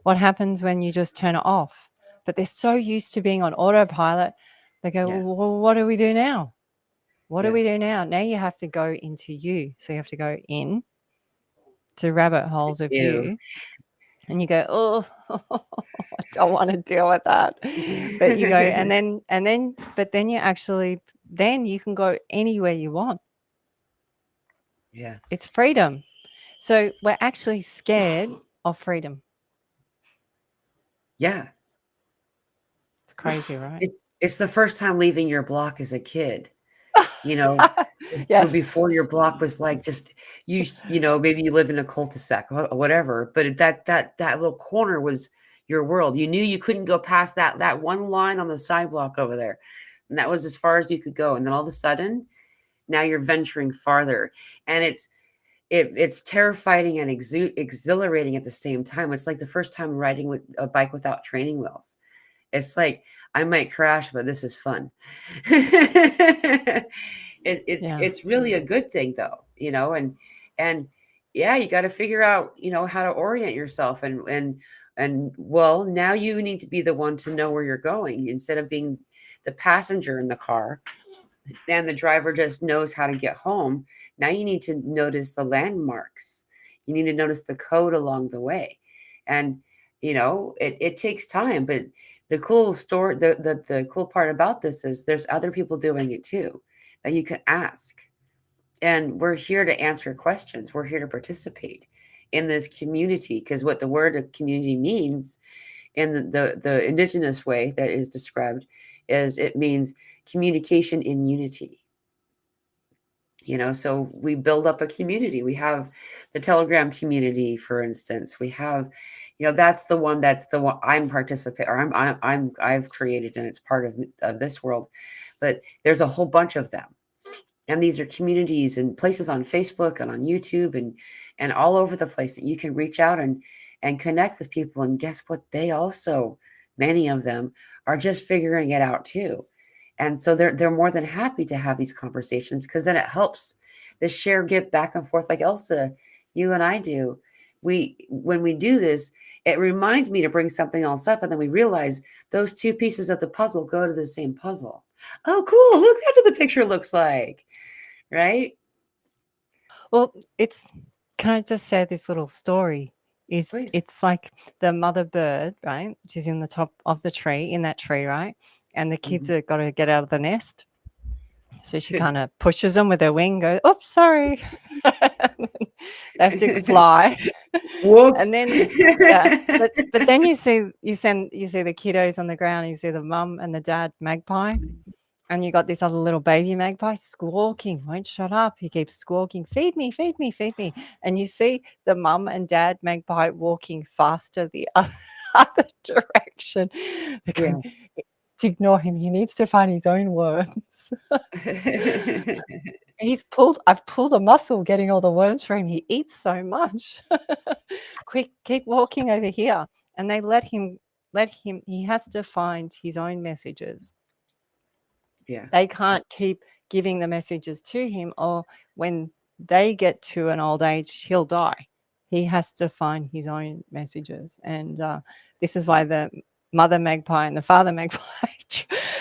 [SPEAKER 2] What happens when you just turn it off? But they're so used to being on autopilot, they go,
[SPEAKER 1] Yeah.
[SPEAKER 2] well, what do we do now? What do
[SPEAKER 1] Yeah.
[SPEAKER 2] we do now? Now you have to go into you. So you have to go in to rabbit holes of
[SPEAKER 1] You.
[SPEAKER 2] you. And you go, oh, I don't want to deal with that. But you go, but then you actually, then you can go anywhere you want.
[SPEAKER 1] Yeah.
[SPEAKER 2] It's freedom. So we're actually scared of freedom.
[SPEAKER 1] Yeah.
[SPEAKER 2] It's crazy, right?
[SPEAKER 1] It's the first time leaving your block as a kid, you know,
[SPEAKER 2] Yeah.
[SPEAKER 1] before your block was like just maybe you live in a cul-de-sac or whatever, but that little corner was your world. You knew you couldn't go past that one line on the sidewalk over there, and that was as far as you could go. And then all of a sudden, now you're venturing farther, and it's terrifying and exhilarating at the same time. It's like the first time riding with a bike without training wheels. It's like, I might crash, but this is fun. It's really a good thing though, and yeah, you got to figure out, how to orient yourself, and well, now you need to be the one to know where you're going instead of being the passenger in the car and the driver just knows how to get home. Now you need to notice the landmarks. You need to notice the code along the way. And it takes time, but the cool story, the cool part about this is there's other people doing it too that you can ask. And we're here to answer questions. We're here to participate in this community, because what the word of community means in the indigenous way that is described is it means communication in unity. So we build up a community. We have the Telegram community, for instance. We have, that's the one I'm participating, or I've created, and it's part of this world. But there's a whole bunch of them, and these are communities and places on Facebook and on YouTube and all over the place that you can reach out and connect with people. And guess what? They also, many of them, are just figuring it out too. And so they're more than happy to have these conversations, because then it helps the share, get back and forth, like Elsa, you and I do. When we do this, it reminds me to bring something else up, and then we realize those two pieces of the puzzle go to the same puzzle. Oh, cool. Look, that's what the picture looks like. Right?
[SPEAKER 2] Well, can I just share this little story?
[SPEAKER 1] Please.
[SPEAKER 2] It's like the mother bird, right? She's in the top of the tree, in that tree, right? And the kids have got to get out of the nest. So she kind of pushes them with her wing, goes, oops, sorry. They have to fly.
[SPEAKER 1] Whoops.
[SPEAKER 2] And then, yeah. But then you see the kiddos on the ground, you see the mum and the dad magpie. And you got this other little baby magpie squawking, won't shut up. He keeps squawking, feed me, feed me, feed me. And you see the mum and dad magpie walking faster the other direction. They're going, to ignore him. He needs to find his own worms. I've pulled a muscle getting all the worms for him. He eats so much. Quick, keep walking over here. And they let him, he has to find his own messages.
[SPEAKER 1] Yeah.
[SPEAKER 2] They can't keep giving the messages to him, or when they get to an old age, he'll die. He has to find his own messages. And this is why the mother magpie and the father magpie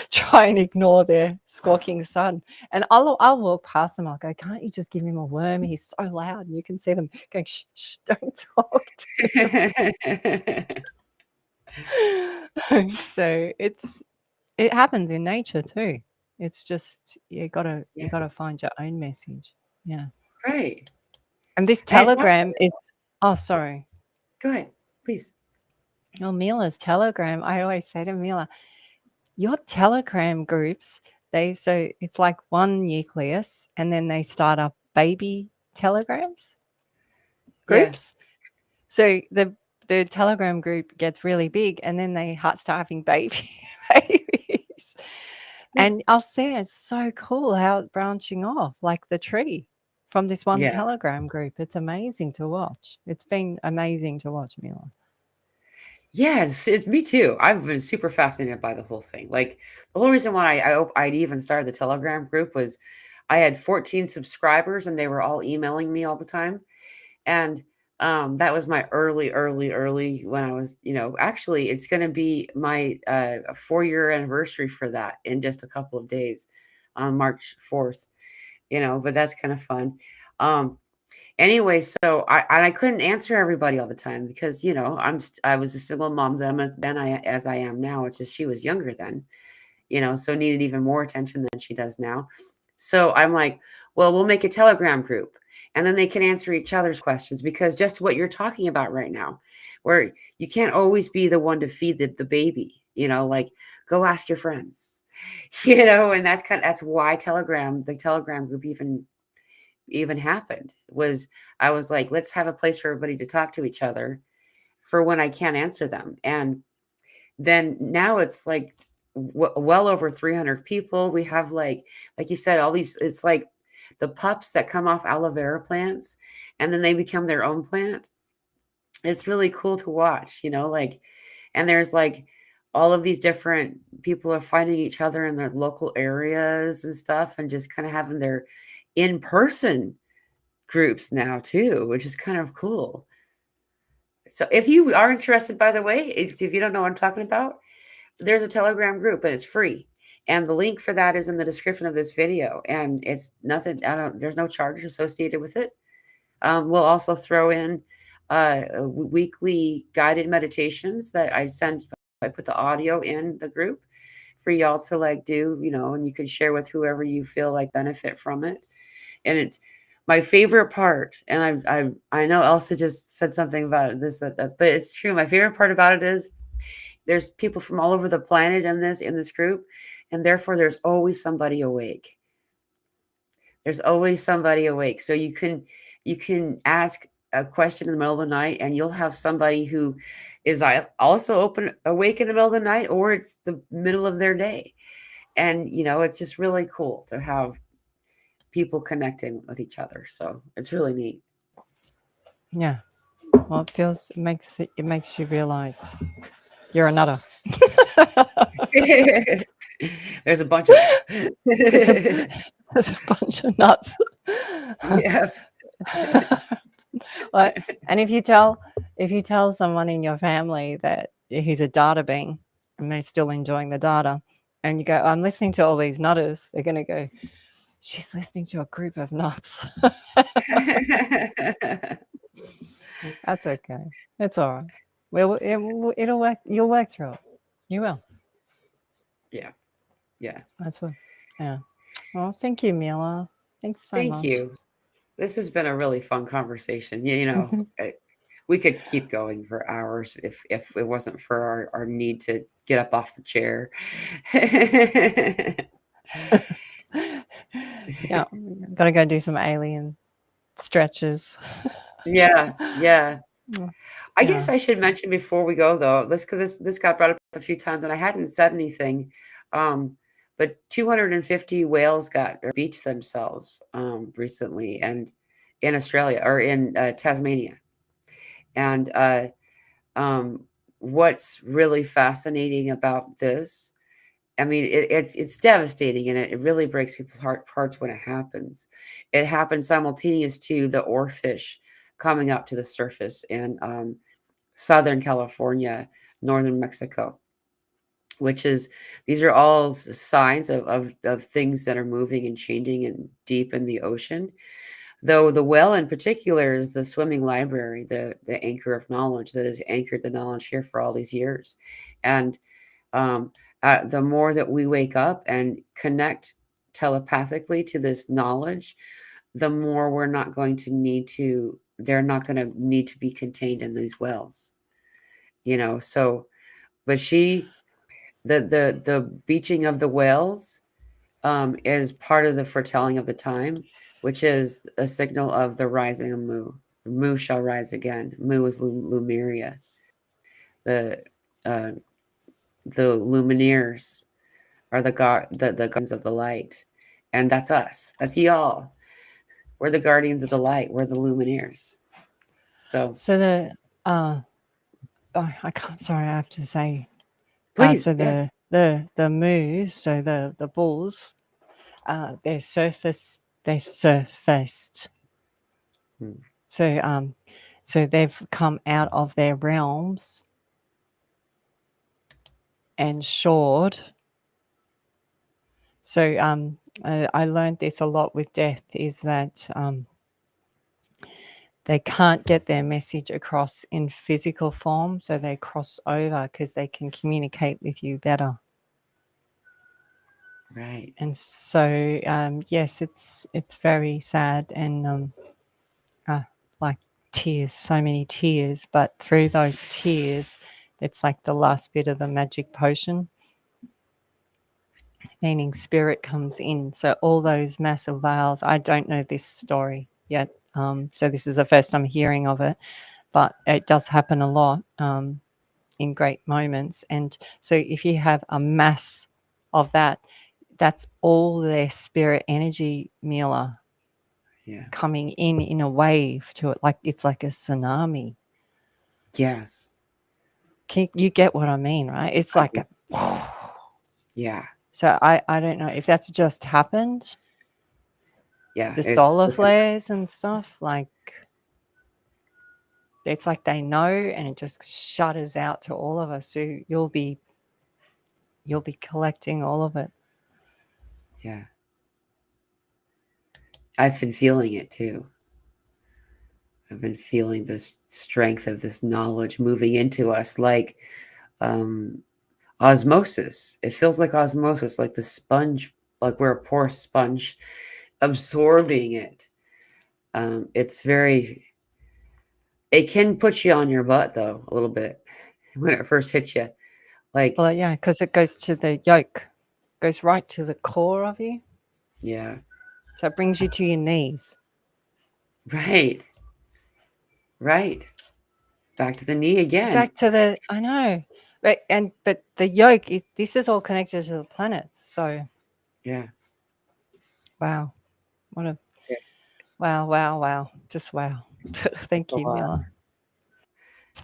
[SPEAKER 2] try and ignore their squawking son. And I'll walk past them. I'll go, can't you just give him a worm? He's so loud. And you can see them going, shh, shh, don't talk to him. So it happens in nature too. It's just you gotta find your own message. Yeah.
[SPEAKER 1] Right.
[SPEAKER 2] And this Telegram is sorry.
[SPEAKER 1] Go ahead, please.
[SPEAKER 2] Oh, Mila's Telegram. I always say to Mila, your Telegram groups So it's like one nucleus, and then they start up baby telegrams
[SPEAKER 1] Yeah.
[SPEAKER 2] groups. So the telegram group gets really big, and then they start having babies. And I'll say it's so cool how it's branching off like the tree from this one
[SPEAKER 1] Yeah.
[SPEAKER 2] telegram group. It's amazing to watch. It's been amazing to watch, Mila.
[SPEAKER 1] Yes, it's me too. I've been super fascinated by the whole thing. Like the whole reason why I'd even started the Telegram group was I had 14 subscribers and they were all emailing me all the time. And that was my early when I was, actually it's going to be my 4-year anniversary for that in just a couple of days on March 4th, but that's kind of fun. Um, Anyway, so I couldn't answer everybody all the time because, I was a single mom then as I am now. It's just she was younger then, so needed even more attention than she does now. So I'm like, well, we'll make a Telegram group and then they can answer each other's questions because just what you're talking about right now, where you can't always be the one to feed the baby, like go ask your friends, and that's why the Telegram group even happened was I was like, let's have a place for everybody to talk to each other for when I can't answer them. And then now it's like well over 300 people. We have like you said, all these, it's like the pups that come off aloe vera plants and then they become their own plant. It's really cool to watch, like, and there's like all of these different people are finding each other in their local areas and stuff and just kind of having their in person groups now too, which is kind of cool. So if you are interested, by the way, if you don't know what I'm talking about, there's a Telegram group, but it's free. And the link for that is in the description of this video. And it's nothing, there's no charge associated with it. We'll also throw in weekly guided meditations that I send. I put the audio in the group for y'all to like do, and you can share with whoever you feel like benefit from it. And it's my favorite part, and I know Elsa just said something about this, but it's true. My favorite part about it is there's people from all over the planet in this group, and therefore there's always somebody awake. There's always somebody awake. So you can ask a question in the middle of the night, and you'll have somebody who is also awake in the middle of the night, or it's the middle of their day. And it's just really cool to have people connecting with each other. So it's really neat.
[SPEAKER 2] Yeah. Well, it makes you realize you're another.
[SPEAKER 1] There's a bunch of us.
[SPEAKER 2] there's, a, there's a bunch of nuts.
[SPEAKER 1] Yeah.
[SPEAKER 2] What? And if you tell someone in your family that who's a data being and they're still enjoying the data, and you go, I'm listening to all these nutters, they're going to go, she's listening to a group of nuts. That's okay. It's all right. Well, it'll work. You'll work through it. You will.
[SPEAKER 1] Yeah. Yeah.
[SPEAKER 2] That's what. Yeah. Well, thank you, Mila. Thanks so
[SPEAKER 1] Thank
[SPEAKER 2] much.
[SPEAKER 1] you. This has been a really fun conversation. We could keep going for hours if it wasn't for our need to get up off the chair.
[SPEAKER 2] Yeah. Gotta go do some alien stretches.
[SPEAKER 1] Yeah, yeah.
[SPEAKER 2] Mm,
[SPEAKER 1] I
[SPEAKER 2] yeah.
[SPEAKER 1] guess I should mention before we go though, this got brought up a few times and I hadn't said anything. Um, but 250 whales got or beached themselves recently and in Australia or in Tasmania. And um, what's really fascinating about this, I mean, it's devastating and it really breaks people's hearts when it happens. It happens simultaneous to the oarfish coming up to the surface in Southern California, Northern Mexico, which is these are all signs of things that are moving and changing and deep in the ocean. Though the well in particular is the swimming library, the anchor of knowledge that has anchored the knowledge here for all these years. And um, the more that we wake up and connect telepathically to this knowledge, the more they're not going to need to be contained in these wells, so, but the beaching of the whales is part of the foretelling of the time, which is a signal of the rising of Mu. Mu shall rise again. Mu is Lumeria, the uh, the Lumineers are the guardians of the light, and that's us. That's y'all. We're the guardians of the light. We're the Lumineers. So
[SPEAKER 2] So the I can't. Sorry, I have to say. So
[SPEAKER 1] please, yeah,
[SPEAKER 2] the moose, so the bulls, they're surfaced. They surfaced.
[SPEAKER 1] hmm,
[SPEAKER 2] So they've come out of their realms and shored. So I learned this a lot with death is that they can't get their message across in physical form, so they cross over because they can communicate with you better.
[SPEAKER 1] right,
[SPEAKER 2] And so yes, it's very sad and like tears, so many tears, but through those tears, it's like the last bit of the magic potion, meaning spirit comes in. So all those massive veils, I don't know this story yet. So this is the first time hearing of it, but it does happen a lot in great moments. And so if you have a mass of that, that's all their spirit energy, Mila,
[SPEAKER 1] yeah,
[SPEAKER 2] coming in a wave to it. Like it's like a tsunami.
[SPEAKER 1] yes,
[SPEAKER 2] You get what I mean, right? It's
[SPEAKER 1] I
[SPEAKER 2] like
[SPEAKER 1] do.
[SPEAKER 2] a.
[SPEAKER 1] Yeah,
[SPEAKER 2] So I don't know if that's just happened.
[SPEAKER 1] yeah.
[SPEAKER 2] The
[SPEAKER 1] It's
[SPEAKER 2] solar
[SPEAKER 1] within,
[SPEAKER 2] flares and stuff, like it's like they know, and it just shutters out to all of us. So you'll be collecting all of it.
[SPEAKER 1] yeah. I've been feeling it too. I've been feeling this strength of this knowledge moving into us like um, osmosis. It feels like osmosis, like the sponge, like we're a porous sponge absorbing it. It's very, it can put you on your butt though, a little bit when it first hits you. Like,
[SPEAKER 2] Well, yeah, because it goes to the yolk, goes right to the core of you.
[SPEAKER 1] yeah,
[SPEAKER 2] So it brings you to your knees.
[SPEAKER 1] right, right. Back to the knee again.
[SPEAKER 2] Back to the, I know, but the yolk, this is all connected to the planets. So
[SPEAKER 1] Yeah.
[SPEAKER 2] wow, what a
[SPEAKER 1] Yeah,
[SPEAKER 2] wow, just wow.
[SPEAKER 1] it's
[SPEAKER 2] Thank
[SPEAKER 1] a
[SPEAKER 2] you,
[SPEAKER 1] lot.
[SPEAKER 2] Mila.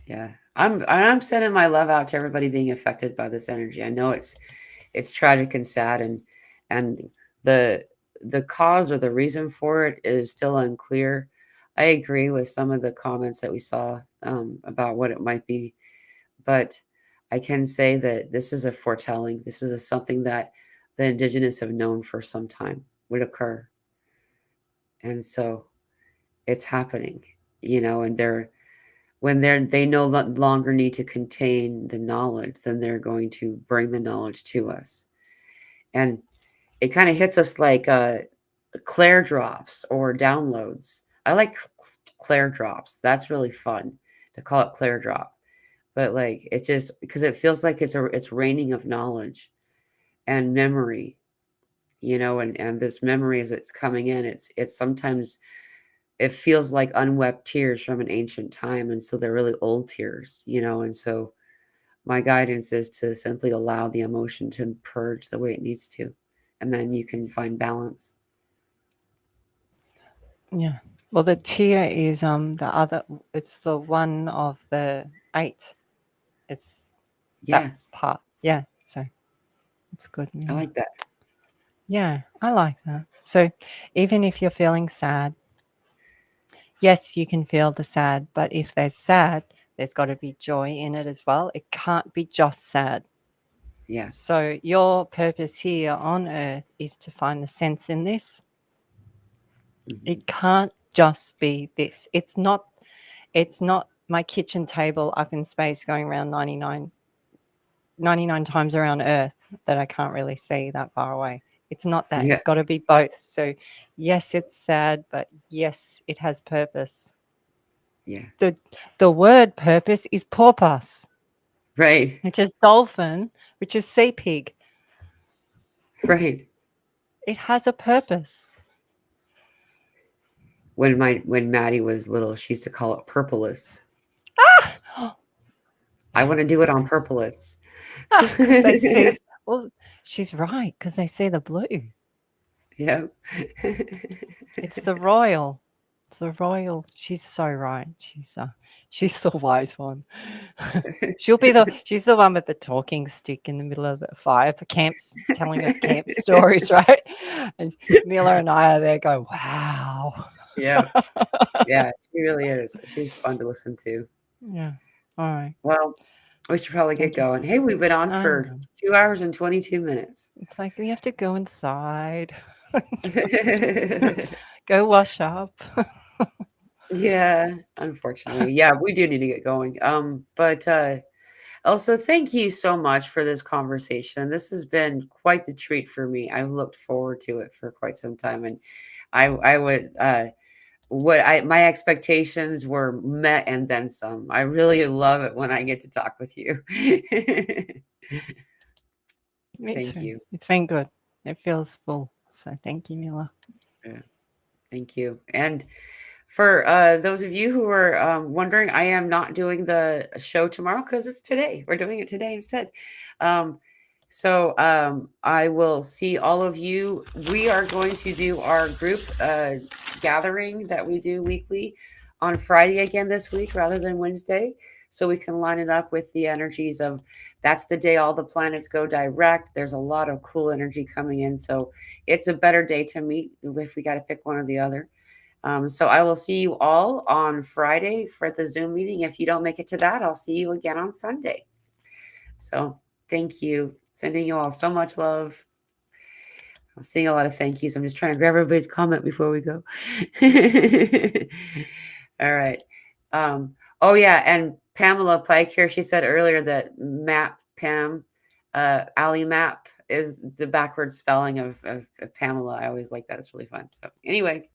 [SPEAKER 1] Yeah. I'm sending my love out to everybody being affected by this energy. I know it's tragic and sad, and the the cause or the reason for it is still unclear. I agree with some of the comments that we saw about what it might be, but I can say that this is a foretelling. This is something that the indigenous have known for some time would occur, and so it's happening. And they no longer need to contain the knowledge, then they're going to bring the knowledge to us. And it kind of hits us like Claire drops or downloads. I like Claire drops. That's really fun to call it Claire drop. But like it just because it feels like it's raining of knowledge and memory, and this memory as it's coming in, it's sometimes it feels like unwept tears from an ancient time, and so they're really old tears, and so my guidance is to simply allow the emotion to purge the way it needs to, and then you can find balance.
[SPEAKER 2] Yeah. Well, the tear is the other. It's the one of the 8. It's that
[SPEAKER 1] Yeah,
[SPEAKER 2] part. Yeah. So it's good,
[SPEAKER 1] I
[SPEAKER 2] Mila.
[SPEAKER 1] like that.
[SPEAKER 2] Yeah, I like that. So even if you're feeling sad, yes, you can feel the sad, but if there's sad, there's got to be joy in it as well. It can't be just sad.
[SPEAKER 1] Yeah.
[SPEAKER 2] So your purpose here on earth is to find the sense in this.
[SPEAKER 1] Hmm.
[SPEAKER 2] It can't just be this. It's not my kitchen table up in space going around 99 times around earth that I can't really see that far away. It's not that.
[SPEAKER 1] Yeah.
[SPEAKER 2] It's got to be both. So yes, it's sad, but yes, it has purpose.
[SPEAKER 1] Yeah.
[SPEAKER 2] The word purpose is porpoise,
[SPEAKER 1] Right.
[SPEAKER 2] which is dolphin, which is sea pig.
[SPEAKER 1] Right.
[SPEAKER 2] It has a purpose.
[SPEAKER 1] When Maddie was little, she used to call it purpleus.
[SPEAKER 2] Ah!
[SPEAKER 1] I want to do it on purpleus.
[SPEAKER 2] Because they see, well, she's right, because they see the blue.
[SPEAKER 1] Yeah.
[SPEAKER 2] It's the royal. It's the royal. She's so right. She's the wise one. She's the one with the talking stick in the middle of the fire for camps, telling us camp stories, right? And Mila and I are there going, wow.
[SPEAKER 1] Yeah. Yeah, she really is. She's fun to listen to.
[SPEAKER 2] Yeah. All right.
[SPEAKER 1] Well, we should probably get
[SPEAKER 2] Thank you.
[SPEAKER 1] going. Hey, we've been on
[SPEAKER 2] I
[SPEAKER 1] for
[SPEAKER 2] know.
[SPEAKER 1] 2 hours and 22 minutes.
[SPEAKER 2] It's like we have to go inside. Go wash up.
[SPEAKER 1] Yeah, unfortunately. Yeah, we do need to get going. But Elsa, thank you so much for this conversation. This has been quite the treat for me. I've looked forward to it for quite some time, and I would what I my expectations were met and then some. I really love it when I get to talk with you.
[SPEAKER 2] Me
[SPEAKER 1] Thank
[SPEAKER 2] too.
[SPEAKER 1] you.
[SPEAKER 2] It's been good. It feels full. So thank you, Mila.
[SPEAKER 1] Yeah, thank you. And for those of you who are wondering, I am not doing the show tomorrow because it's today. We're doing it today instead. Um, so I will see all of you. We are going to do our group gathering that we do weekly on Friday again this week rather than Wednesday. So we can line it up with the energies of that's the day all the planets go direct. There's a lot of cool energy coming in. So it's a better day to meet if we got to pick one or the other. So I will see you all on Friday for the Zoom meeting. If you don't make it to that, I'll see you again on Sunday. So thank you. Sending you all so much love. I'm seeing a lot of thank yous. I'm just trying to grab everybody's comment before we go. All right. Oh yeah, and Pamela Pike here, she said earlier that map Pam, Ali map is the backward spelling of Pamela. I always like that. It's really fun. So anyway.